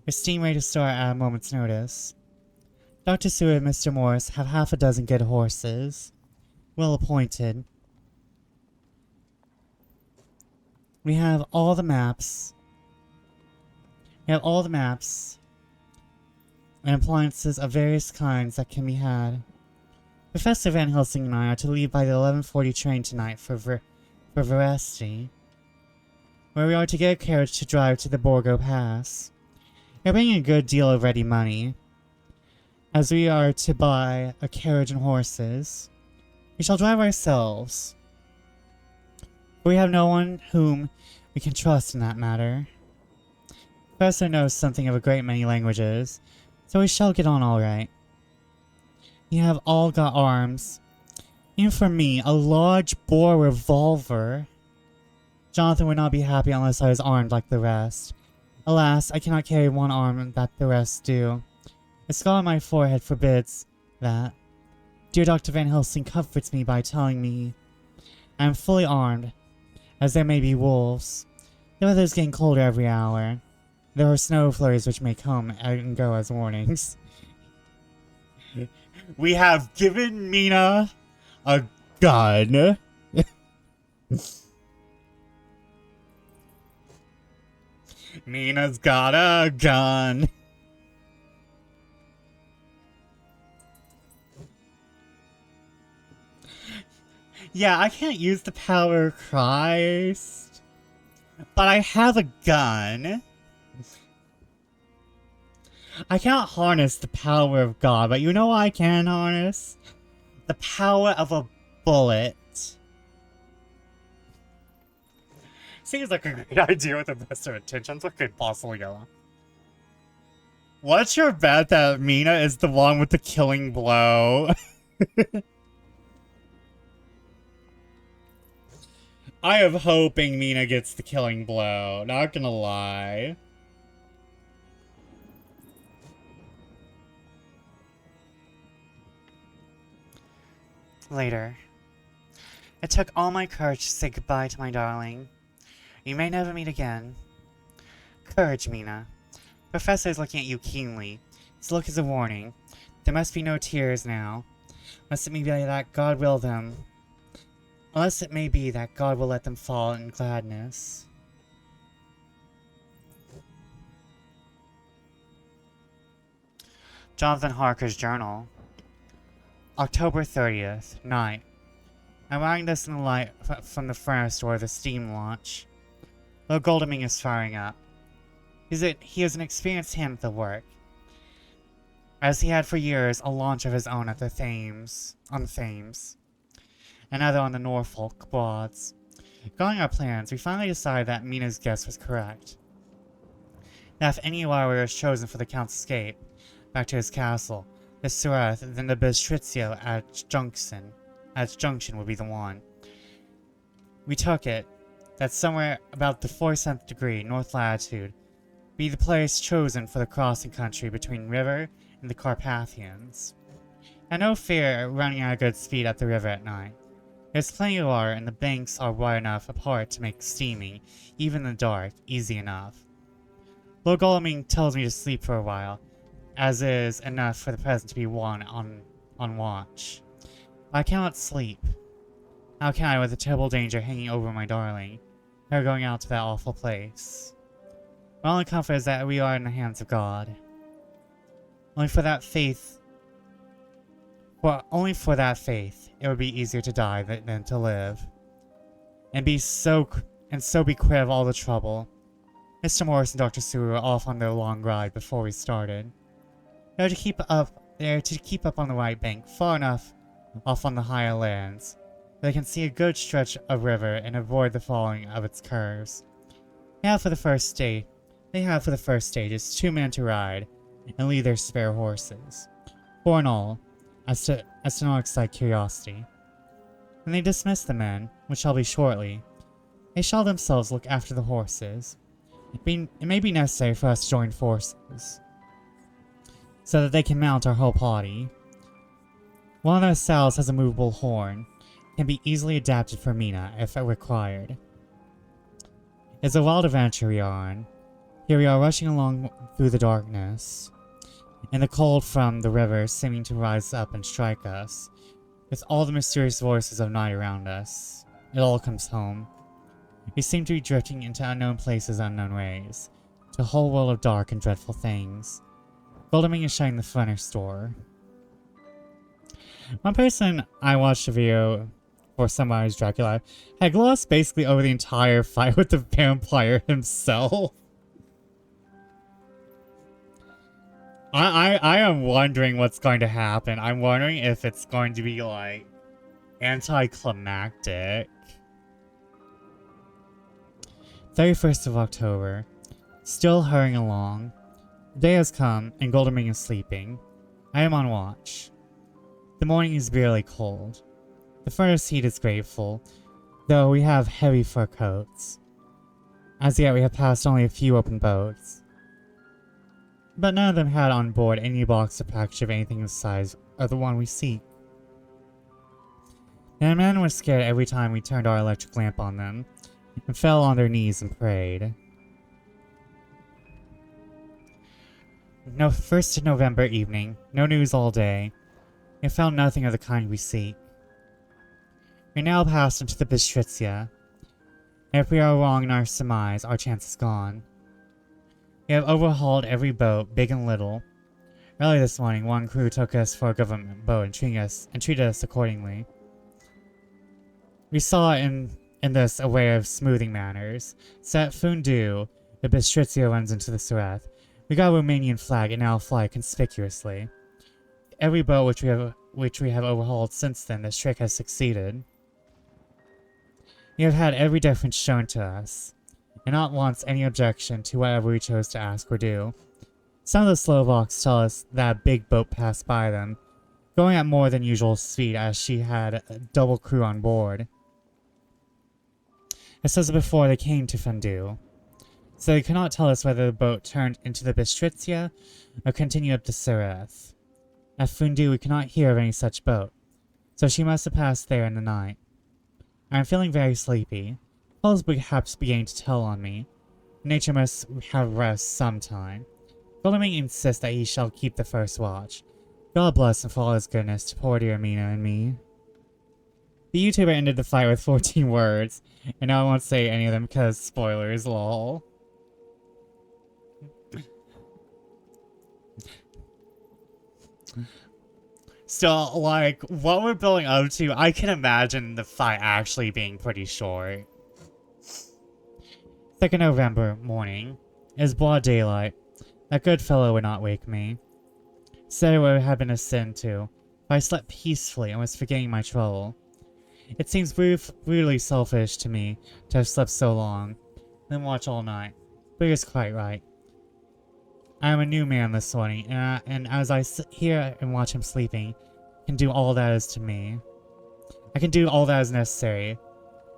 We're steam ready to start at a moment's notice. Dr. Seward and Mr. Morris have half a dozen good horses, well appointed. We have all the maps. And appliances of various kinds that can be had. Professor Van Helsing and I are to leave by the 11:40 train tonight for Veresti, where we are to get a carriage to drive to the Borgo Pass. We are bringing a good deal of ready money, as we are to buy a carriage and horses. We shall drive ourselves, for we have no one whom we can trust in that matter. The professor knows something of a great many languages, so we shall get on all right. We have all got arms. Even for me, a large bore revolver. Jonathan would not be happy unless I was armed like the rest. Alas, I cannot carry one arm that the rest do. The scar on my forehead forbids that. Dear Dr. Van Helsing comforts me by telling me I am fully armed, as there may be wolves. The weather is getting colder every hour. There are snow flurries which may come and go as warnings. We have given Mina a gun. Mina's got a gun. Yeah, I can't use the power of Christ. But I have a gun. I cannot harness the power of God, but you know what I can harness? The power of a bullet. Seems like a great idea with the best of intentions. What could possibly go on? What's your bet that Mina is the one with the killing blow? I am hoping Mina gets the killing blow. Not gonna lie. Later. It took all my courage to say goodbye to my darling. You may never meet again. Courage, Mina. Professor is looking at you keenly. His look is a warning. There must be no tears now. Unless it may be that God will them. Unless it may be that God will let them fall in gladness. Jonathan Harker's journal. October 30th, night. I'm writing this in the light from the furnace door of the steam launch. Lord Goldeming is firing up. He is an experienced hand at the work, as he had for years a launch of his own at the Thames, another on the Norfolk Broads. Going our plans, we finally decided that Mina's guess was correct. That if any warrior is chosen for the Count's escape back to his castle, the Sureth, then the Bistrizio at Junction would be the one. We took it that somewhere about the 47th degree north latitude be the place chosen for the crossing country between river and the Carpathians. I no fear running at a good speed up the river at night. There's plenty of water and the banks are wide enough apart to make steaming, even in the dark, easy enough. Lord Goldeming tells me to sleep for a while, as is enough for the present to be one on watch. But I cannot sleep. How can I with the terrible danger hanging over my darling, her going out to that awful place? My only comfort is that we are in the hands of God. Only for that faith, it would be easier to die than to live, and be be quit of all the trouble. Mr. Morris and Dr. Sewell were off on their long ride before we started. They are to keep up on the right bank, far enough off on the higher lands, where they can see a good stretch of river and avoid the falling of its curves. They have for the first stages 2 men to ride, and lead their spare horses. 4 in all, as to not excite curiosity. When they dismiss the men, which shall be shortly, they shall themselves look after the horses. It may be necessary for us to join forces, so that they can mount our whole party. One of their saddles has a movable horn, can be easily adapted for Mina if required. It's a wild adventure we are on. Here we are rushing along through the darkness, and the cold from the river seeming to rise up and strike us, with all the mysterious voices of night around us. It all comes home. We seem to be drifting into unknown places, unknown ways, to a whole world of dark and dreadful things. Goldeming is shutting the furnace door. One person I watched a video for somebody's Dracula had glossed basically over the entire fight with the vampire himself. I am wondering what's going to happen. I'm wondering if it's going to be like anticlimactic. 31st of October. Still hurrying along. The day has come, and Goldeming is sleeping. I am on watch. The morning is barely cold. The furnace heat is grateful, though we have heavy fur coats. As yet we have passed only a few open boats, but none of them had on board any box or package of anything the size of the one we seek. And the men were scared every time we turned our electric lamp on them, and fell on their knees and prayed. No 1st of November evening, no news all day. We have found nothing of the kind we seek. We now pass into the Bistrizia, and if we are wrong in our surmise, our chance is gone. We have overhauled every boat, big and little. Early this morning, one crew took us for a government boat and treated us accordingly. We saw in this a way of smoothing matters. So at Fundu, the Bistritsia runs into the Sereth. We got a Romanian flag and now fly conspicuously. Every boat which we have overhauled since then, this trick has succeeded. We have had every difference shown to us, and not once any objection to whatever we chose to ask or do. Some of the Slovaks tell us that a big boat passed by them, going at more than usual speed as she had a double crew on board. This was before they came to Fundu, so they could not tell us whether the boat turned into the Bistritsia or continued up the Sereth. At Fundu we could not hear of any such boat, so she must have passed there in the night. I am feeling very sleepy. Falls perhaps beginning to tell on me. Nature must have rest sometime. Goldeming insists that he shall keep the first watch. God bless him for all his goodness to poor dear Mina and me. The YouTuber ended the fight with 14 words, and now I won't say any of them because spoilers, lol. So, like, what we're building up to, I can imagine the fight actually being pretty short. 2nd November morning. It is broad daylight. That good fellow would not wake me. Said it would have been a sin too, but I slept peacefully and was forgetting my trouble. It seems really selfish to me to have slept so long, then watch all night, but he is quite right. I am a new man this morning, and as I sit here and watch him sleeping, can do all that is to me. I can do all that is necessary,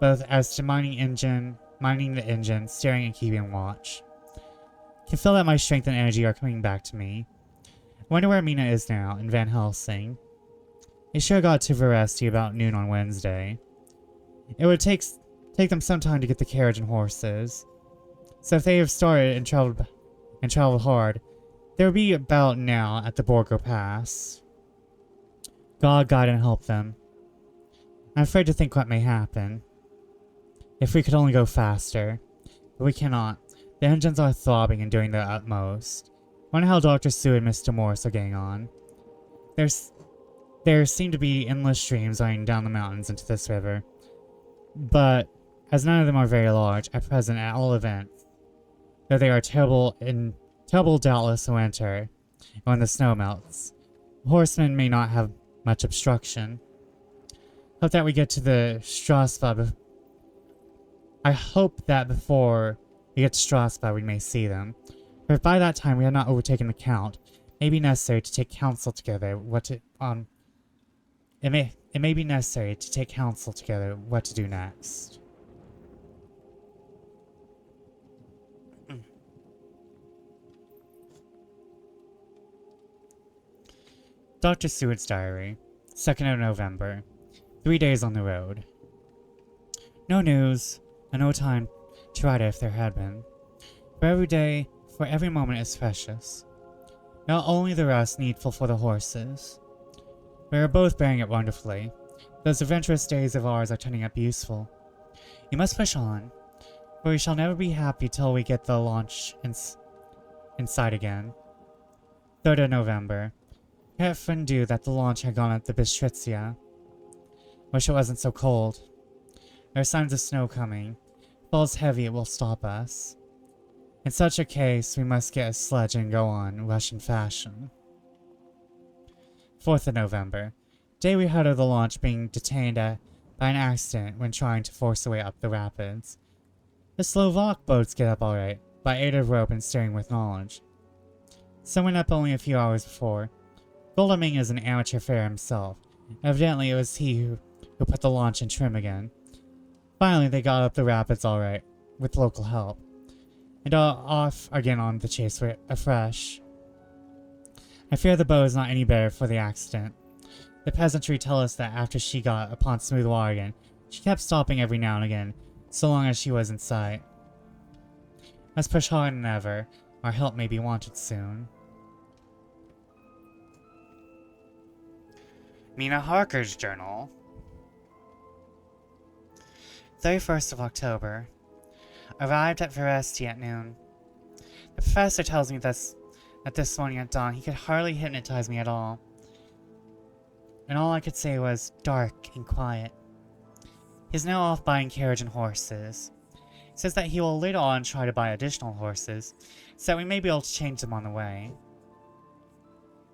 both as to minding the engine, staring and keeping watch. I can feel that my strength and energy are coming back to me. I wonder where Mina is now, in Van Helsing. They sure got to Veresti about noon on Wednesday. It would take them some time to get the carriage and horses, so if they have started and traveled hard, they will be about now at the Borgo Pass. God guide and help them. I'm afraid to think what may happen. If we could only go faster. But we cannot. The engines are throbbing and doing their utmost. Wonder how Dr. Sue and Mr. Morris are getting on. There seem to be endless streams running down the mountains into this river. But, as none of them are very large, at present at all events, though they are terrible doubtless in winter, and when the snow melts, horsemen may not have much obstruction. Hope that we get to the Strasbad. I hope that before we get to Strasbad we may see them. For if by that time we have not overtaken the Count, it may be necessary to take counsel together what to do next. Dr. Seward's Diary, 2nd of November. 3 days on the road. No news, and no time to write if there had been. For every moment is precious. Not only the rest needful for the horses. We are both bearing it wonderfully. Those adventurous days of ours are turning up useful. We must push on, for we shall never be happy till we get the launch in sight again. 3rd of November. Had Fundu that the launch had gone at the Bistritsia. Wish it wasn't so cold. There are signs of snow coming. If it falls heavy, it will stop us. In such a case, we must get a sledge and go on, Russian fashion. 4th of November. Day we heard of the launch being detained by an accident when trying to force a way up the rapids. The Slovak boats get up alright, by aid of rope and steering with knowledge. Some went up only a few hours before. Goldeming is an amateur farer himself. Evidently it was he who put the launch in trim again. Finally they got up the rapids alright, with local help, and are off again on the chase afresh. I fear the boat is not any better for the accident. The peasantry tell us that after she got upon smooth water again, she kept stopping every now and again, so long as she was in sight. Let's push harder than ever. Our help may be wanted soon. Mina Harker's journal. 31st of October. Arrived at Veresti at noon. The professor tells me that this morning at dawn he could hardly hypnotize me at all. And all I could say was dark and quiet. He's now off buying carriage and horses. He says that he will later on try to buy additional horses, so that we may be able to change them on the way.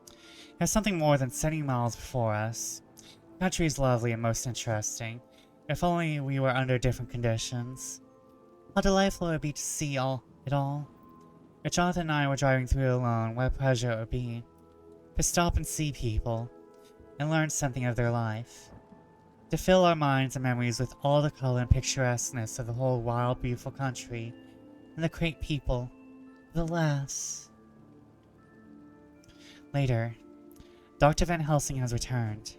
He has something more than 70 miles before us. The country is lovely and most interesting, if only we were under different conditions. How delightful it would be to see it all. If Jonathan and I were driving through it alone, what a pleasure it would be. To stop and see people, and learn something of their life. To fill our minds and memories with all the color and picturesqueness of the whole wild, beautiful country, and the great people. But alas. Later, Dr. Van Helsing has returned.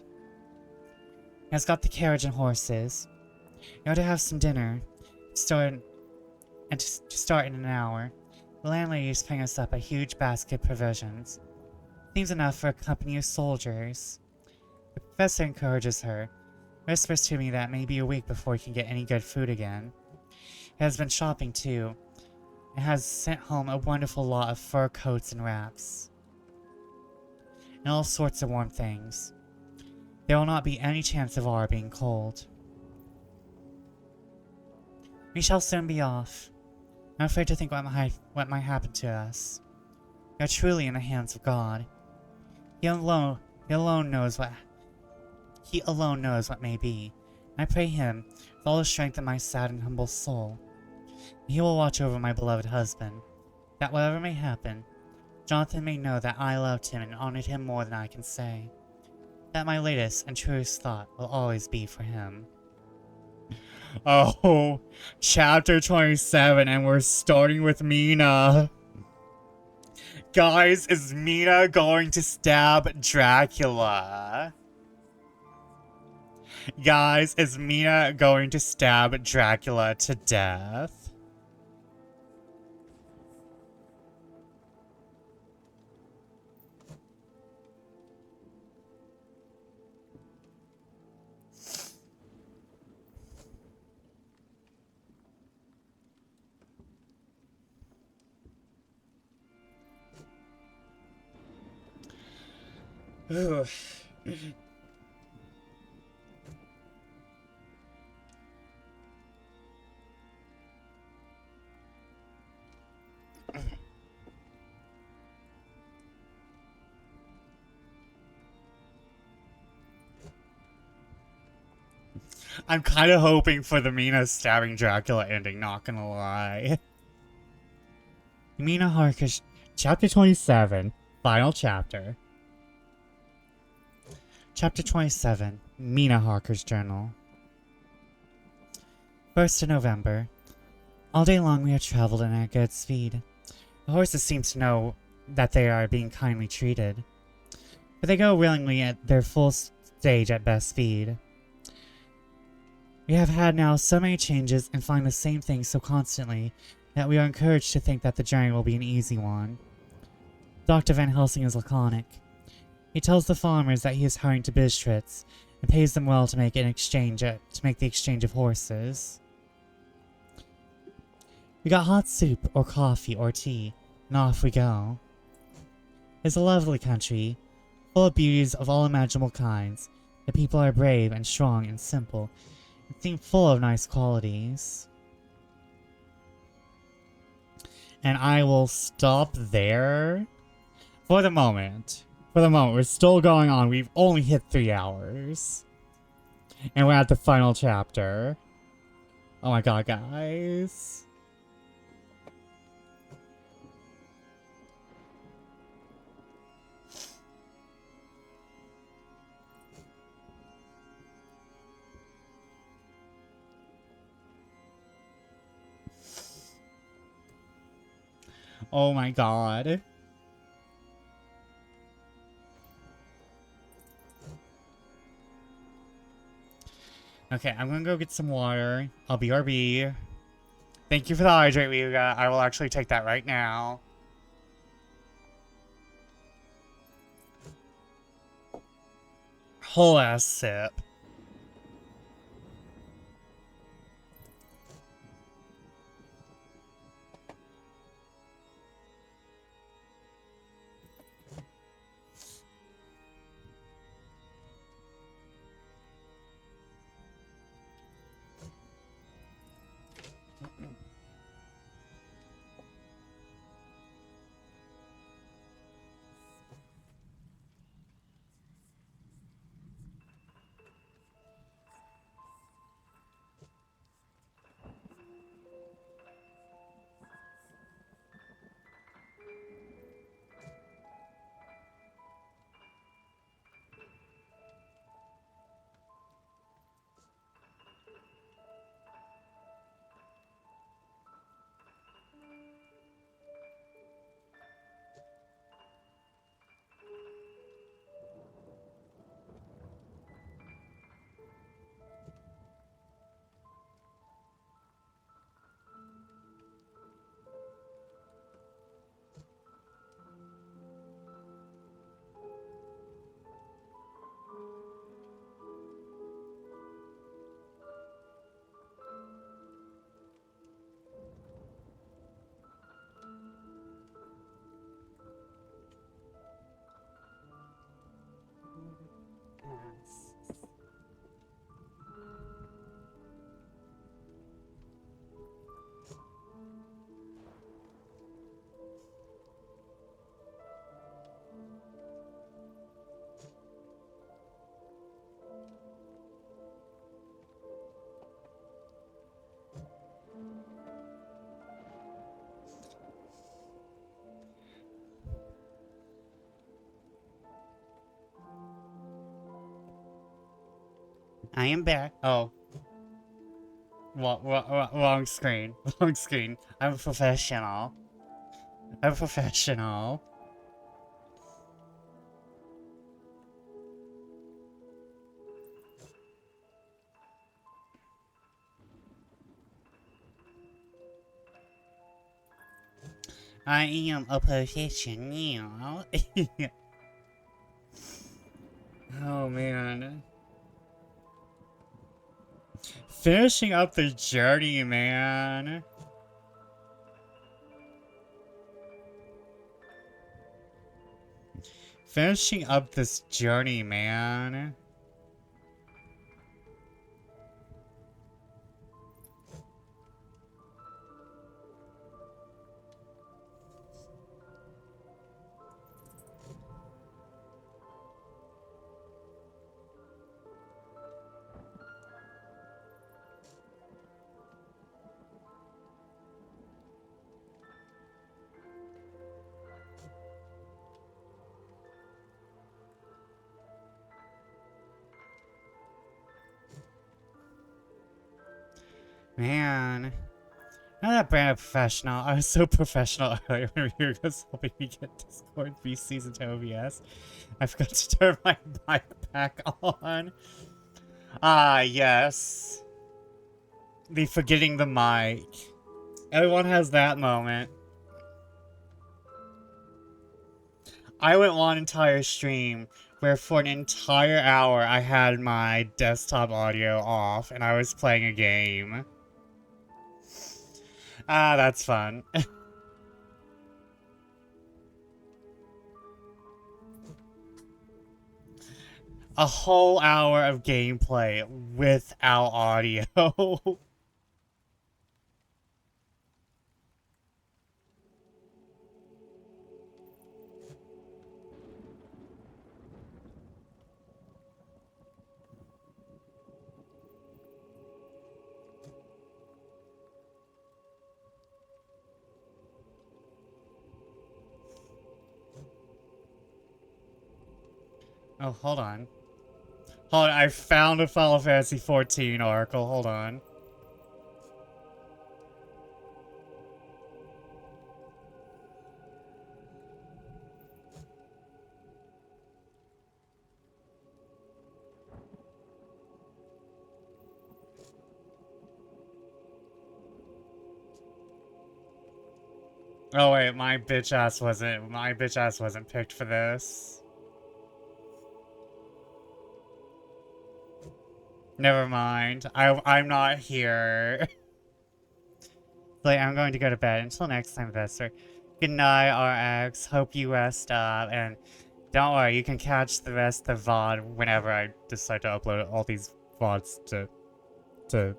He has got the carriage and horses. We are to have some dinner, to start in an hour. The landlady is putting us up a huge basket of provisions. Seems enough for a company of soldiers. The professor encourages her, whispers to me that it may be a week before he can get any good food again. He has been shopping too, and has sent home a wonderful lot of fur coats and wraps. And all sorts of warm things. There will not be any chance of our being cold. We shall soon be off. I'm afraid to think what might happen to us. We are truly in the hands of God. He alone knows what may be. And I pray him with all the strength of my sad and humble soul. He will watch over my beloved husband, that whatever may happen, Jonathan may know that I loved him and honored him more than I can say. That my latest and truest thought will always be for him. Oh, chapter 27, and we're starting with Mina. Guys, is Mina going to stab Dracula? Guys, is Mina going to stab Dracula to death? I'm kind of hoping for the Mina stabbing Dracula ending, not gonna lie. Mina Harker's chapter 27, final chapter. Chapter 27, Mina Harker's journal. 1st of November. All day long we have traveled at good speed. The horses seem to know that they are being kindly treated, but they go willingly at their full stage at best speed. We have had now so many changes and find the same things so constantly that we are encouraged to think that the journey will be an easy one. Dr. Van Helsing is laconic. He tells the farmers that he is hurrying to Bistritz and pays them well to make the exchange of horses. We got hot soup or coffee or tea, and off we go. It's a lovely country, full of beauties of all imaginable kinds. The people are brave and strong and simple, and seem full of nice qualities. And I will stop there for the moment. We're still going on. We've only hit 3 hours. And we're at the final chapter. Oh my god, guys. Oh my god. Okay, I'm gonna go get some water. I'll BRB. Thank you for the hydrate, Ryuga. I will actually take that right now. Whole ass sip. I am back. Oh. Wrong screen. Wrong screen. I'm a professional. I'm a professional. I am a professional. Oh man. Finishing up the journey, man. Finishing up this journey, man. Man. Not that brand of professional. I was so professional earlier when we were helping me get Discord VCs into OBS. I forgot to turn my mic back on. Ah, yes. The forgetting the mic. Everyone has that moment. I went one entire stream where for an entire hour I had my desktop audio off and I was playing a game. Ah, that's fun. A whole hour of gameplay without audio. Oh, hold on. Hold on, I found a Final Fantasy 14 article. Hold on. Oh wait, my bitch ass wasn't picked for this. Never mind. I'm not here. Like, I'm going to go to bed. Until next time, Vester. Good night, RX. Hope you rest up. And don't worry, you can catch the rest of the VOD whenever I decide to upload all these VODs to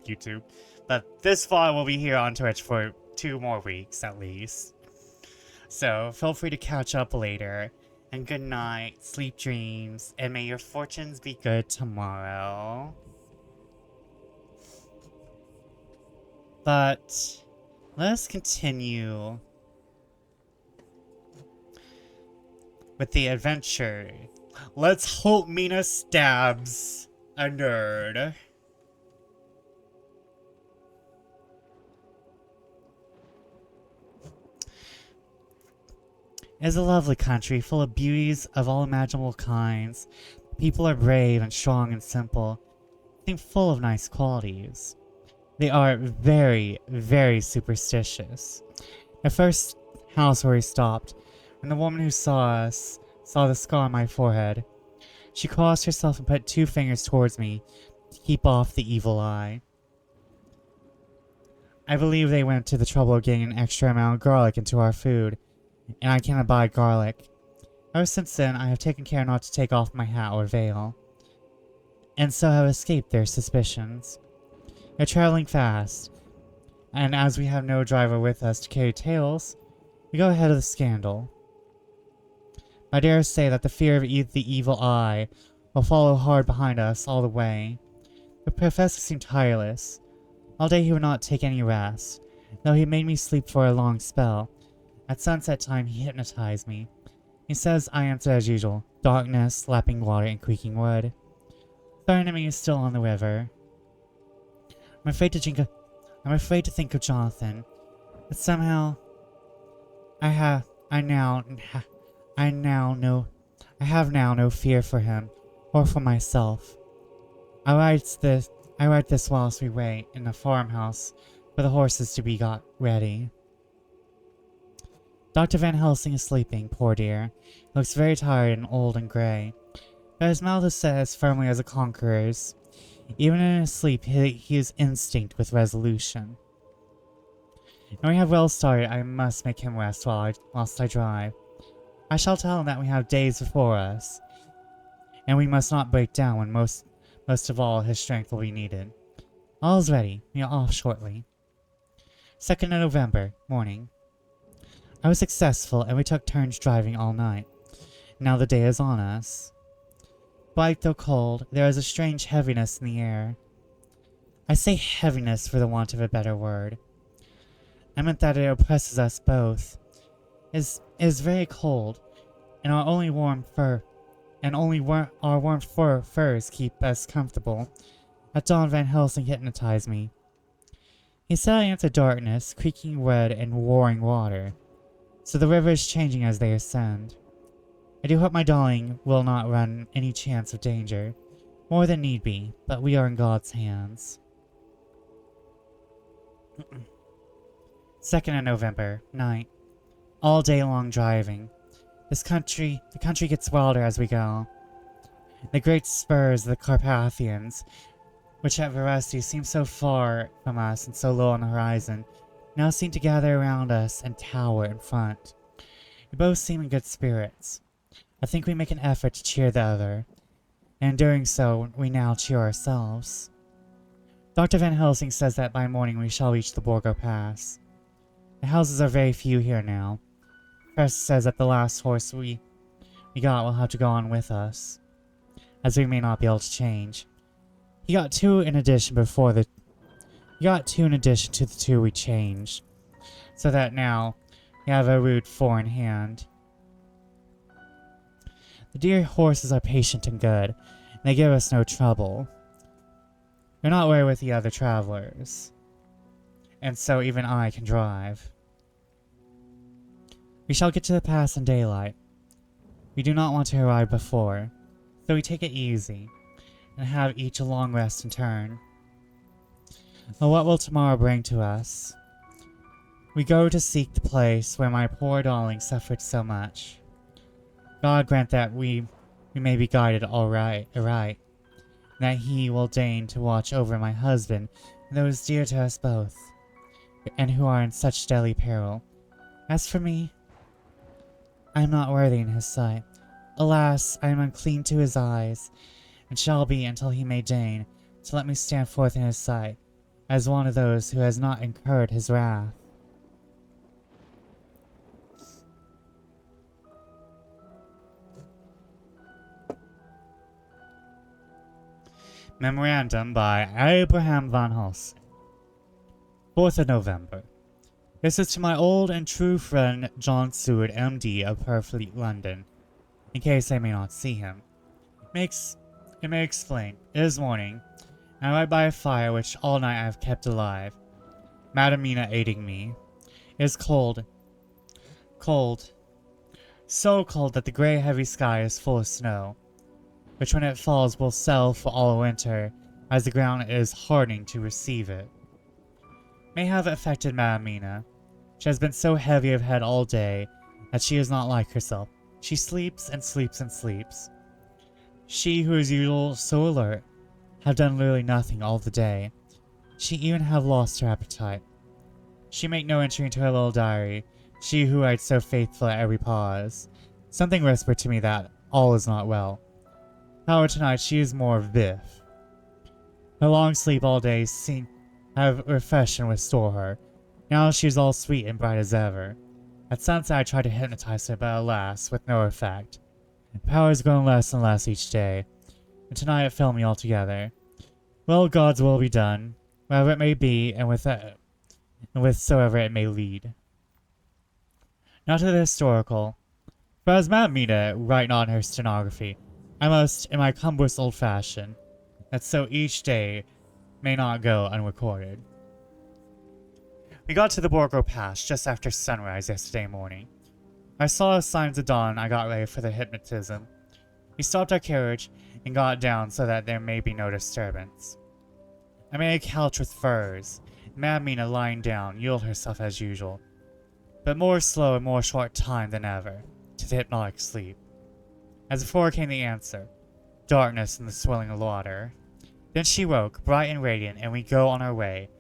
YouTube. But this VOD will be here on Twitch for 2 more weeks, at least. So, feel free to catch up later. And good night, sleep dreams, and may your fortunes be good tomorrow. But let us continue with the adventure. Let's hope Mina stabs a nerd. It is a lovely country full of beauties of all imaginable kinds. People are brave and strong and simple, I think full of nice qualities. They are very, very superstitious. The first house where we stopped, when the woman who saw us saw the scar on my forehead, she crossed herself and put 2 fingers towards me to keep off the evil eye. I believe they went to the trouble of getting an extra amount of garlic into our food, and I cannot buy garlic. Ever since then, I have taken care not to take off my hat or veil, and so have escaped their suspicions. We're traveling fast, and as we have no driver with us to carry tales, we go ahead of the scandal. I dare say that the fear of the evil eye will follow hard behind us all the way. The professor seemed tireless. All day he would not take any rest, though he made me sleep for a long spell. At sunset time he hypnotized me. He says I answered as usual, darkness, lapping water, and creaking wood. The enemy is still on the river. I'm afraid to think of Jonathan, but somehow I have now no fear for him or for myself. I write this whilst we wait in the farmhouse for the horses to be got ready. Dr. Van Helsing is sleeping, poor dear. He looks very tired and old and grey, but his mouth is set as firmly as a conqueror's. Even in his sleep, he is instinct with resolution. When we have well started, I must make him rest whilst I drive. I shall tell him that we have days before us, and we must not break down when most of all his strength will be needed. All is ready. We are off shortly. 2nd of November, morning. I was successful, and we took turns driving all night. Now the day is on us. Bright though cold, there is a strange heaviness in the air. I say heaviness for the want of a better word. I meant that it oppresses us both. It is very cold, and our warm furs keep us comfortable. At dawn, Van Helsing hypnotized me. He said I enter darkness, creaking wood and roaring water, so the river is changing as they ascend. I do hope my darling will not run any chance of danger, more than need be, but we are in God's hands. 2nd of November, night. All day long driving. The country gets wilder as we go. The great spurs of the Carpathians, which at Veresti seem so far from us and so low on the horizon, now seem to gather around us and tower in front. We both seem in good spirits. I think we make an effort to cheer the other, and in doing so, we now cheer ourselves. Dr. Van Helsing says that by morning we shall reach the Borgo Pass. The houses are very few here now. Press says that the last horse we got will have to go on with us, as we may not be able to change. He got two in addition to the two we changed, so that now we have a route 4 in hand. The dear horses are patient and good, and they give us no trouble. They're not away with the other travelers, and so even I can drive. We shall get to the pass in daylight. We do not want to arrive before, so we take it easy, and have each a long rest and turn. Well, what will tomorrow bring to us? We go to seek the place where my poor darling suffered so much. God grant that we may be guided aright, and that he will deign to watch over my husband and those dear to us both, and who are in such deadly peril. As for me, I am not worthy in his sight. Alas, I am unclean to his eyes, and shall be until he may deign to let me stand forth in his sight, as one of those who has not incurred his wrath. Memorandum by Abraham Van Helsing. 4th of November. This is to my old and true friend John Seward, M.D. of Purfleet, London, in case I may not see him. It may explain. It is morning, and I lie by a fire which all night I have kept alive, Madam Mina aiding me. It is cold. Cold. So cold that the grey heavy sky is full of snow, which when it falls will sell for all winter, as the ground is hardening to receive it. May have affected Madam Mina. She has been so heavy of head all day that she is not like herself. She sleeps and sleeps and sleeps. She, who is usually so alert, have done literally nothing all the day. She even have lost her appetite. She make no entry into her little diary, she who writes so faithful at every pause. Something whispered to me that all is not well. However, tonight she is more vif. Her long sleep all day seemed to have refreshed and restore her. Now she is all sweet and bright as ever. At sunset I tried to hypnotize her, but alas, with no effect. Her power has grown less and less each day, and tonight it failed me altogether. Well, God's will be done, wherever it may be, and whithersoever it may lead. Now to the historical. For as Madam Mina write not in her stenography, I must, in my cumbrous old fashion, that so each day may not go unrecorded. We got to the Borgo Pass just after sunrise yesterday morning. I saw signs of dawn and I got ready for the hypnotism. We stopped our carriage and got down so that there may be no disturbance. I made a couch with furs. Mad Mina, lying down, yielded herself as usual, but more slow and more short time than ever, to the hypnotic sleep. As before came the answer, darkness and the swirling of water. Then she woke, bright and radiant, and we go on our way,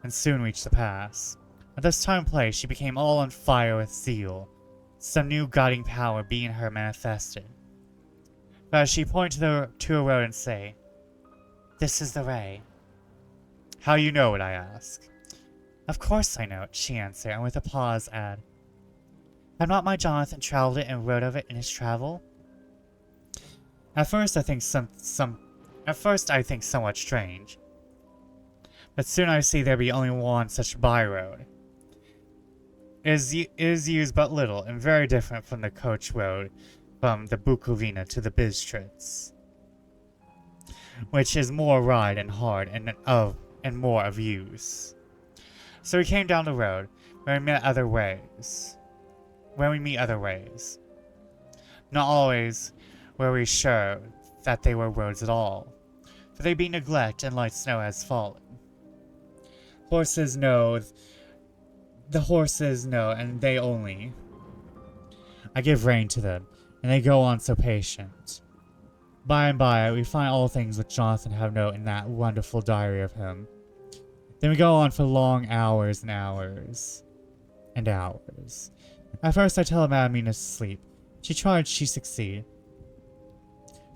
and soon reach the pass. At this time and place, she became all on fire with zeal, some new guiding power being her manifested. But as she pointed to a road and say, "This is the way." "How you know it?" I ask. "Of course I know it," she answered, and with a pause add, "Have not my Jonathan traveled it and wrote of it in his travel?" At first I think somewhat strange, but soon I see there be only one such byroad. It is used but little, and very different from the coach road from the Bukovina to the Bistritz, which is more ride and hard and more of use. So we came down the road, where we meet other ways. Not always were we sure that they were roads at all, for they be neglect and light snow has fallen. The horses know, and they only. I give rein to them, and they go on so patient. By and by, we find all things which Jonathan have note in that wonderful diary of him. Then we go on for long hours and hours. And hours. At first I tell Mad Mina to sleep. She tried, she succeed.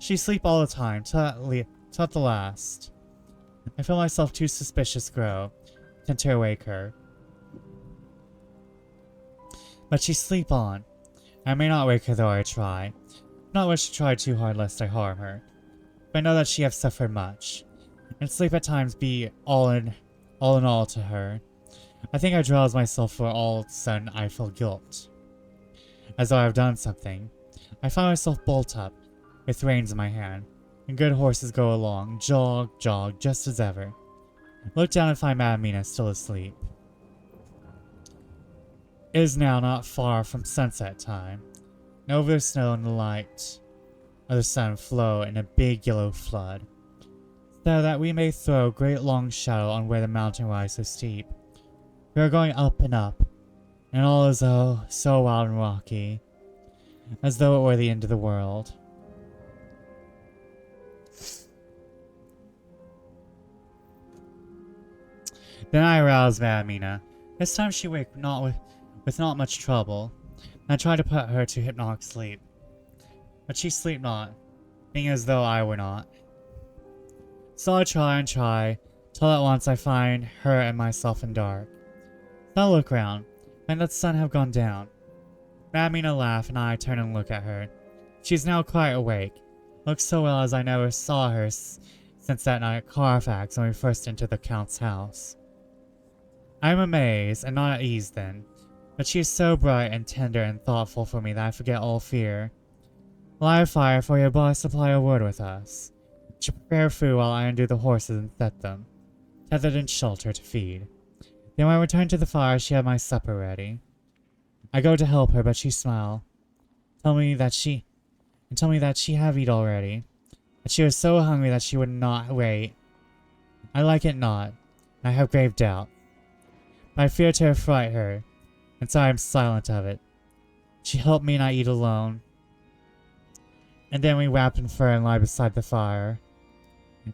She sleep all the time, till at the last. I feel myself too suspicious grow, tend to awake her. But she sleep on. I may not wake her though I try. Not wish to try too hard lest I harm her. But I know that she have suffered much, and sleep at times be all in all to her. I think I drowse myself, for all of a sudden I feel guilt, as though I have done something. I find myself bolt up, with reins in my hand, and good horses go along, jog, jog, just as ever. Look down and find Mad Mina still asleep. It is now not far from sunset time, and over the snow and the light of the sun flow in a big yellow flood, so that we may throw great long shadow on where the mountain rises so steep. We are going up, and all is so wild and rocky, as though it were the end of the world. Then I arouse Mad Mina. This time she waked with not much trouble, and I try to put her to hypnotic sleep. But she sleep not, being as though I were not. So I try and try, till at once I find her and myself in dark. So I look round, find that the sun have gone down. Mad Mina laugh, and I turn and look at her. She is now quite awake, looks so well as I never saw her since that night at Carfax when we first entered the Count's house. I am amazed, and not at ease then, but she is so bright and tender and thoughtful for me that I forget all fear. Light a fire, for your boss supply a word with us. She prepare food while I undo the horses and set them, tethered in shelter to feed. Then when I return to the fire, she had my supper ready. I go to help her, but she smile, tell me that she have eat already, that she was so hungry that she would not wait. I like it not, and I have grave doubt, but I fear to affright her, and so I am silent of it. She helped me and I eat alone. And then we wrap in fur and lie beside the fire.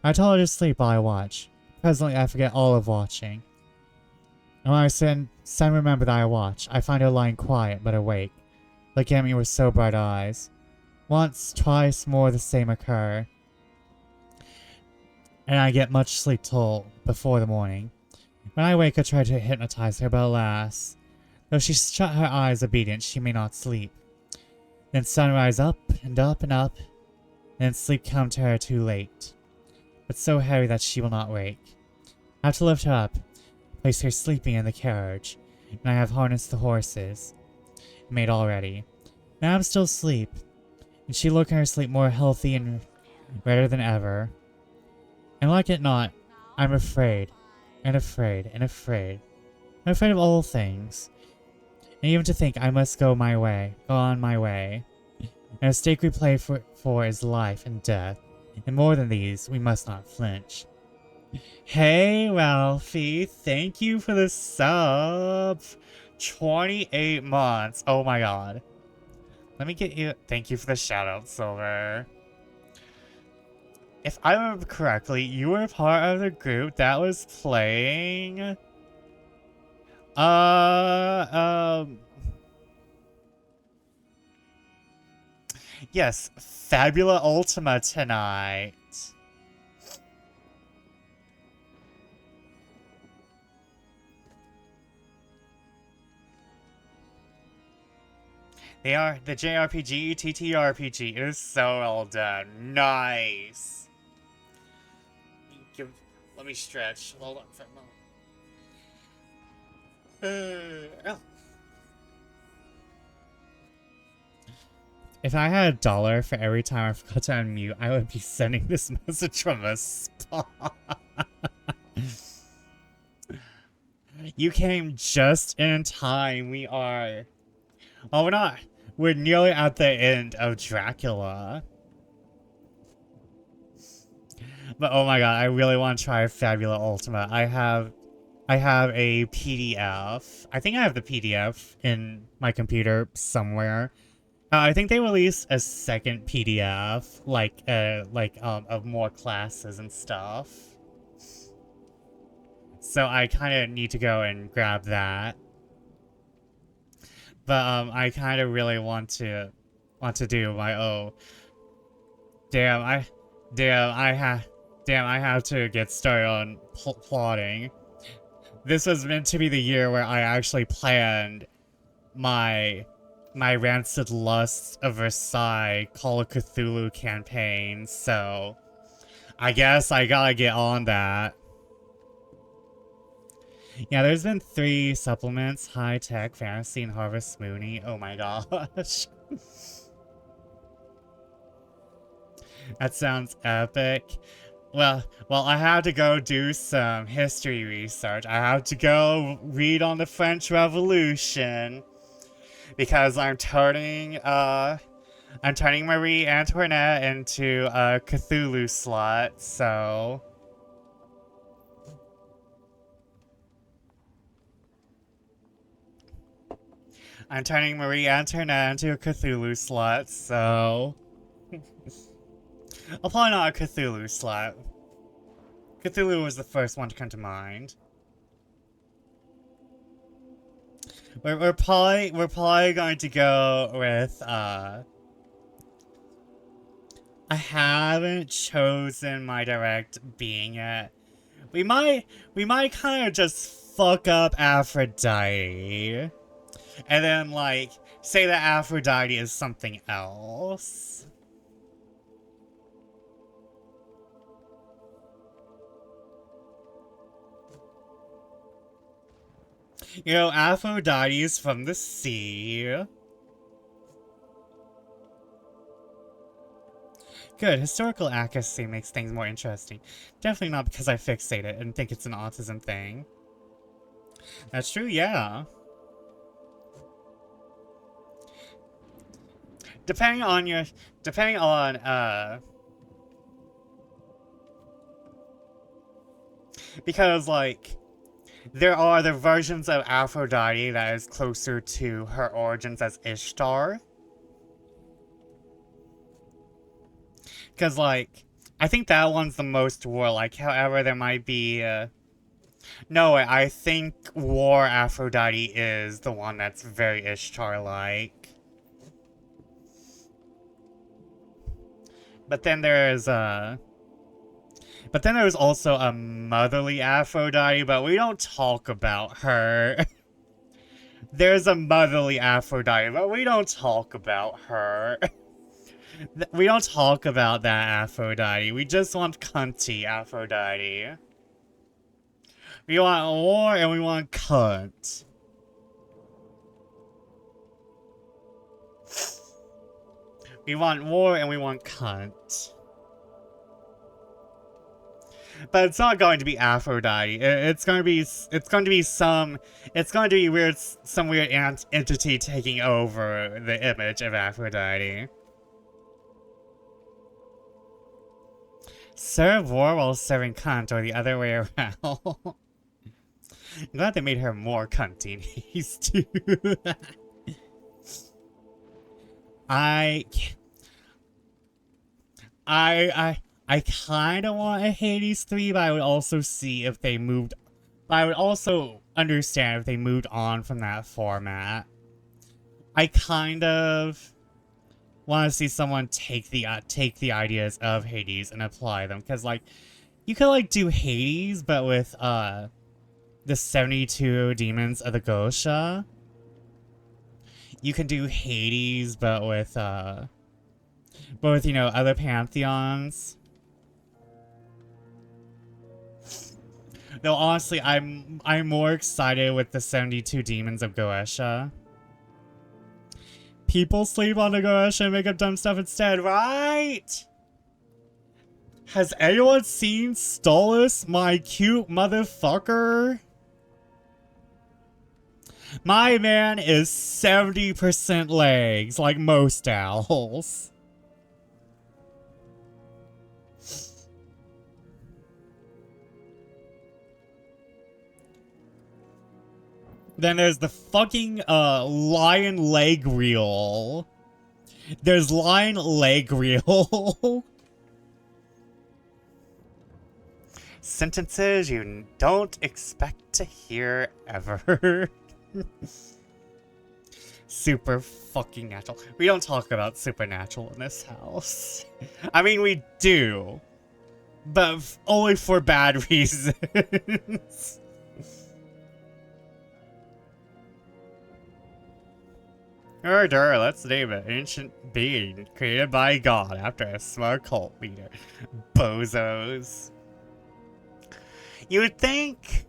I tell her to sleep while I watch. Presently I forget all of watching. And when I suddenly remember that I watch, I find her lying quiet but awake, looking at me with so bright eyes. Once, twice more the same occur, and I get much sleep till before the morning. When I wake I try to hypnotize her, but alas, though she shut her eyes obedient, she may not sleep. Then sunrise up, and up, and up, and then sleep come to her too late, but so heavy that she will not wake. I have to lift her up, place her sleeping in the carriage, and I have harnessed the horses, made all ready. Now I am still asleep, and she look in her sleep more healthy and redder than ever. And like it not, I'm afraid, and afraid, and afraid. I'm afraid of all things. And even to think I must go my way, go on my way. And a stake we play for is life and death. And more than these, we must not flinch. Hey, Ralphie, thank you for the sub. 28 months. Oh my god. Let me get you. Thank you for the shout out, Silver. If I remember correctly, you were part of the group that was playing. Yes, Fabula Ultima tonight. They are the JRPG, TTRPG. It is so well done. Nice. Let me stretch. Hold on for a moment. If I had $1 for every time I forgot to unmute, I would be sending this message from a spot. You came just in time. We are... Oh, we're not. We're nearly at the end of Dracula. But oh my god, I really want to try Fabula Ultima. I have a PDF. I think I have the PDF in my computer somewhere. I think they released a second PDF, of more classes and stuff. So I kind of need to go and grab that. But I kind of really want to do my own. Damn, I have to get started on plotting. This was meant to be the year where I actually planned my Rancid Lusts of Versailles Call of Cthulhu campaign, so I guess I gotta get on that. Yeah, there's been 3 supplements, High Tech, Fantasy, and Harvest Moony. Oh my gosh. That sounds epic. Well, I have to go do some history research. I have to go read on the French Revolution. Because I'm turning Marie Antoinette into a Cthulhu slut, so... I'm turning Marie Antoinette into a Cthulhu slut, so... Well, probably not a Cthulhu slut. Cthulhu was the first one to come to mind. We're probably going to go with, I haven't chosen my direct being yet. We might kind of just fuck up Aphrodite. And then, like, say that Aphrodite is something else. You know, Aphrodite's from the sea. Good, historical accuracy makes things more interesting. Definitely not because I fixate it and think it's an autism thing. That's true, yeah. Depending on, because, like, there are the versions of Aphrodite that is closer to her origins as Ishtar. Because, like, I think that one's the most warlike. However, there might be, No, I think War Aphrodite is the one that's very Ishtar-like. But then there's also a motherly Aphrodite, but we don't talk about her. There's a motherly Aphrodite, but we don't talk about her. We don't talk about that Aphrodite. We just want cunty Aphrodite. We want war and we want cunt. We want war and we want cunt. But it's not going to be Aphrodite. It's going to be weird, some weird entity taking over the image of Aphrodite. Serve war while serving cunt, or the other way around. I'm glad they made her more cunty in Hades 2. I kind of want a Hades 3, but I would also see if they moved. But I would also understand if they moved on from that format. I kind of want to see someone take the ideas of Hades and apply them, because like you could like do Hades, but with the 72 demons of the Gosha. You can do Hades, but with you know, other pantheons. Though honestly, I'm more excited with the 72 demons of Goetia. People sleep on the Goetia and make up dumb stuff instead, right? Has anyone seen Stolas, my cute motherfucker? My man is 70% legs, like most owls. Then there's the fucking lion leg reel. There's lion leg reel. Sentences you don't expect to hear ever. Super fucking natural. We don't talk about supernatural in this house. I mean, we do. But only for bad reasons. Murder, let's name it. Ancient being created by God after a smart cult leader. Bozos. You would think...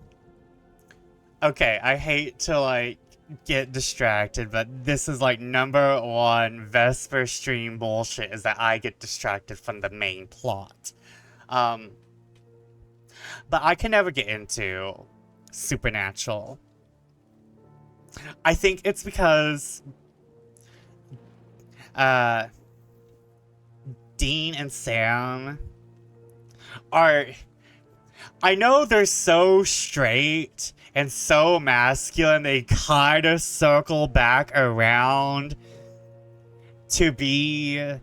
Okay, I hate to, like, get distracted, but this is, like, #1 Vesper stream bullshit, is that I get distracted from the main plot. But I can never get into supernatural. I think it's because... Dean and Sam are... I know they're so straight and so masculine, they kind of circle back around to be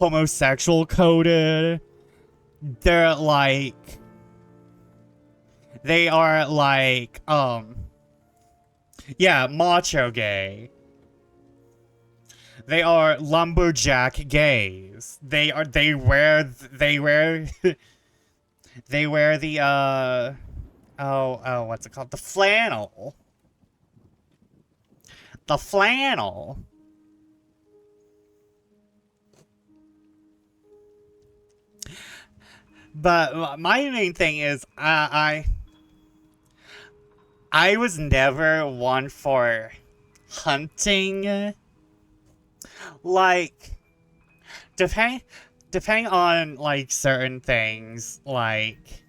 homosexual coded. They're like... They are like, yeah, macho gay. They are lumberjack gays. They wear they wear the what's it called? The flannel. The flannel. But my main thing is I was never one for hunting. Like, depending on, like, certain things, like,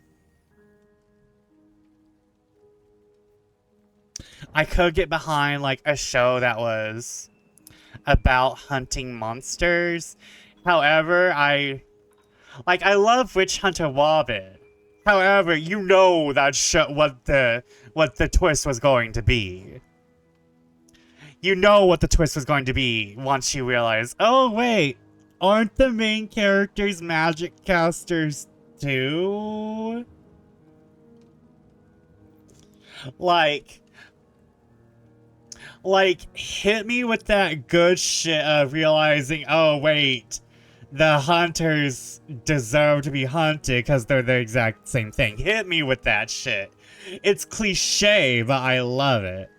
I could get behind, like, a show that was about hunting monsters. However, I love Witch Hunter Wobbin. However, you know that what the twist was going to be. You know what the twist was going to be once you realize, oh wait, aren't the main characters magic casters too? Like, hit me with that good shit of realizing, oh wait, the hunters deserve to be hunted because they're the exact same thing. Hit me with that shit. It's cliche, but I love it.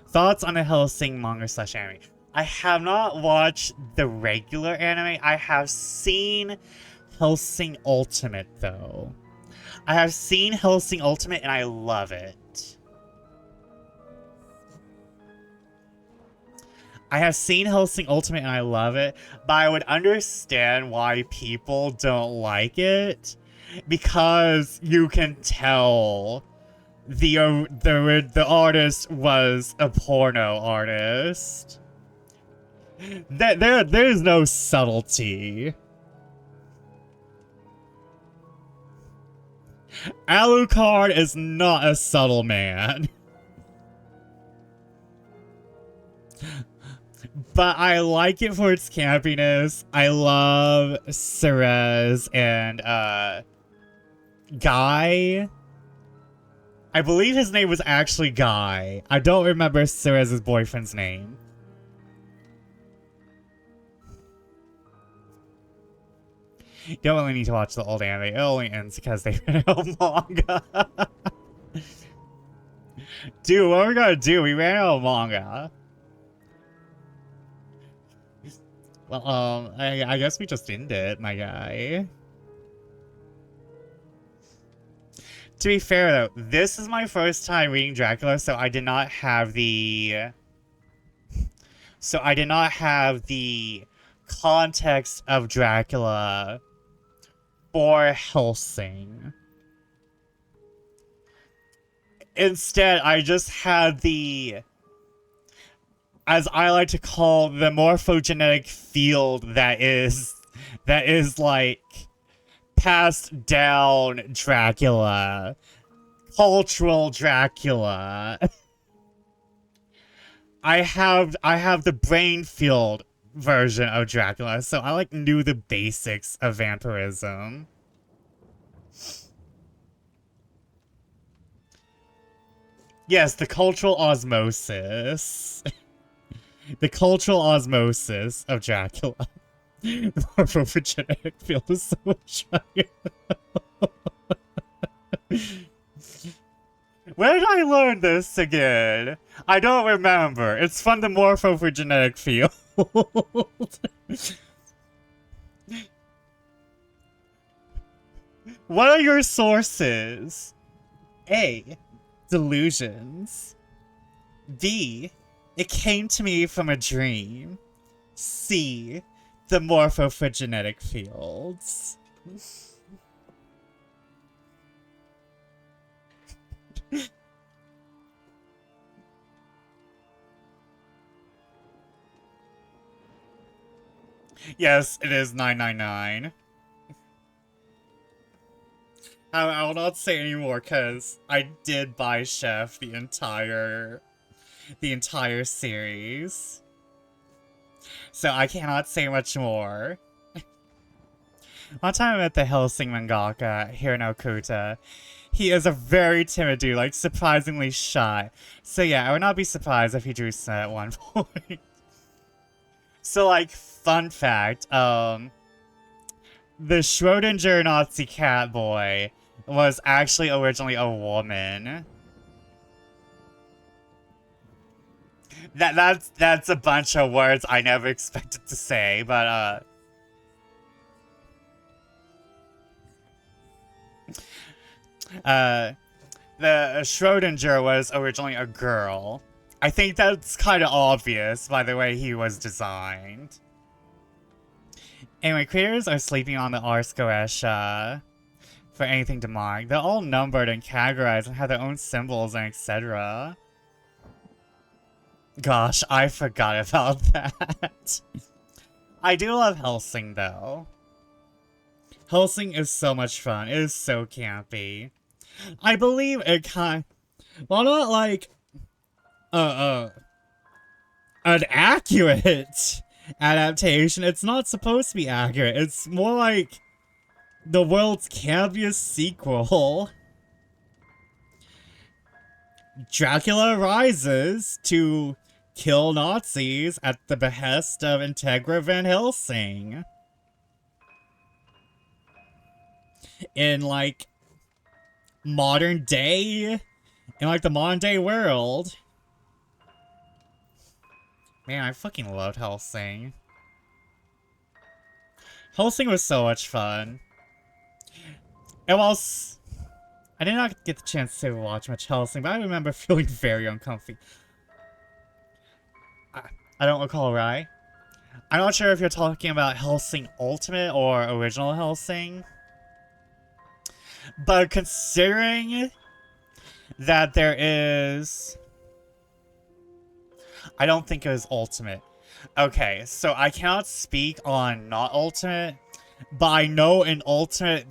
Thoughts on a Hellsing manga/anime? I have not watched the regular anime. I have seen Hellsing Ultimate, though. I have seen Hellsing Ultimate, and I love it. I have seen Hellsing Ultimate, and I love it, but I would understand why people don't like it. because you can tell the artist was a porno artist. There's no subtlety. Alucard is not a subtle man. But I like it for its campiness. I love Ceres and Guy. I believe his name was actually Guy. I don't remember Ceres' boyfriend's name. You don't really need to watch the old anime. It only ends because they ran out of manga. Dude, what are we gonna do? We ran out of manga. Well, I guess we just end it, my guy. To be fair, though, this is my first time reading Dracula, so I did not have the... context of Dracula for Hellsing. Instead, I just had the... as I like to call the morphogenetic field that is like passed down Dracula, cultural Dracula. I have the brain field version of Dracula, so I like knew the basics of vampirism. Yes, the cultural osmosis. The cultural osmosis of Dracula. The morphogenetic field is so much higher. Where did I learn this again? I don't remember. It's from the morphogenetic field. What are your sources? A. Delusions. B. It came to me from a dream. C. The morphogenetic fields. Yes, it is 999. I will not say anymore because I did buy Chef the entire series. So I cannot say much more. One time I met the Hellsing mangaka, Hirano Kuta. He is a very timid dude, like surprisingly shy. So yeah, I would not be surprised if he drew Sen at one point. So like, fun fact, the Schrodinger Nazi cat boy was actually originally a woman. That's a bunch of words I never expected to say, but the Schrodinger was originally a girl. I think that's kind of obvious by the way he was designed. Anyway, creators are sleeping on the Ars Goetia for anything demonic. They're all numbered and categorized and have their own symbols and etc. Gosh, I forgot about that. I do love Hellsing, though. Hellsing is so much fun. It is so campy. I believe it well, not like... an accurate adaptation. It's not supposed to be accurate. It's more like the world's campiest sequel. Dracula rises to kill Nazis at the behest of Integra Van Helsing. In, like, modern day... in, like, the modern day world. Man, I fucking loved Hellsing. Hellsing was so much fun. And whilst I did not get the chance to watch much Hellsing, but I remember feeling very uncomfy. I don't recall, right? I'm not sure if you're talking about Hellsing Ultimate or original Hellsing. But considering that there is... I don't think it was Ultimate. Okay, so I cannot speak on not Ultimate, but I know in Ultimate...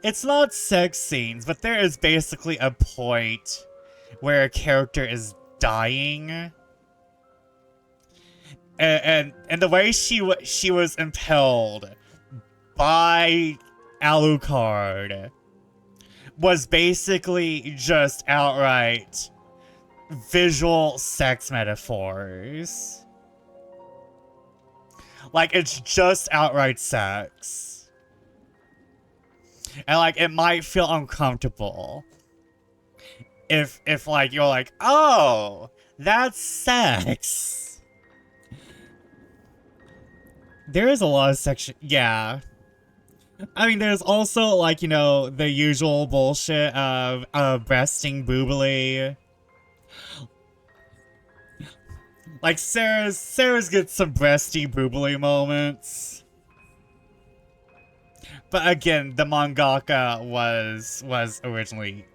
It's not sex scenes, but there is basically a point where a character is dying. And the way she was impelled by Alucard was basically just outright visual sex metaphors. Like, it's just outright sex. And, like, it might feel uncomfortable. If like, you're like, oh, that's sex. There is a lot of sex, yeah. I mean, there's also, like, you know, the usual bullshit of breasting boobily. Like, Sarah's gets some breasty boobily moments. But again, the mangaka was originally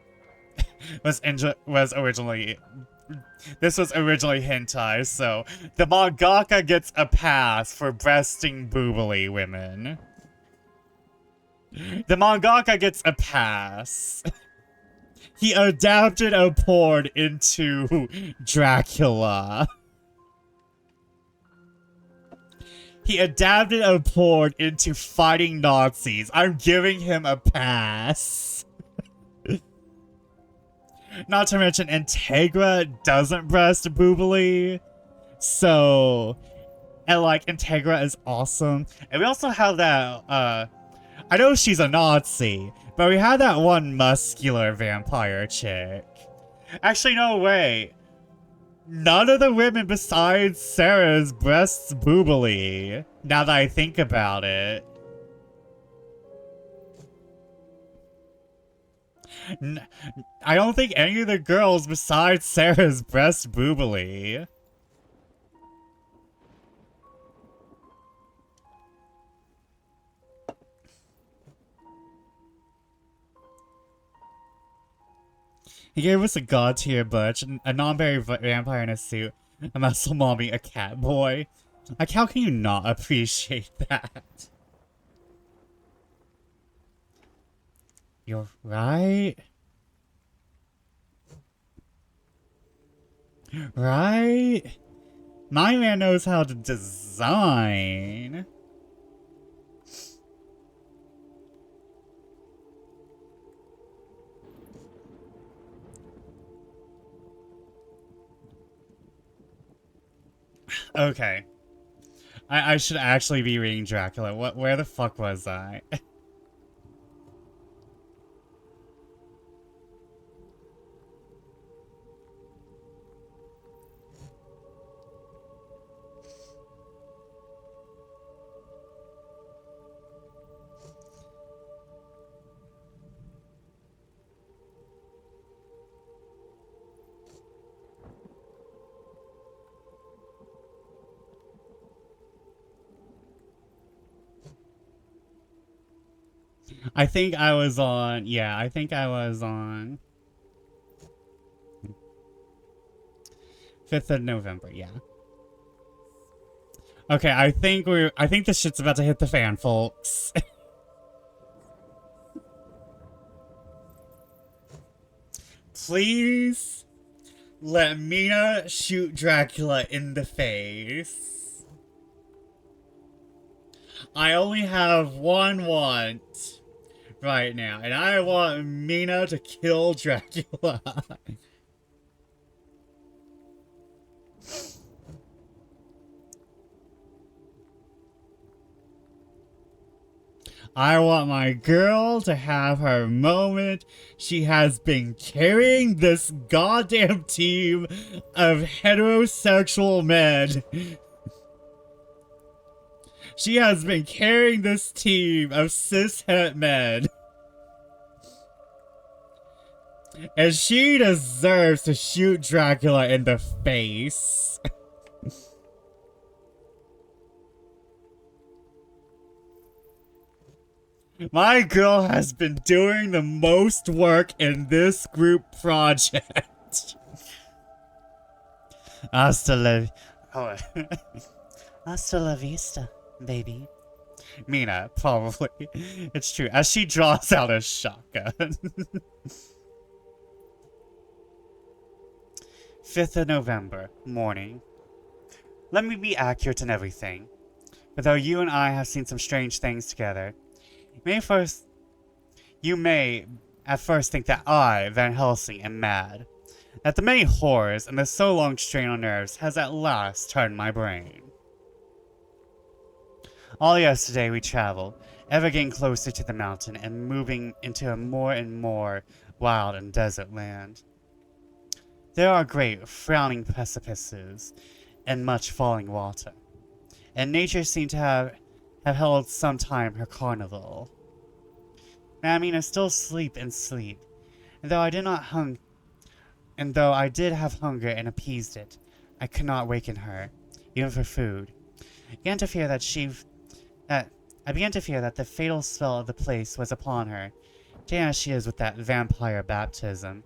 this was originally hentai, so the mangaka gets a pass for breasting boobily women. The mangaka gets a pass. He adapted a porn into Dracula. He adapted a porn into fighting Nazis. I'm giving him a pass. Not to mention, Integra doesn't breast boobily. So, and like, Integra is awesome. And we also have that, I know she's a Nazi, but we had that one muscular vampire chick. Actually, no, wait. None of the women besides Sarah's breasts boobily, now that I think about it. I don't think any of the girls besides Sarah's breast boobily. He gave us a god tier butch, a non-berry vampire in a suit, a muscle mommy, a cat boy. Like, how can you not appreciate that? You're right. Right? My man knows how to design. Okay. I should actually be reading Dracula. Where the fuck was I? I think I was on... Yeah, I think I was on... 5th of November, yeah. Okay, I think this shit's about to hit the fan, folks. Please let Mina shoot Dracula in the face. I only have one want right now, and I want Mina to kill Dracula. I want my girl to have her moment. She has been carrying this goddamn team of heterosexual men. She has been carrying this team of cishet men. And she deserves to shoot Dracula in the face. My girl has been doing the most work in this group project. Hasta la... Oh. Hasta la vista, baby. Mina, probably. It's true. As she draws out a shotgun. 5th of November, morning. Let me be accurate in everything. But though you and I have seen some strange things together, you may at first think that I, Van Helsing, am mad. That the many horrors and the so long strain on nerves has at last turned my brain. All yesterday we traveled, ever getting closer to the mountain and moving into a more and more wild and desert land. There are great frowning precipices and much falling water, and nature seemed to have held some time her carnival. Mamina still sleep, and though I did have hunger and appeased it, I could not waken her, even for food. I began to fear that the fatal spell of the place was upon her, taken as she is with that vampire baptism.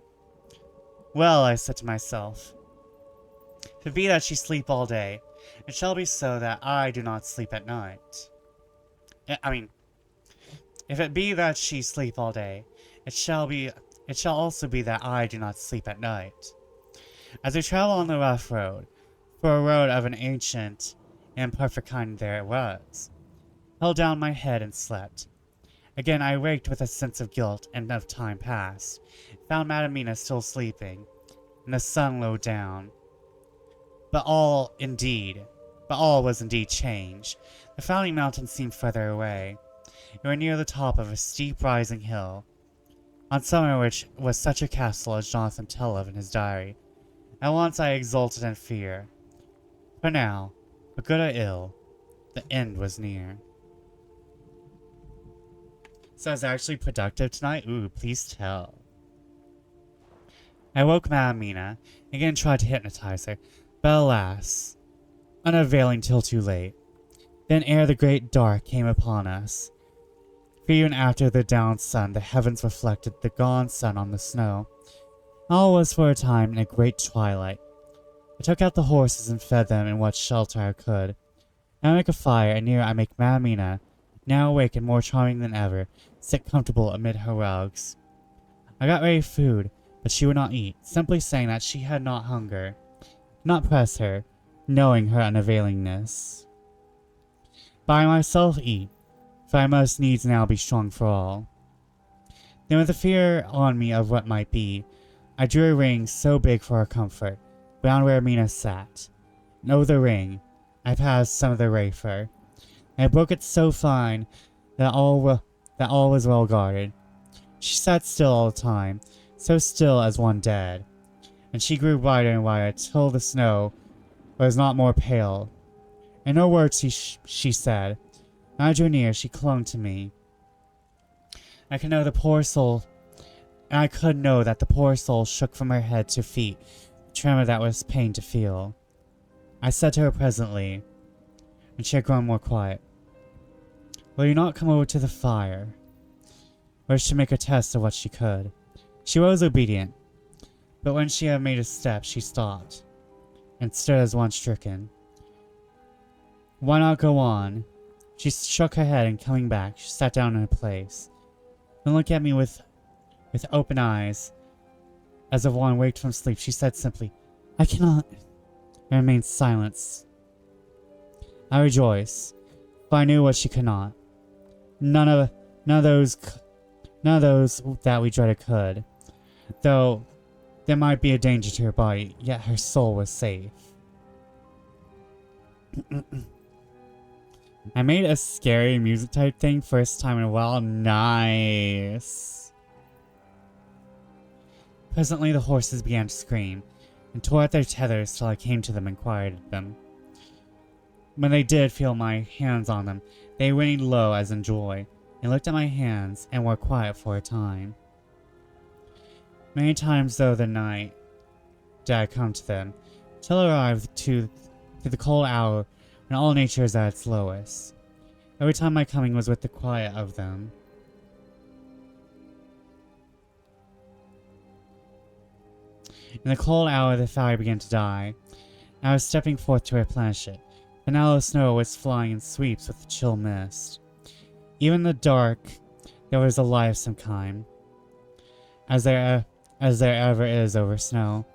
Well, I said to myself, if it be that she sleep all day, it shall be so that I do not sleep at night. If it be that she sleep all day, it shall also be that I do not sleep at night. As we travel on the rough road, for a road of an ancient and perfect kind there it was, held down my head and slept. Again I waked with a sense of guilt and of time past, found Madamina still sleeping, and the sun low down. But all was indeed changed. The frowning mountain seemed further away. We were near the top of a steep rising hill, on summit of which was such a castle as Jonathan tell of in his diary. At once I exulted in fear. For now, for good or ill, the end was near. So I was actually productive tonight? Ooh, please tell. I woke Madamina, and again tried to hypnotize her, but alas, unavailing till too late. Then ere the great dark came upon us, for even after the down sun, the heavens reflected the gone sun on the snow. All was for a time in a great twilight. I took out the horses and fed them in what shelter I could. Now I make a fire, and near I make Madamina, now awake and more charming than ever, sit comfortable amid her rugs. I got ready food, but she would not eat, simply saying that she had not hunger. Not press her, knowing her unavailingness. But I myself eat, for I must needs now be strong for all. Then with a fear on me of what might be, I drew a ring so big for her comfort, round where Mina sat. And over the ring, I passed some of the rafer, and I broke it so fine that all was well guarded. She sat still all the time, so still as one dead, and she grew whiter and whiter till the snow was not more pale. And no words she said. When I drew near, she clung to me. I could know that the poor soul shook from her head to feet, the tremor that was pain to feel. I said to her presently, when she had grown more quiet, "Will you not come over to the fire?" Wished to make a test of what she could. She was obedient, but when she had made a step, she stopped, and stood as one stricken. Why not go on? She shook her head, and coming back, she sat down in her place. Then looked at me with open eyes, as of one waked from sleep. She said simply, "I cannot," and remained silent. I rejoiced, for I knew what she could not. None of those that we dreaded could, though there might be a danger to her body, yet her soul was safe. I made a scary music type thing first time in a while. Nice. Presently the horses began to scream, and tore at their tethers till I came to them and quieted them. When they did feel my hands on them, they whinnied low as in joy, and looked at my hands, and were quiet for a time. Many times though the night did I come to them, till I arrived to the cold hour when all nature is at its lowest. Every time my coming was with the quiet of them. In the cold hour, the fire began to die. I was stepping forth to replenish it. The now the snow was flying in sweeps with the chill mist. Even in the dark, there was a light of some kind, as there ever is over snow.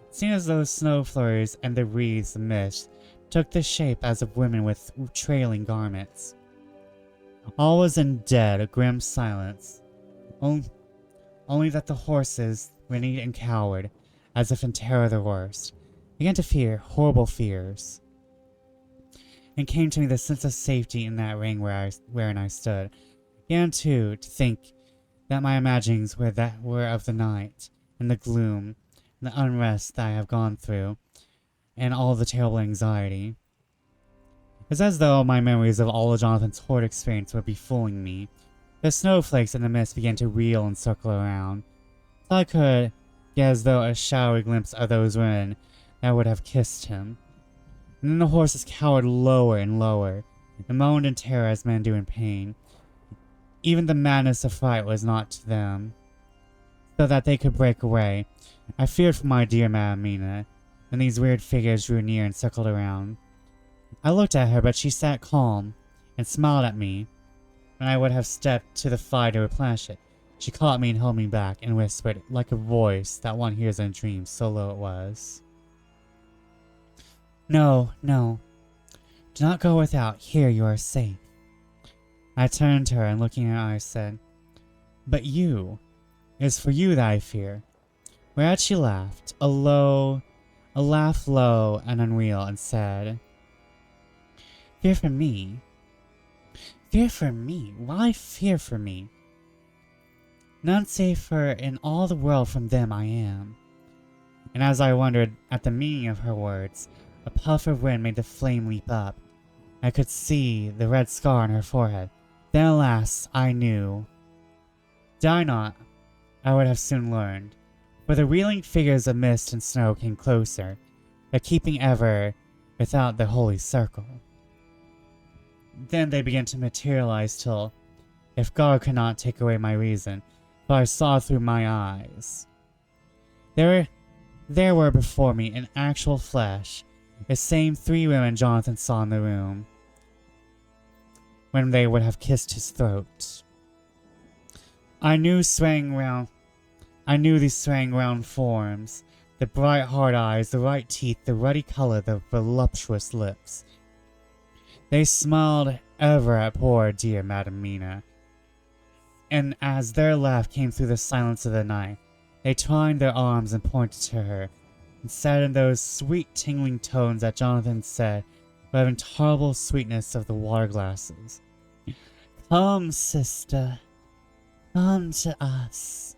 It seemed as though snow flurries and the wreaths of mist took the shape as of women with trailing garments. All was in dead, grim silence, only that the horses, whinnied and cowered, as if in terror of the worst, began to fear horrible fears. And came to me the sense of safety in that ring wherein I stood. Began too to think that my imaginings were of the night, and the gloom, and the unrest that I have gone through, and all the terrible anxiety. It's as though my memories of all of Jonathan's horrid experience would be fooling me. The snowflakes in the mist began to reel and circle around. So I could get as though a shadowy glimpse of those women that would have kissed him. And then the horses cowered lower and lower, and moaned in terror as men do in pain. Even the madness of fright was not to them, so that they could break away. I feared for my dear Madam Mina, and these weird figures drew near and circled around. I looked at her, but she sat calm, and smiled at me. When I would have stepped to the fire to replenish it, she caught me and held me back, and whispered, like a voice that one hears in dreams, so low it was. No, no. Do not go without. Here you are safe. I turned to her, and looking in her eyes, said, But you. It is for you that I fear. Whereat she laughed, a laugh low and unreal, and said, Fear for me? Fear for me? Why fear for me? None safer in all the world from them I am. And as I wondered at the meaning of her words, a puff of wind made the flame leap up. I could see the red scar on her forehead. Then alas, I knew. Did I not, I would have soon learned. For the reeling figures of mist and snow came closer, but keeping ever without the holy circle. Then they began to materialize till, if God could not take away my reason, for I saw through my eyes. There were before me in actual flesh the same 3 women Jonathan saw in the room when they would have kissed his throat. I knew these swaying round forms, the bright hard eyes, the white teeth, the ruddy color, the voluptuous lips. They smiled ever at poor dear Madam Mina, and as their laugh came through the silence of the night, they twined their arms and pointed to her, and said in those sweet tingling tones that Jonathan said with intolerable sweetness of the water glasses, Come, sister, come to us,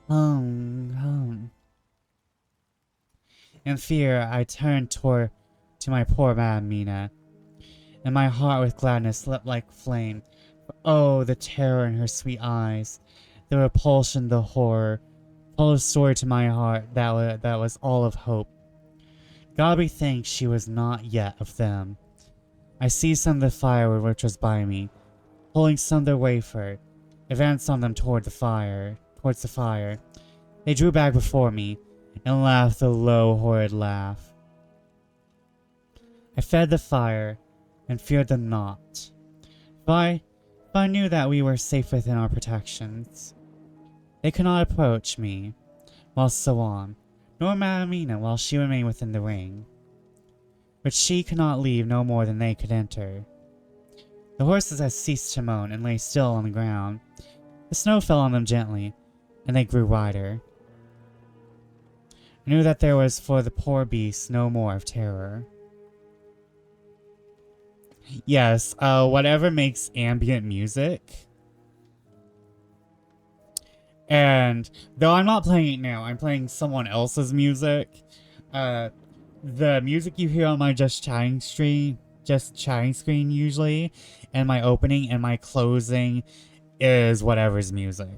come. In fear, I turned to my poor Madam Mina, and my heart with gladness leapt like flame. For, oh, the terror in her sweet eyes, the repulsion, the horror, told a story to my heart that was all of hope. God be thanked she was not yet of them. I seized some of the firewood which was by me, pulling some their way for it, advanced on them towards the fire. They drew back before me, and laughed a low, horrid laugh. I fed the fire, and feared them not. For I knew that we were safe within our protections. They could not approach me, while so on, nor Madam Mina while she remained within the ring, which she could not leave no more than they could enter. The horses had ceased to moan, and lay still on the ground. The snow fell on them gently, and they grew wider. I knew that there was for the poor beasts no more of terror. Yes, whatever makes ambient music. And though I'm not playing it now, I'm playing someone else's music. The music you hear on my just chatting screen usually, and my opening and my closing is whatever's music.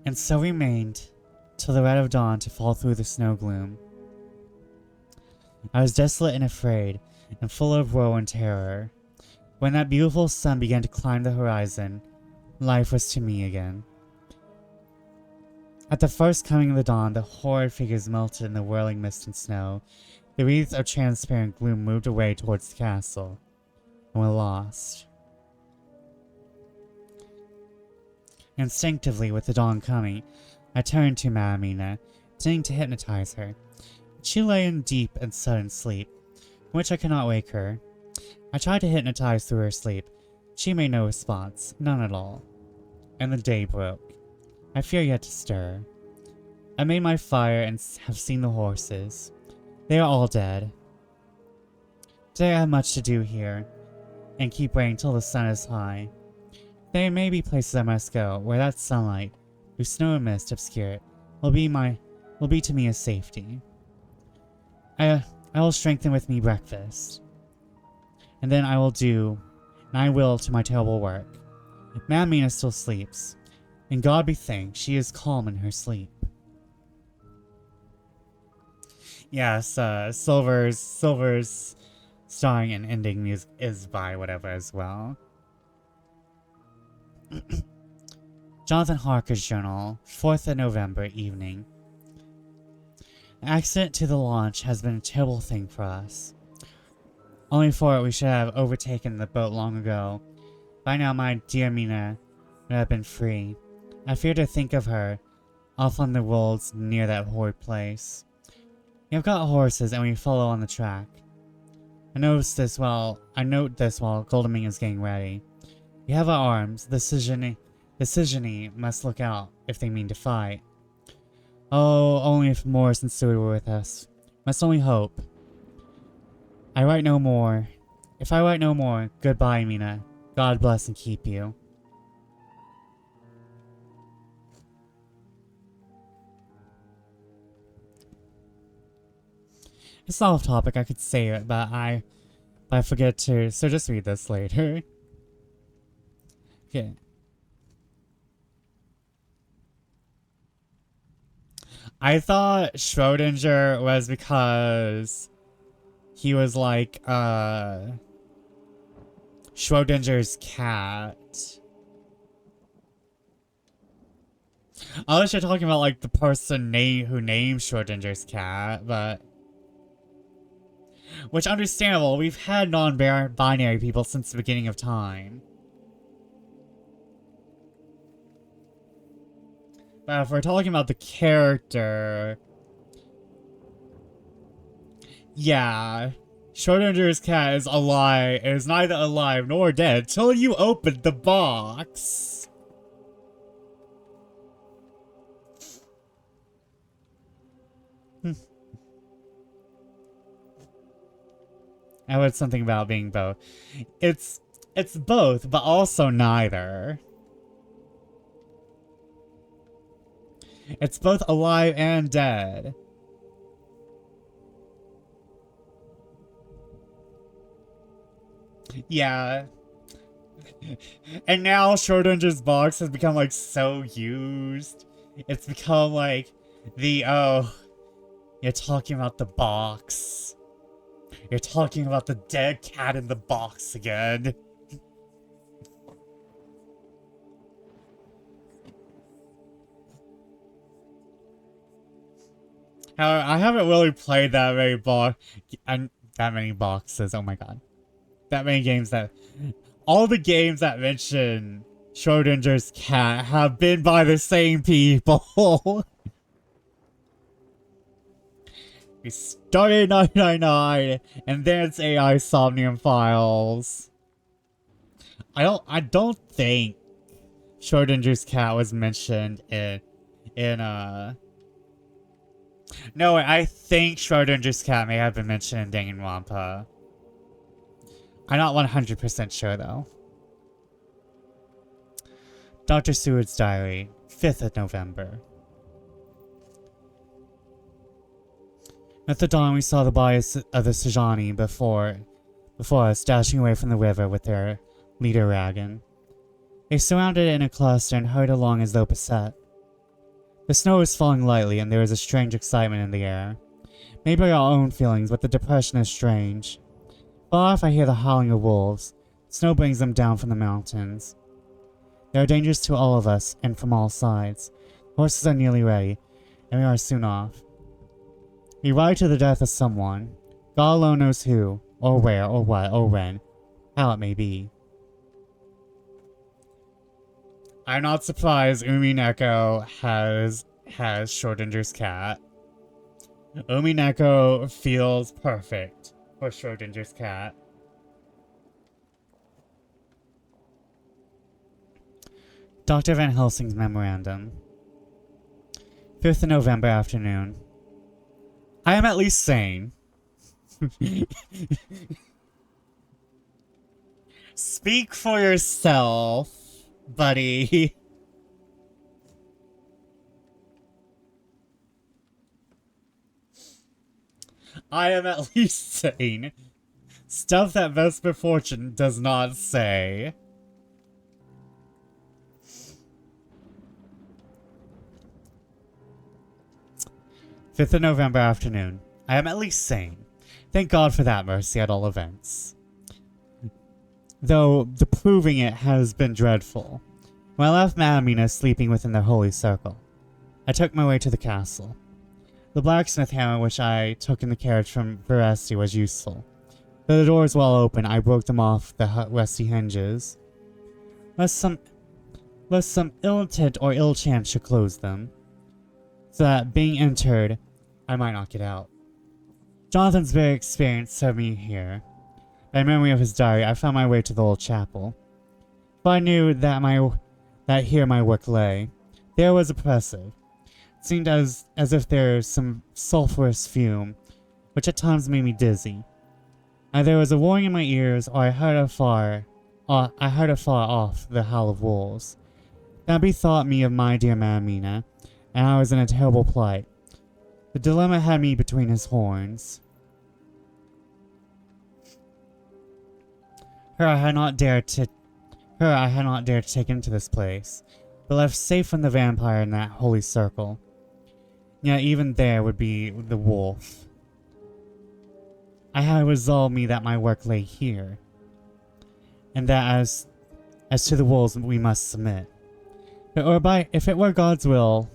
And so remained till the red of dawn to fall through the snow gloom. I was desolate and afraid, and full of woe and terror. When that beautiful sun began to climb the horizon, life was to me again. At the first coming of the dawn, the horrid figures melted in the whirling mist and snow. The wreaths of transparent gloom moved away towards the castle, and were lost. Instinctively, with the dawn coming, I turned to Madamina, intending to hypnotize her. She lay in deep and sudden sleep, from which I could not wake her. I tried to hypnotize through her sleep. She made no response, none at all. And the day broke. I fear yet to stir. I made my fire and have seen the horses. They are all dead. Today I have much to do here, and keep waiting till the sun is high. There may be places I must go, where that sunlight, whose snow and mist obscure it, will be to me a safety. I will strengthen with me breakfast, and then I will to my terrible work. Madamina still sleeps, and God be thanked, she is calm in her sleep. Yes, Silver's starring and ending music is by whatever as well. Jonathan Harker's journal, 4th of November evening. The accident to the launch has been a terrible thing for us. Only for it we should have overtaken the boat long ago. By now my dear Mina would have been free. I fear to think of her, off on the wolds near that horrid place. We have got horses and we follow on the track. I note this while Goldeming is getting ready. We have our arms. The Sigeny must look out if they mean to fight. Oh, only if Morris and Stewart were with us. Must only hope. I write no more. If I write no more, goodbye, Mina. God bless and keep you. It's off topic, I could say it, but I forget to, so just read this later. Okay. I thought Schrodinger was because he was like, Schrodinger's cat. Unless you're talking about like the person who named Schrodinger's cat, but... Which, understandable, we've had non-binary people since the beginning of time. But if we're talking about the character... Yeah. Schrodinger's cat is neither alive nor dead till you open the box. I read something about being both. It's both, but also neither. It's both alive and dead. Yeah. And now Schrodinger's box has become like so used. It's become like the, oh, you're talking about the box. You're talking about the dead cat in the box again. However, I haven't really played that many boxes. Oh my god. That many games that... All the games that mention Schrodinger's cat have been by the same people. We started 999, and then it's AI Somnium Files. I don't think Schrodinger's cat was mentioned in No, I think Schrodinger's cat may have been mentioned in Danganronpa. I'm not 100% sure, though. Dr. Seward's Diary, 5th of November. At the dawn, we saw the bodies of the Sigeny before us, dashing away from the river with their leader wagon. They surrounded it in a cluster and hurried along as though beset. The snow was falling lightly, and there was a strange excitement in the air. Maybe our own feelings, but the depression is strange. Far off I hear the howling of wolves. Snow brings them down from the mountains. There are dangers to all of us, and from all sides. Horses are nearly ready, and we are soon off. We ride to the death of someone. God alone knows who, or where, or what, or when, how it may be. I'm not surprised Umineko has Schrodinger's cat. Umineko feels perfect for Schrodinger's cat. Dr. Van Helsing's memorandum. 5th of November afternoon. I am at least sane. Speak for yourself, buddy. I am at least sane. Stuff that Vesper Fortune does not say. Fifth of November afternoon. I am at least sane. Thank God for that mercy at all events. Though the proving it has been dreadful. When I left Mamina sleeping within the holy circle, I took my way to the castle. The blacksmith hammer which I took in the carriage from Veresti was useful. Though the doors well open, I broke them off the rusty hinges, lest some ill intent or ill chance should close them, so that being entered, I might not get out. Jonathan's very experience served me here. By memory of his diary, I found my way to the old chapel. For I knew that here my work lay. The air was oppressive. It seemed as if there was some sulphurous fume, which at times made me dizzy. Either there was a roaring in my ears, or I heard afar off the howl of wolves. That bethought me of my dear Mamina, and I was in a terrible plight. The dilemma had me between his horns. Her I had not dared to take into this place, but left safe from the vampire in that holy circle. Yet even there would be the wolf. I had resolved me that my work lay here, and that as to the wolves we must submit. If it were God's will,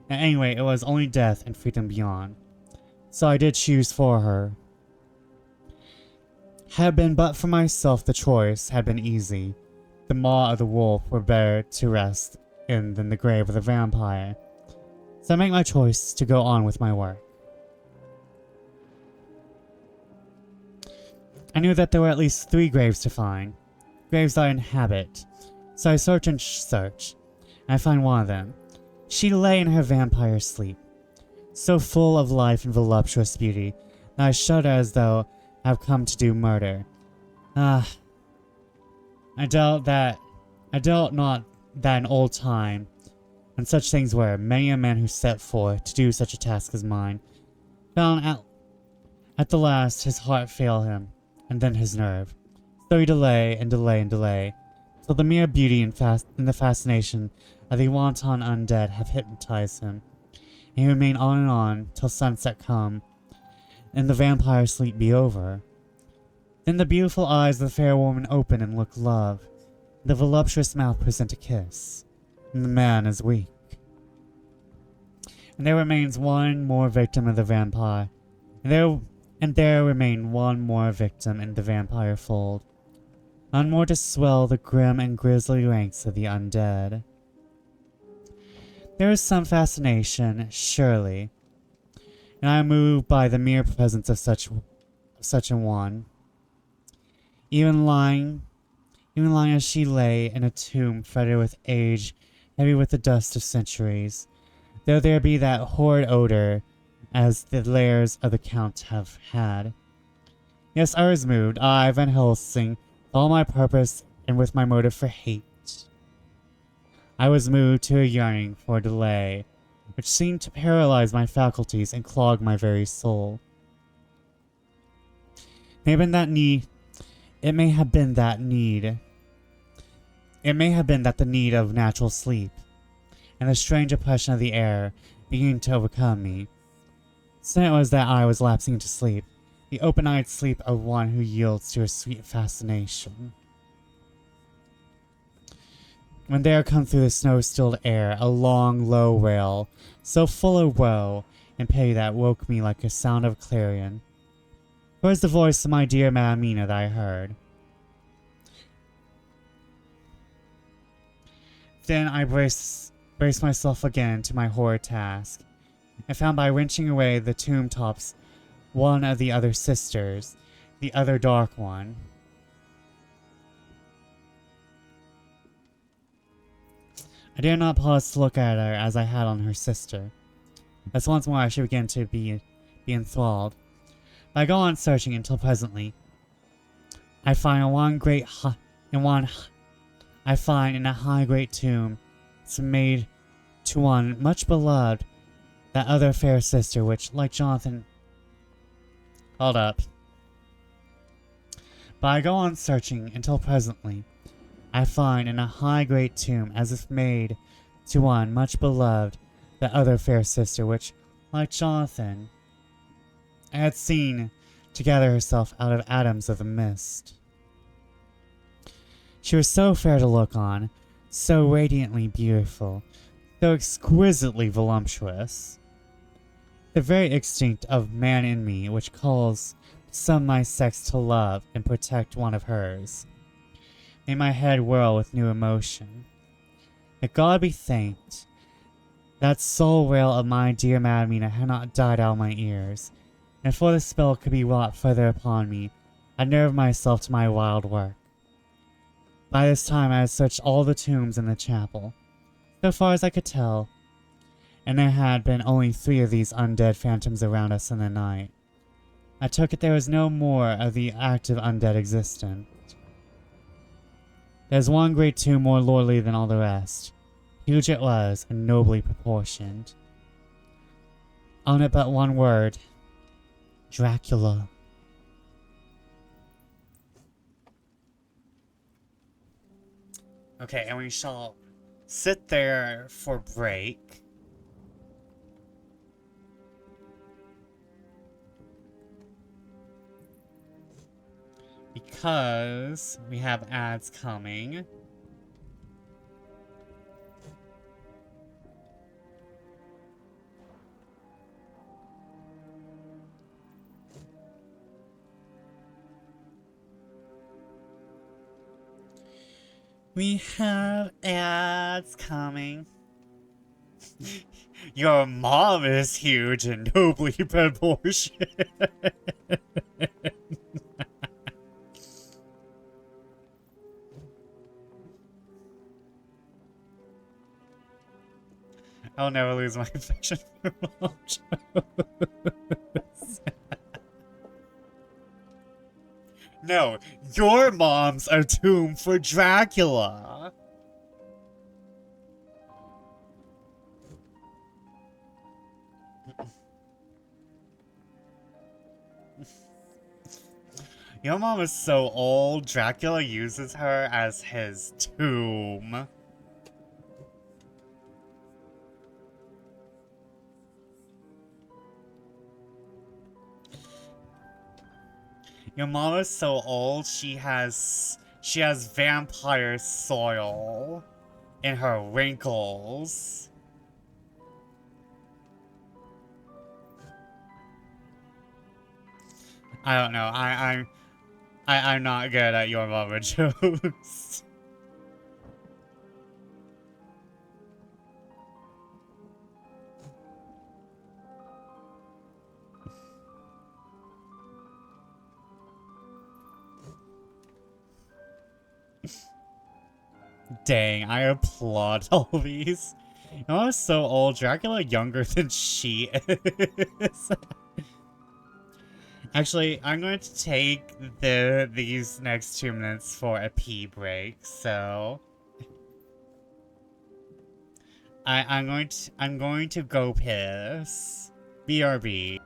at any rate it was only death and freedom beyond. So I did choose for her. Had it been but for myself, the choice had been easy. The maw of the wolf were better to rest in than the grave of the vampire. So I make my choice to go on with my work. I knew that there were at least 3 graves to find. Graves I inhabit. So I search and search, and I find one of them. She lay in her vampire sleep, so full of life and voluptuous beauty that I shudder as though I have come to do murder. I doubt not that in old time, when such things were, many a man who set forth to do such a task as mine, found at the last his heart fail him, and then his nerve. So he delay and delay and delay, till the mere beauty and the fascination of the wanton undead have hypnotized him, and he remain on and on till sunset come, and the vampire sleep be over. Then the beautiful eyes of the fair woman open and look love, the voluptuous mouth present a kiss, and the man is weak. And there remains one more victim of the vampire, and there remain one more victim in the vampire fold, none more to swell the grim and grisly ranks of the undead. There is some fascination, surely, and I am moved by the mere presence of such a one. Even lying as she lay in a tomb fretted with age, heavy with the dust of centuries, though there be that horrid odor as the lairs of the Count have had. Yes, I was moved, I, Van Helsing, with all my purpose and with my motive for hate. I was moved to a yearning for delay, which seemed to paralyze my faculties and clog my very soul. It may have been that the need of natural sleep, and the strange oppression of the air beginning to overcome me. So it was that I was lapsing into sleep, the open-eyed sleep of one who yields to a sweet fascination. when there come through the snow-stilled air a long, low wail, so full of woe and pity that woke me like a sound of clarion. 'Twas the voice of my dear Madamina that I heard. Then I braced myself again to my horrid task, and found by wrenching away the tomb tops one of the other sisters, the other dark one. I dare not pause to look at her as I had on her sister, lest once more I should begin to be enthralled. But I go on searching until presently I find in a high great tomb, it's made to one much beloved, that other fair sister which, like Jonathan... Hold up. But I go on searching until presently I find in a high great tomb, as if made to one much beloved, that other fair sister which, like Jonathan, I had seen to gather herself out of atoms of the mist. She was so fair to look on, so radiantly beautiful, so exquisitely voluptuous. The very instinct of man in me, which calls some my sex to love and protect one of hers, made my head whirl with new emotion. That God be thanked, that soul wail of my dear Madamina had not died out of my ears, and before the spell could be wrought further upon me, I nerved myself to my wild work. By this time I had searched all the tombs in the chapel, so far as I could tell, and there had been only 3 of these undead phantoms around us in the night. I took it there was no more of the active undead existent. There's one great tomb more lordly than all the rest. Huge it was, and nobly proportioned. On it but one word. Dracula. Okay, and we shall sit there for break. Because we have ads coming. We have ads coming. Your mom is huge and nobly proportioned. I'll never lose my affection for mom jokes. No, your mom's a tomb for Dracula. Your mom is so old, Dracula uses her as his tomb. Your mom is so old, she has vampire soil in her wrinkles. I don't know. I'm not good at your mama jokes. Dang, I applaud all these. You know, I was so old. Dracula younger than she is. Actually, I'm going to take these next 2 minutes for a pee break, so I'm going to go piss. BRB.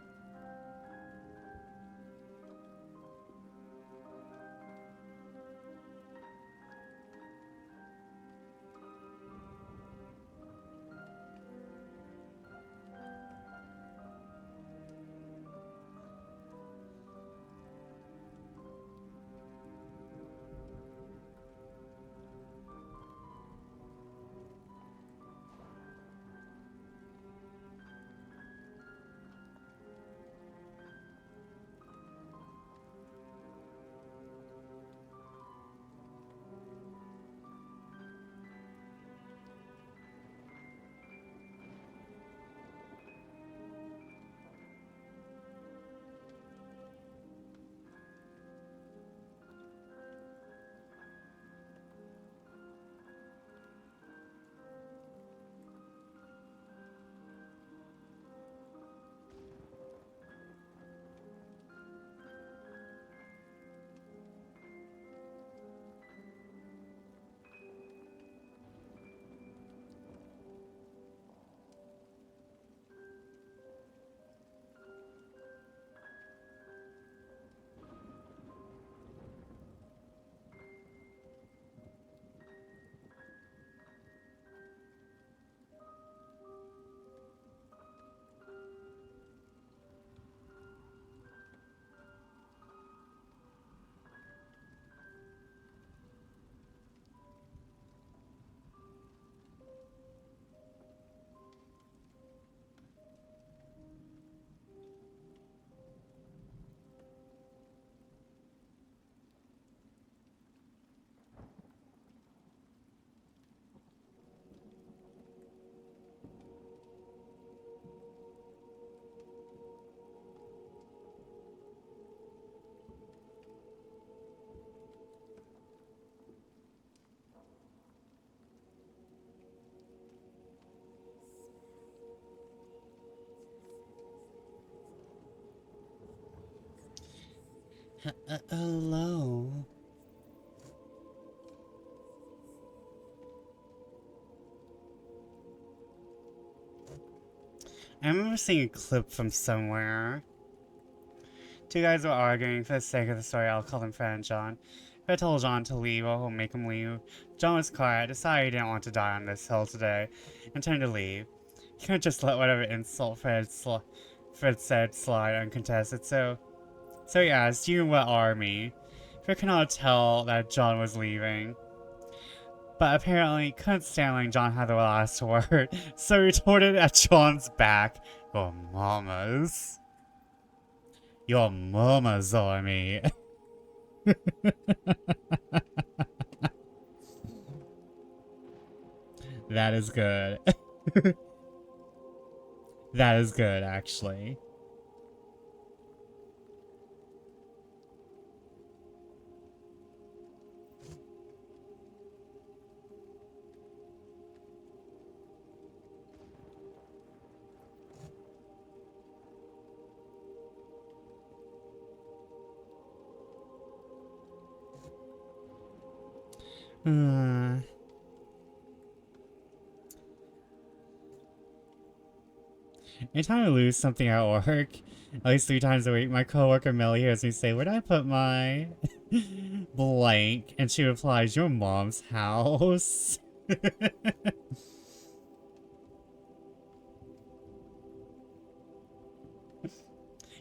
Hello? I remember seeing a clip from somewhere. Two guys were arguing. For the sake of the story, I'll call them Fred and John. Fred told John to leave or he'll make him leave. John was quiet, decided he didn't want to die on this hill today, and turned to leave. He couldn't just let whatever insult Fred said slide uncontested, so he asked, "You in what army?" Fred could not tell that John was leaving, but apparently couldn't stand letting John have the last word, so he retorted at John's back, "Your mama's. Your mama's army." That is good. That is good, actually. Anytime I lose something at work, at least 3 times a week, my coworker Melly hears me say, "Where'd I put my blank?" And she replies, "Your mom's house."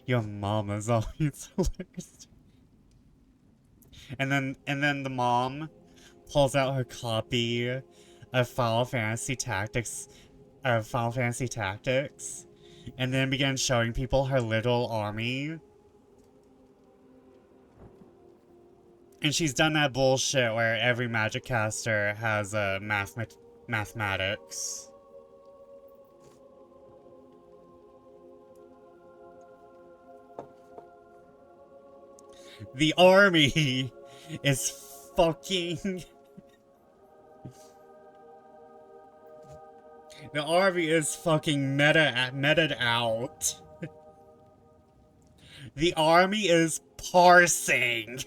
Your mama's always hilarious. And then the mom pulls out her copy of Final Fantasy Tactics, and then begins showing people her little army. And she's done that bullshit where every magic caster has a mathematics. The army is fucking... The army is fucking meta'd out. The army is parsing.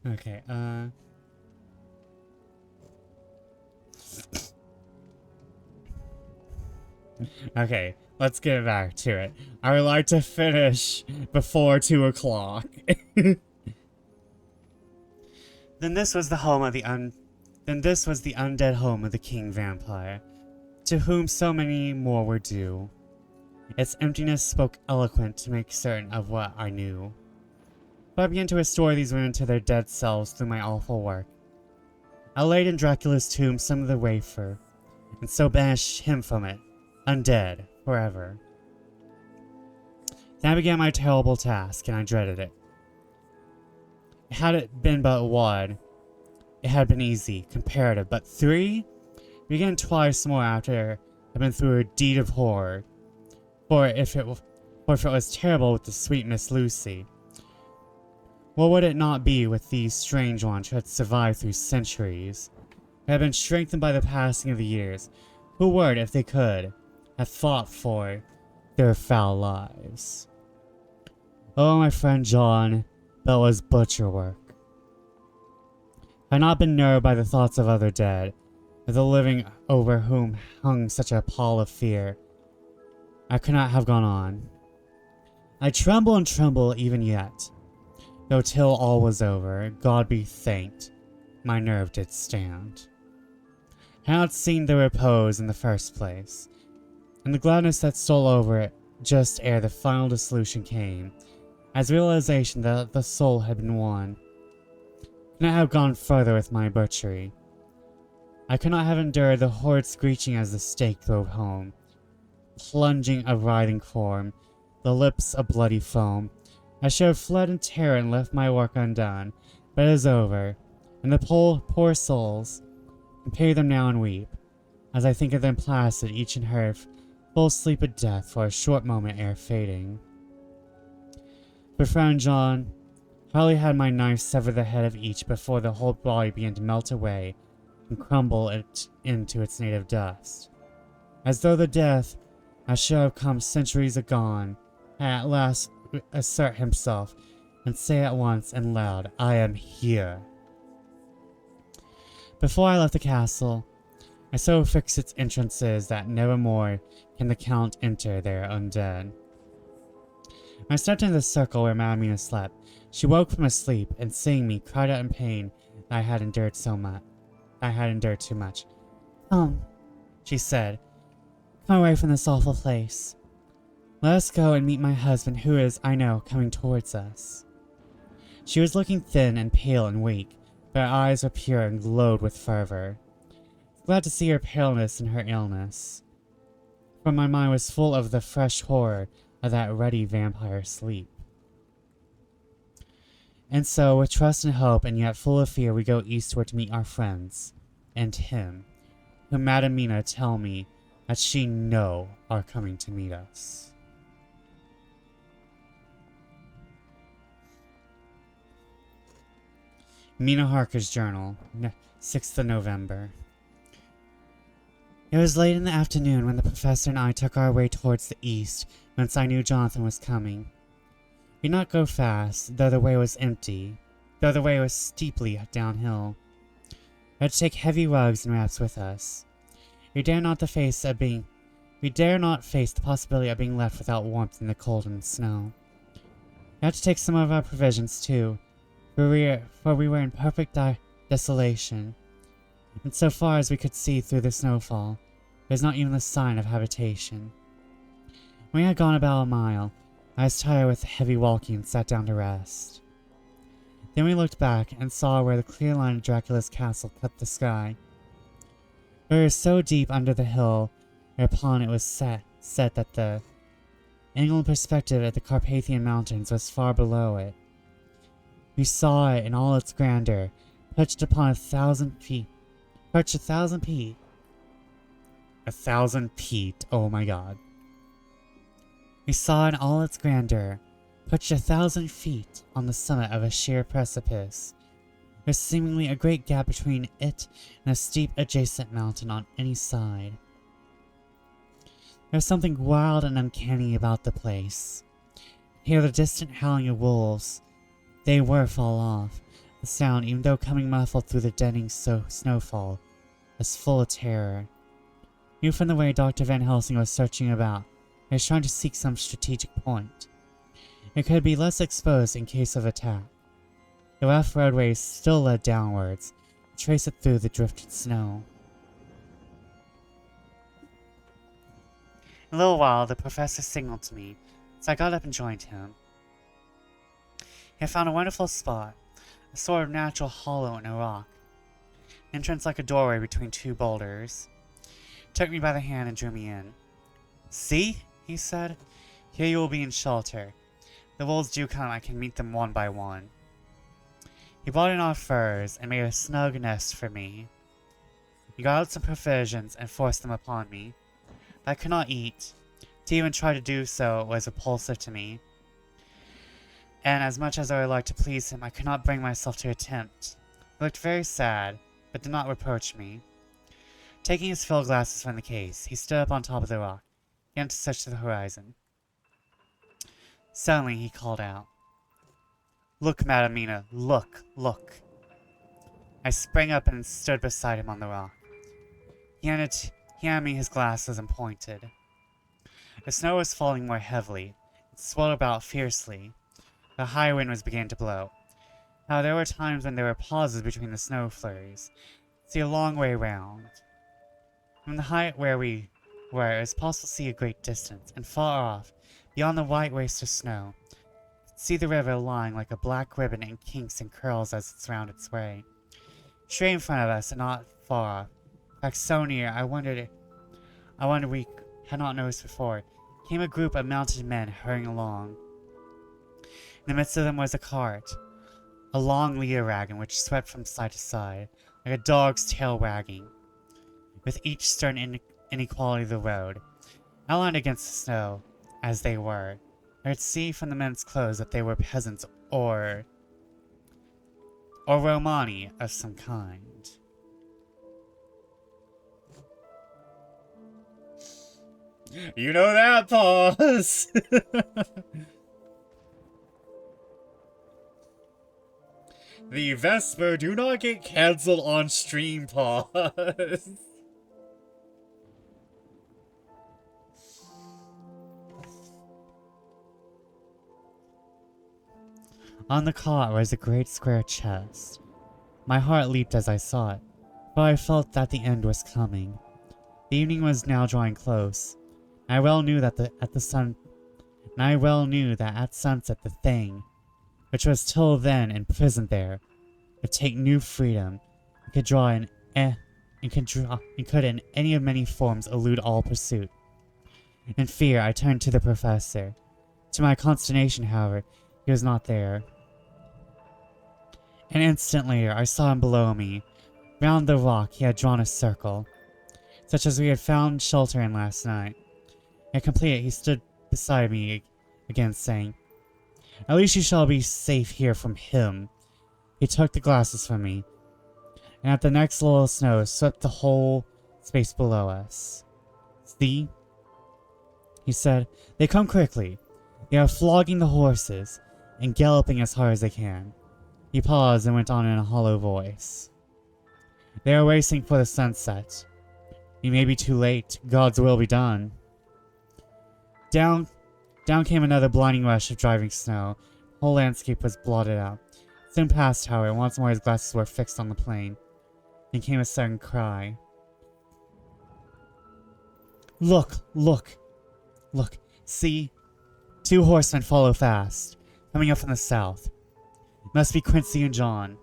Okay, okay, let's get back to it. I would like to finish before 2 o'clock. Then this was the undead home of the king vampire, to whom so many more were due. Its emptiness spoke eloquent to make certain of what I knew. But I began to restore these women to their dead selves through my awful work. I laid in Dracula's tomb some of the wafer, and so banished him from it, undead, forever. Then I began my terrible task, and I dreaded it. Had it been but 1, it had been easy, comparative, but 3? Began twice more after I'd been through a deed of horror. For if it was terrible with the sweet Miss Lucy, what would it not be with these strange ones who had survived through centuries, who had been strengthened by the passing of the years, who would, if they could, have fought for their foul lives? Oh, my friend John, that was butcher work. I had not been nerved by the thoughts of other dead, of the living over whom hung such a pall of fear, I could not have gone on. I tremble and tremble even yet, though till all was over, God be thanked, my nerve did stand. I had not seen the repose in the first place, and the gladness that stole over it just ere the final dissolution came, as realization that the soul had been won. I could not have gone further with my butchery. I could not have endured the horrid screeching as the stake drove home, plunging a writhing form, the lips a bloody foam. I should have fled in terror and left my work undone, but it is over, and the poor souls, compare them now and weep, as I think of them placid, each in her full sleep of death for a short moment ere fading. For friend John, hardly had my knife severed the head of each before the whole body began to melt away and crumble it into its native dust. As though the death, that should have come centuries agone, had at last assert himself and say at once and loud, "I am here." Before I left the castle, I so fixed its entrances that nevermore can the Count enter there undead. When I stepped into the circle where Madamina slept, she woke from her sleep and seeing me cried out in pain that I had endured too much. "Come," she said, "come away from this awful place. Let us go and meet my husband who is, I know, coming towards us." She was looking thin and pale and weak, but her eyes were pure and glowed with fervor. Glad to see her paleness and her illness, for my mind was full of the fresh horror of that ruddy vampire sleep. And so, with trust and hope, and yet full of fear, we go eastward to meet our friends, and him, whom Madamina tell me that she know are coming to meet us. Mina Harker's Journal, 6th of November. It was late in the afternoon when the professor and I took our way towards the east, whence I knew Jonathan was coming. We did not go fast, though the way was steeply downhill. We had to take heavy rugs and wraps with us. We dare not face the possibility of being left without warmth in the cold and snow. We had to take some of our provisions too, for we were in perfect desolation, and so far as we could see through the snowfall, there was not even the sign of habitation. When we had gone about a mile, I was tired with heavy walking and sat down to rest. Then we looked back and saw where the clear line of Dracula's castle cut the sky. It was so deep under the hill whereupon it was set that the angled perspective of the Carpathian Mountains was far below it. We saw it in all its grandeur, perched upon 1,000 feet. Perched 1,000 feet. 1,000 feet, oh my god. We saw in all its grandeur, perched 1,000 feet on the summit of a sheer precipice. There was seemingly a great gap between it and a steep adjacent mountain on any side. There was something wild and uncanny about the place. Hear the distant howling of wolves. They were far off. The sound, even though coming muffled through the deadening snowfall, was full of terror. Knew from the way Dr. Van Helsing was searching about, he was trying to seek some strategic point. It could be less exposed in case of attack. The rough roadways still led downwards, to trace it through the drifted snow. In a little while, the professor signaled to me, so I got up and joined him. He had found a wonderful spot, a sort of natural hollow in a rock, an entrance like a doorway between two boulders. He took me by the hand and drew me in. "See," he said, "here you will be in shelter. If the wolves do come, I can meet them one by one." He brought in our furs and made a snug nest for me. He got out some provisions and forced them upon me. I could not eat. To even try to do so was repulsive to me. And as much as I would like to please him, I could not bring myself to attempt. He looked very sad, but did not reproach me. Taking his field glasses from the case, he stood up on top of the rock, began to search the horizon. Suddenly he called out, "Look, Madamina, look, look." I sprang up and stood beside him on the rock. He handed me his glasses and pointed. The snow was falling more heavily. It swirled about fiercely. The high wind was beginning to blow. Now there were times when there were pauses between the snow flurries. See a long way round. From the height where we were, it was possible to see a great distance, and far off, beyond the white waste of snow, I could see the river lying like a black ribbon in kinks and curls as it wound its way. Straight in front of us, and not far off, in fact so near, I wondered we had not noticed before, came a group of mounted men hurrying along. In the midst of them was a cart, a long leader wagon which swept from side to side, like a dog's tail wagging, with each stern inequality of the road. Outlined against the snow, as they were, I could see from the men's clothes that they were peasants or Romani of some kind. You know that pause! The Vesper do not get cancelled on stream pause. On the cot was a great square chest. My heart leaped as I saw it, for I felt that the end was coming. The evening was now drawing close. I well knew that at sunset the thing, which was till then imprisoned there, would take new freedom, and could in any of many forms elude all pursuit. In fear, I turned to the professor. To my consternation, however, he was not there. An instant later, I saw him below me. Round the rock, he had drawn a circle, such as we had found shelter in last night. And completed, he stood beside me again, saying, "At least you shall be safe here from him." He took the glasses from me, and at the next lull of snow, swept the whole space below us. "See," he said, "they come quickly. They are flogging the horses, and galloping as hard as they can." He paused and went on in a hollow voice. "They are racing for the sunset. We may be too late. God's will be done." Down came another blinding rush of driving snow. The whole landscape was blotted out. Soon passed, however, and once more his glasses were fixed on the plain. Then came a sudden cry. "Look, look, look, see! 2 horsemen follow fast, coming up from the south. Must be Quincy and John."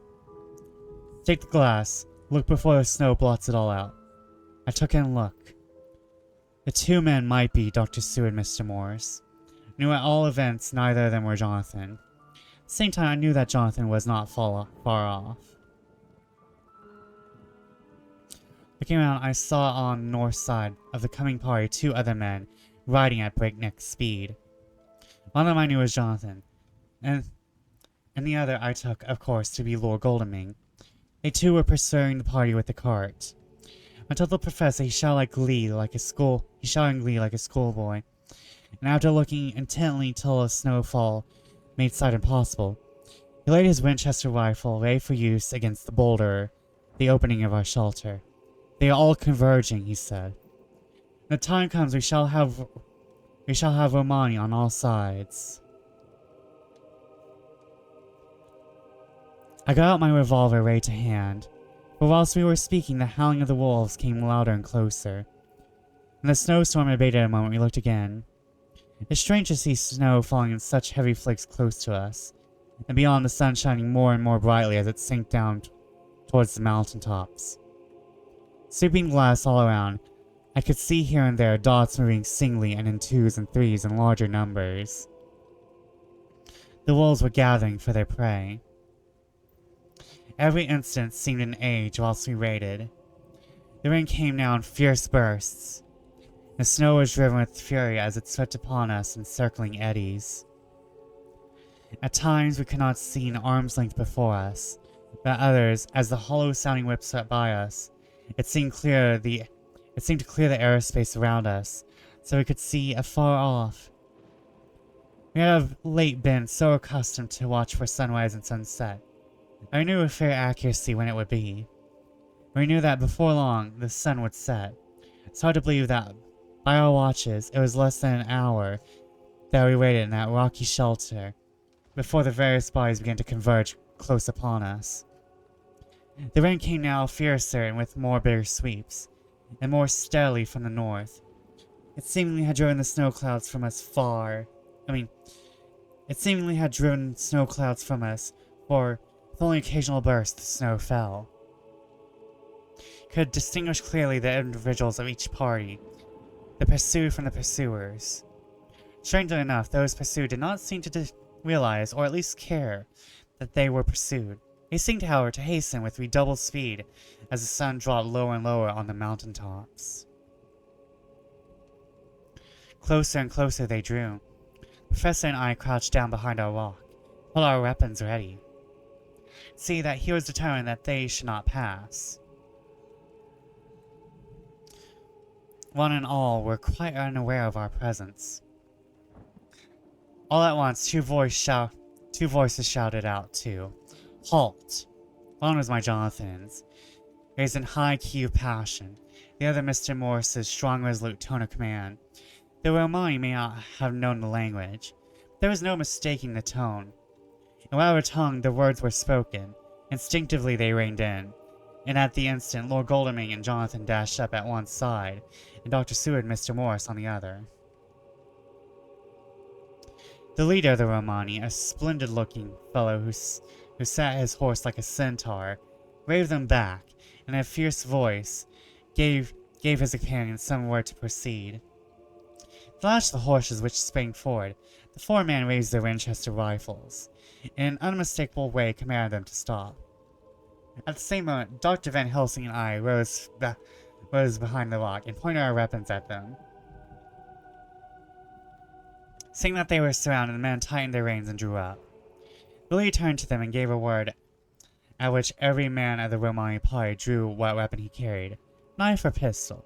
"Take the glass. Look before the snow blots it all out." I took in a look. The 2 men might be Dr. Seward and Mr. Morris. I knew at all events neither of them were Jonathan. At the same time, I knew that Jonathan was not far off. Looking around, I saw on the north side of the coming party 2 other men riding at breakneck speed. One of them I knew was Jonathan, and the other I took, of course, to be Lord Godalming. They too were pursuing the party with the cart. I told the professor he shouted in glee like a schoolboy, and after looking intently till a snowfall made sight impossible, he laid his Winchester rifle ready for use against the boulder, the opening of our shelter. "They are all converging," he said. "When the time comes, we shall have Romani on all sides." I got out my revolver ready to hand, but whilst we were speaking, the howling of the wolves came louder and closer. When the snowstorm abated a moment, we looked again. It's strange to see snow falling in such heavy flakes close to us, and beyond the sun shining more and more brightly as it sank down towards the mountain tops. Sweeping glass all around, I could see here and there dots moving singly and in 2s and 3s and larger numbers. The wolves were gathering for their prey. Every instant seemed an age whilst we waited. The rain came now in fierce bursts. The snow was driven with fury as it swept upon us in circling eddies. At times we could not see an arm's length before us, but at others, as the hollow sounding whip swept by us, it seemed to clear the aerospace around us, so we could see afar off. We had of late been so accustomed to watch for sunrise and sunset, I knew with fair accuracy when it would be. We knew that before long the sun would set. It's hard to believe that by our watches it was less than an hour that we waited in that rocky shelter before the various bodies began to converge close upon us. The rain came now fiercer and with more bitter sweeps, and more steadily from the north. It seemingly had driven snow clouds from us, for with only occasional bursts the snow fell. Could distinguish clearly the individuals of each party, the pursued from the pursuers. Strangely enough, those pursued did not seem to realize, or at least care, that they were pursued. They seemed, however, to hasten with redoubled speed as the sun dropped lower and lower on the mountain tops. Closer and closer they drew. Professor and I crouched down behind our rock, held our weapons ready. See that he was determined that they should not pass. One and all were quite unaware of our presence. All at once, two voices shouted out to halt. One was my Jonathan's, raised in high key of passion, the other Mr. Morris's strong, resolute tone of command. The Romani may not have known the language, but there was no mistaking the tone. In whatever tongue the words were spoken, instinctively they reined in, and at the instant Lord Godalming and Jonathan dashed up at one side, and Dr. Seward and Mr. Morris on the other. The leader of the Romani, a splendid-looking fellow who sat his horse like a centaur, waved them back, and in a fierce voice gave his companions some word to proceed. To latch the horses which sprang forward, the four men raised their Winchester rifles, in an unmistakable way commanded them to stop. At the same moment, Dr. Van Helsing and I rose behind the rock and pointed our weapons at them. Seeing that they were surrounded, the men tightened their reins and drew up. Billy turned to them and gave a word, at which every man of the Romani party drew what weapon he carried, knife or pistol,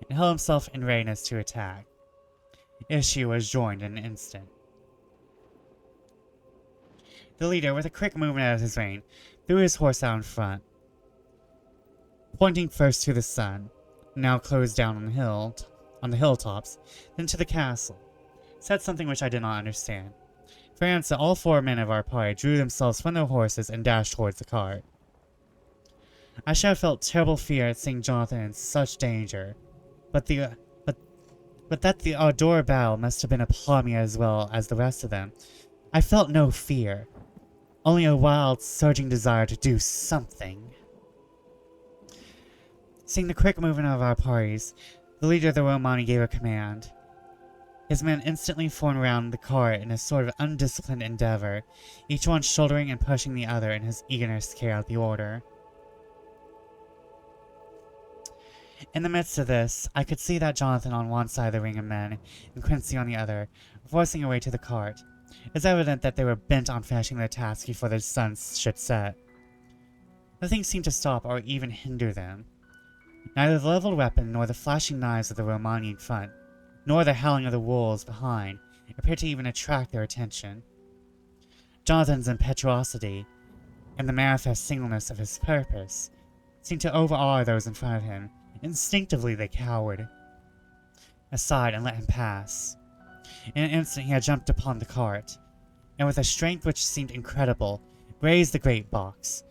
and held himself in readiness to attack. Issue was joined in an instant. The leader, with a quick movement of his rein, threw his horse out in front, pointing first to the sun, now closed down on the hilltops, then to the castle, said something which I did not understand. For answer, all four men of our party drew themselves from their horses and dashed towards the cart. I should have felt terrible fear at seeing Jonathan in such danger, but that the door battle must have been upon me as well as the rest of them. I felt no fear, only a wild, surging desire to do something. Seeing the quick movement of our parties, the leader of the Romani gave a command. His men instantly formed round the cart in a sort of undisciplined endeavor, each one shouldering and pushing the other in his eagerness to carry out the order. In the midst of this, I could see that Jonathan on one side of the ring of men, and Quincy on the other, were forcing a way to the cart. It was evident that they were bent on finishing their task before the sun should set. Nothing seemed to stop or even hinder them. Neither the leveled weapon nor the flashing knives of the Romani in front, nor the howling of the wolves behind, appeared to even attract their attention. Jonathan's impetuosity, and the manifest singleness of his purpose, seemed to overawe those in front of him. Instinctively they cowered aside and let him pass. In an instant he had jumped upon the cart, and with a strength which seemed incredible, raised the great box,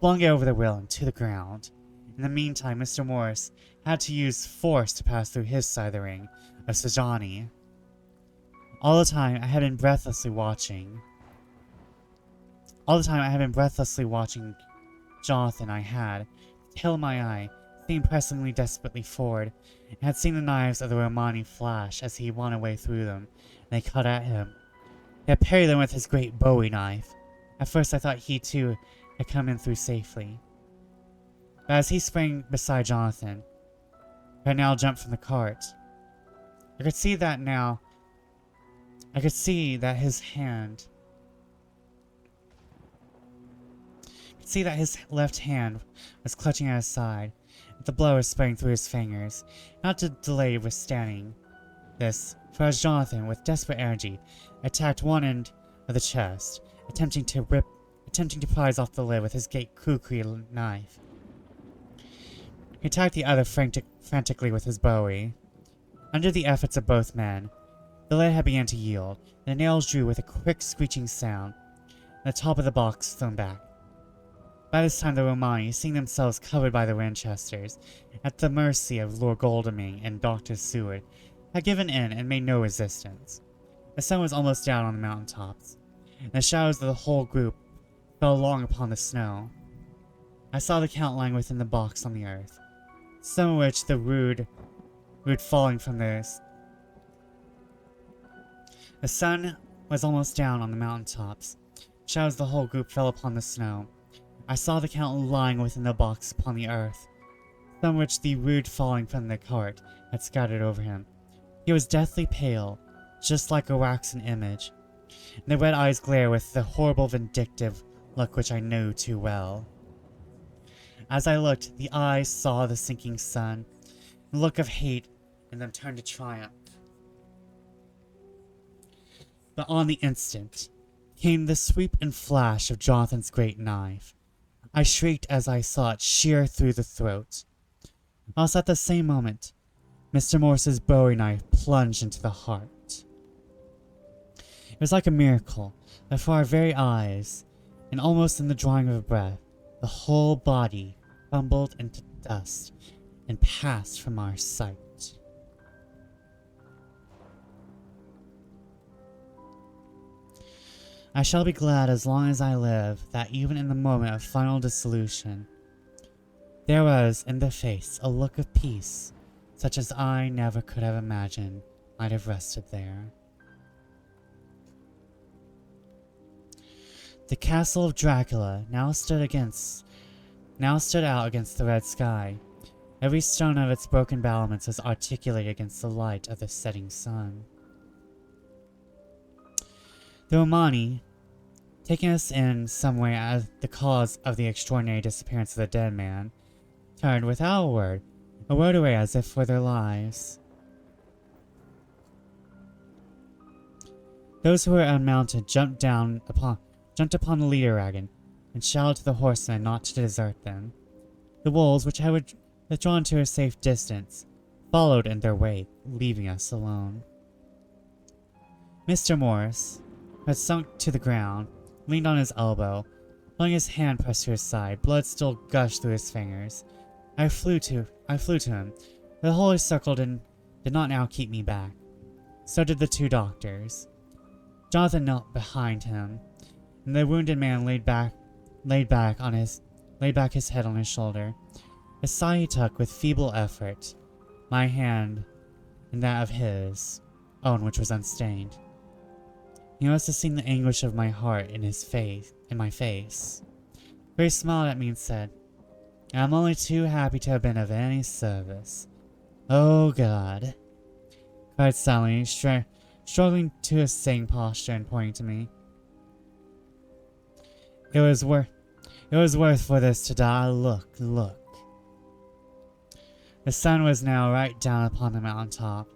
flung it over the wheel and to the ground. In the meantime, Mr. Morris had to use force to pass through his side of the ring of Sajani. All the time I had been breathlessly watching Jonathan. I had, tail of my eye, seen pressingly desperately forward, and had seen the knives of the Romani flash as he won a way through them, and they cut at him. He had parried them with his great Bowie knife. At first I thought he too had come in through safely. But as he sprang beside Jonathan, who had now jumped from the cart, I could see that his left hand was clutching at his side, with the blow sprang through his fingers. Not to delay withstanding this, for as Jonathan, with desperate energy, attacked one end of the chest, attempting to prise off the lid with his great kukri knife, he attacked the other frantically with his Bowie. Under the efforts of both men, the lid had begun to yield, and the nails drew with a quick screeching sound, and the top of the box thrown back. By this time the Romani, seeing themselves covered by the Winchesters, at the mercy of Lord Godalming and Dr. Seward, had given in and made no resistance. The sun was almost down on the mountain tops, and the shadows of the whole group fell long upon the snow. I saw the Count lying within the box on the earth, some of which the rude falling from this. The sun was almost down on the mountain tops. Shadows of the whole group fell upon the snow. I saw the Count lying within the box upon the earth, some which the rude falling from the cart had scattered over him. He was deathly pale, just like a waxen image, and the red eyes glare with the horrible vindictive look which I knew too well. As I looked, the eyes saw the sinking sun. The look of hate in them turned to triumph. But on the instant came the sweep and flash of Jonathan's great knife. I shrieked as I saw it shear through the throat. Whilst at the same moment, Mr. Morse's bowie knife plunged into the heart. It was like a miracle that for our very eyes, and almost in the drawing of a breath, the whole body crumbled into dust and passed from our sight. I shall be glad as long as I live that even in the moment of final dissolution, there was in the face a look of peace such as I never could have imagined might have rested there. The castle of Dracula now stood out against the red sky. Every stone of its broken battlements was articulated against the light of the setting sun. The Romani, taking us in some way as the cause of the extraordinary disappearance of the dead man, turned without a word and rode away as if for their lives. Those who were unmounted jumped upon the leader wagon and shouted to the horsemen not to desert them. The wolves, which had withdrawn to a safe distance, followed in their wake, leaving us alone. Mr. Morse, who had sunk to the ground, leaned on his elbow, letting his hand press to his side. Blood still gushed through his fingers. I flew to him. The holy circle did not now keep me back. So did the two doctors. Jonathan knelt behind him, and the wounded man laid back his head on his shoulder. A sigh he took with feeble effort, my hand in that of his own, which was unstained. He must have seen the anguish of my heart in my face. For he smiled at me and said, "I'm only too happy to have been of any service." "Oh God!" cried Sally, struggling to a sitting posture and pointing to me. It was worth for this to die. Look. The sun was now right down upon the mountain top,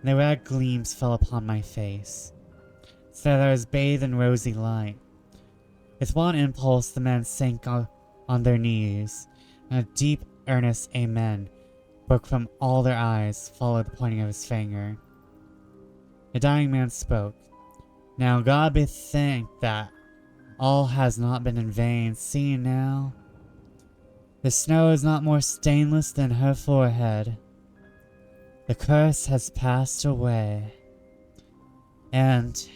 and the red gleams fell upon my face, so that I was bathed in rosy light. With one impulse the men sank on their knees, and a deep, earnest amen broke from all their eyes, followed the pointing of his finger. The dying man spoke. "Now God be thanked that all has not been in vain. See now, the snow is not more stainless than her forehead. The curse has passed away, and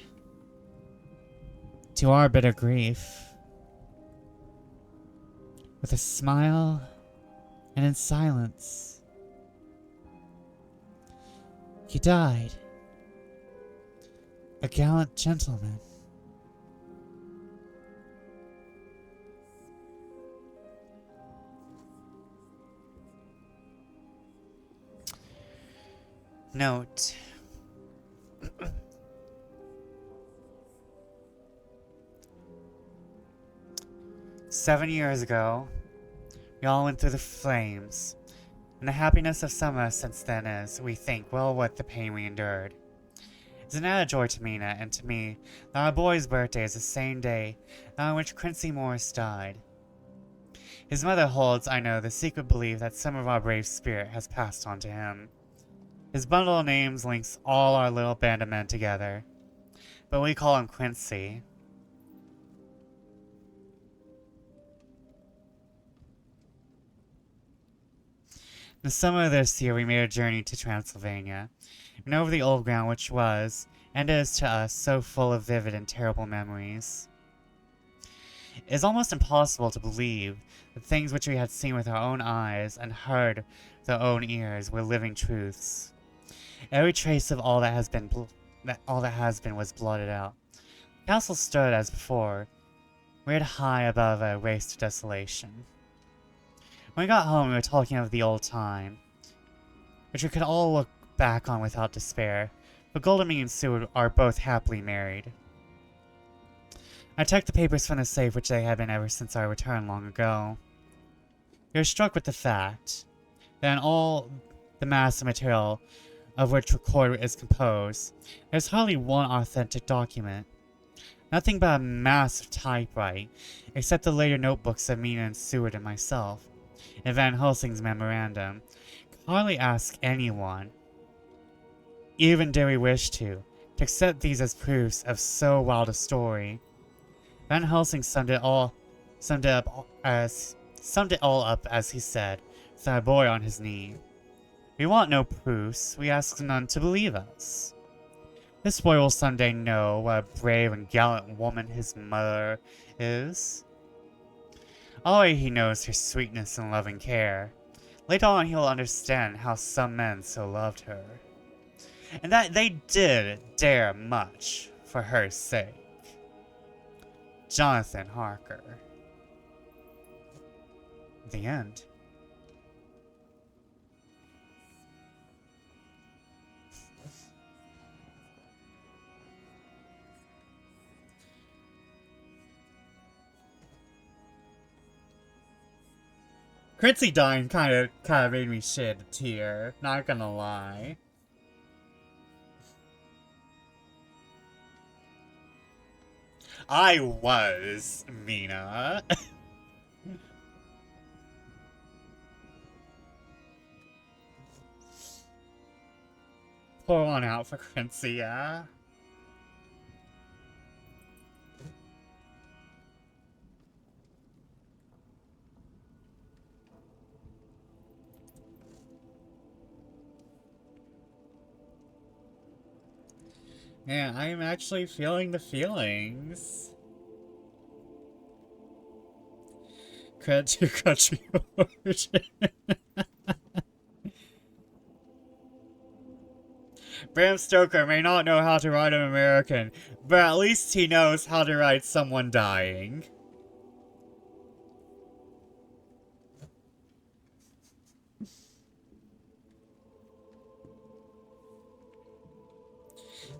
to our bitter grief, with a smile and in silence, he died, a gallant gentleman." Note: 7 years ago, we all went through the flames, and the happiness of some of us since then is, we think, well worth the pain we endured. Isn't that a joy to Mina and to me that our boy's birthday is the same day on which Quincy Morris died? His mother holds, I know, the secret belief that some of our brave spirit has passed on to him. His bundle of names links all our little band of men together, but we call him Quincy. In the summer of this year, we made a journey to Transylvania, and over the old ground which was, and is to us, so full of vivid and terrible memories. It is almost impossible to believe that things which we had seen with our own eyes and heard with our own ears were living truths. Every trace of all that has been was blotted out. The castle stood as before, reared high above a waste of desolation. When we got home, we were talking of the old time, which we could all look back on without despair, but Golden and Sue are both happily married. I took the papers from the safe, which they had been ever since our return long ago. We were struck with the fact that in all the mass of material of which record is composed, there's hardly one authentic document. Nothing but a mass of typewriting, except the later notebooks of Mina and Seward and myself, and Van Helsing's memorandum. Could hardly ask anyone, even did we wish to accept these as proofs of so wild a story. Van Helsing summed it all up as he said, with our boy on his knee. We want no proofs, we ask none to believe us. This boy will someday know what a brave and gallant woman his mother is. Already he knows her sweetness and loving care. Later on he'll understand how some men so loved her. And that they did dare much for her sake. Jonathan Harker. The end. Critzy dying kind of made me shed a tear, not gonna lie. I was Mina. Pour one out for Quincy, yeah? Man, I am actually feeling the feelings. Credit to country origin. Bram Stoker may not know how to write an American, but at least he knows how to write someone dying.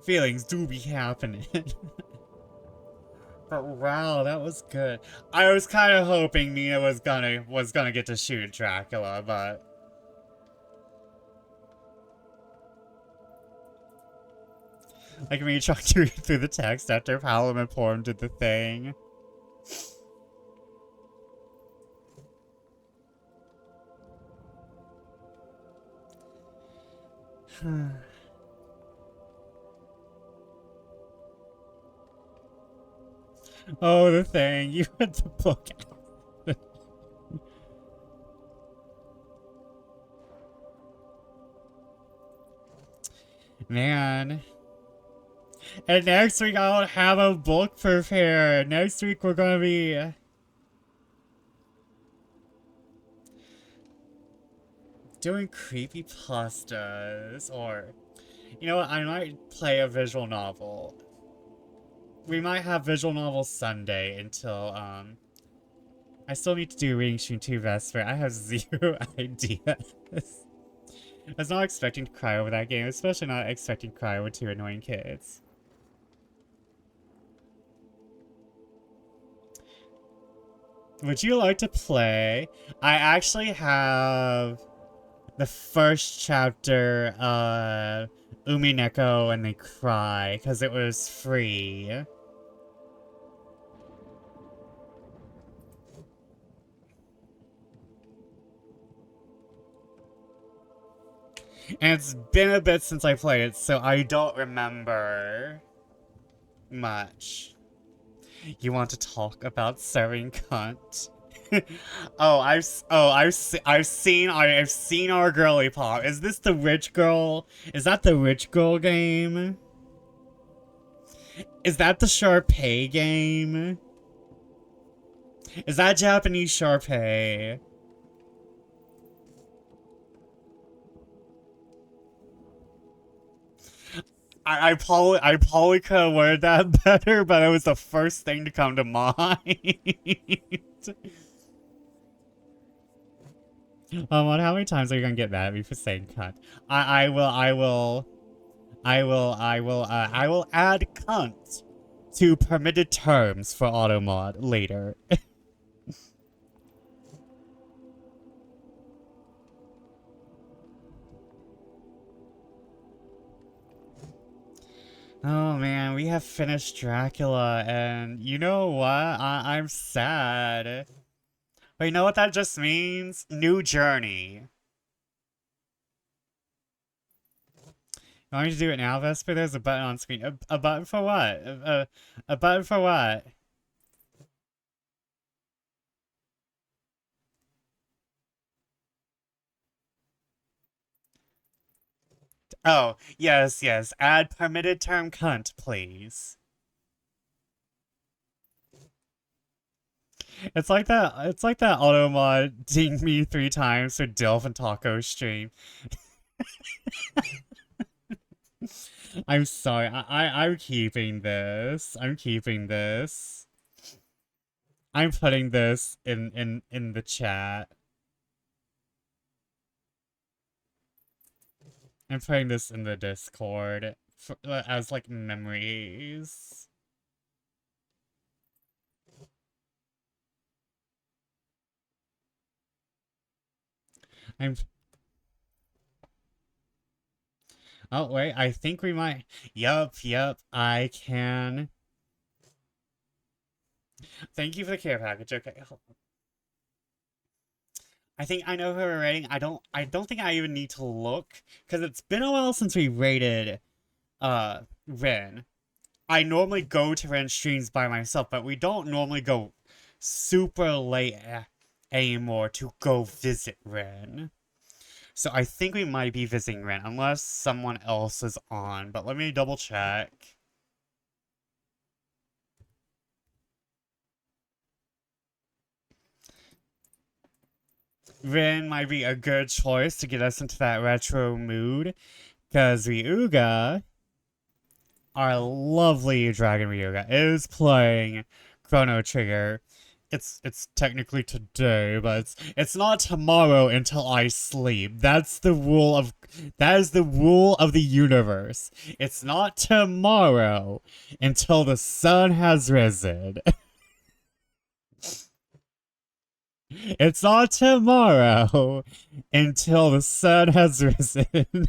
Feelings do be happening. But wow, that was good. I was kind of hoping Mina was gonna get to shoot Dracula, but like when you try to read through the text after Paolo and Porum did the thing. Oh, the thing. You read the book. Man. And next week I don't have a book prepared. Next week we're gonna be doing creepypastas, or you know what, I might play a visual novel. We might have visual novel Sunday until I still need to do Reading Stream 2 Vesper. I have zero ideas. I was not expecting to cry over that game, especially not expecting to cry over 2 annoying kids. Would you like to play? I actually have the first chapter of Umineko and They Cry, because it was free. And it's been a bit since I played it, so I don't remember much. You want to talk about serving cunt? I've seen our girly pop. Is this the rich girl? Is that the rich girl game? Is that the Sharpay game? Is that Japanese Sharpay? I probably could have worded that better, but it was the first thing to come to mind. How many times are you gonna get mad at me for saying cunt? I will add cunt to permitted terms for automod later. Oh man, we have finished Dracula, and you know what? I'm sad. But you know what that just means? New journey. You want me to do it now, Vesper? There's a button on screen. A button for what? A button for what? Oh, yes, yes. Add permitted term cunt, please. It's like that auto mod dinged me 3 times for Dilf and Taco stream. I'm sorry. I'm keeping this. I'm keeping this. I'm putting this in the chat. I'm putting this in the Discord for, as like memories. I'm. Oh wait, I think we might. Yup, I can. Thank you for the care package. Okay, I think I know who we're rating. I don't think I even need to look because it's been a while since we rated Ren. I normally go to Ren streams by myself, but we don't normally go super late anymore to go visit Ren. So I think we might be visiting Ren unless someone else is on, but let me double check. Rin might be a good choice to get us into that retro mood, because Ryuga, our lovely Dragon Ryuga, is playing Chrono Trigger. It's technically today, but it's not tomorrow until I sleep. That is the rule of the universe. It's not tomorrow until the sun has risen. It's not tomorrow until the sun has risen.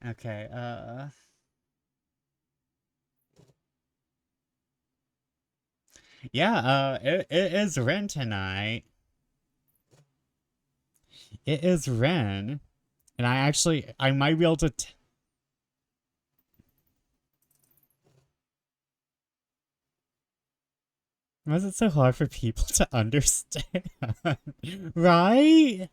Okay, yeah, it is Ren tonight. It is Ren. And I might be able to why is it so hard for people to understand? Right?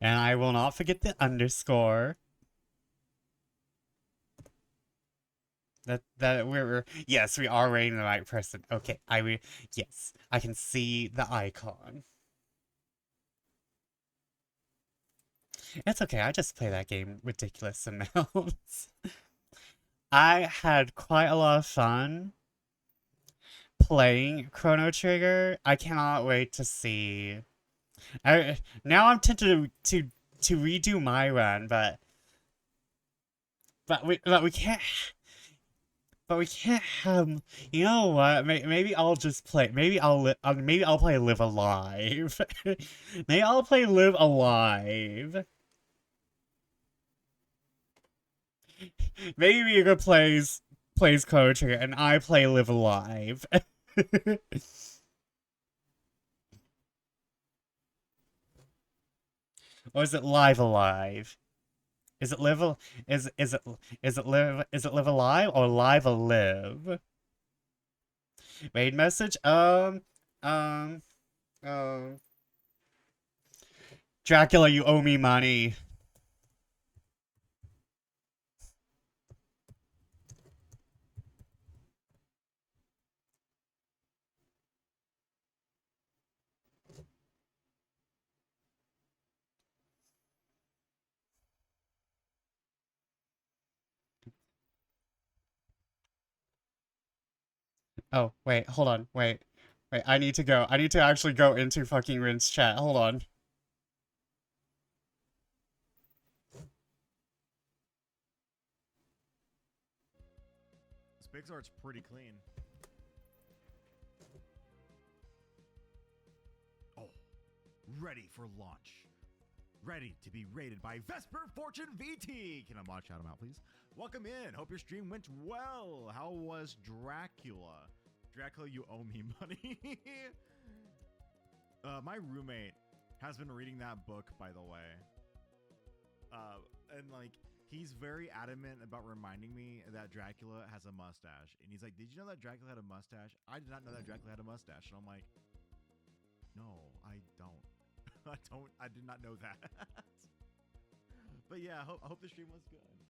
And I will not forget the underscore. That we're yes, we are rating the right person. Okay, yes, I can see the icon. It's okay, I just play that game ridiculous amounts. I had quite a lot of fun playing Chrono Trigger. I cannot wait to see. Now I'm tempted to redo my run, but we can't. But we can't have. You know what? Maybe I'll just play. Maybe I'll play Live Alive. Maybe I'll play Live Alive. Maybe Ryuga plays Chrono Trigger and I play Live Alive. Or is it Live Alive? Is it live? Is it live alive or live a live? Main message. Um. Um. Dracula, you owe me money. Oh, wait, hold on, wait. Wait, I need to go. I need to actually go into fucking Rin's chat. Hold on. This PixArt's pretty clean. Oh, ready for launch. Ready to be rated by Vesper Fortune VT. Can I shout him out, please? Welcome in. Hope your stream went well. How was Dracula? Dracula, you owe me money. My roommate has been reading that book, by the way. And like, he's very adamant about reminding me that Dracula has a mustache. And he's like, did you know that Dracula had a mustache? I did not know that Dracula had a mustache. And I'm like, no, I don't. I did not know that. But yeah, I hope the stream was good.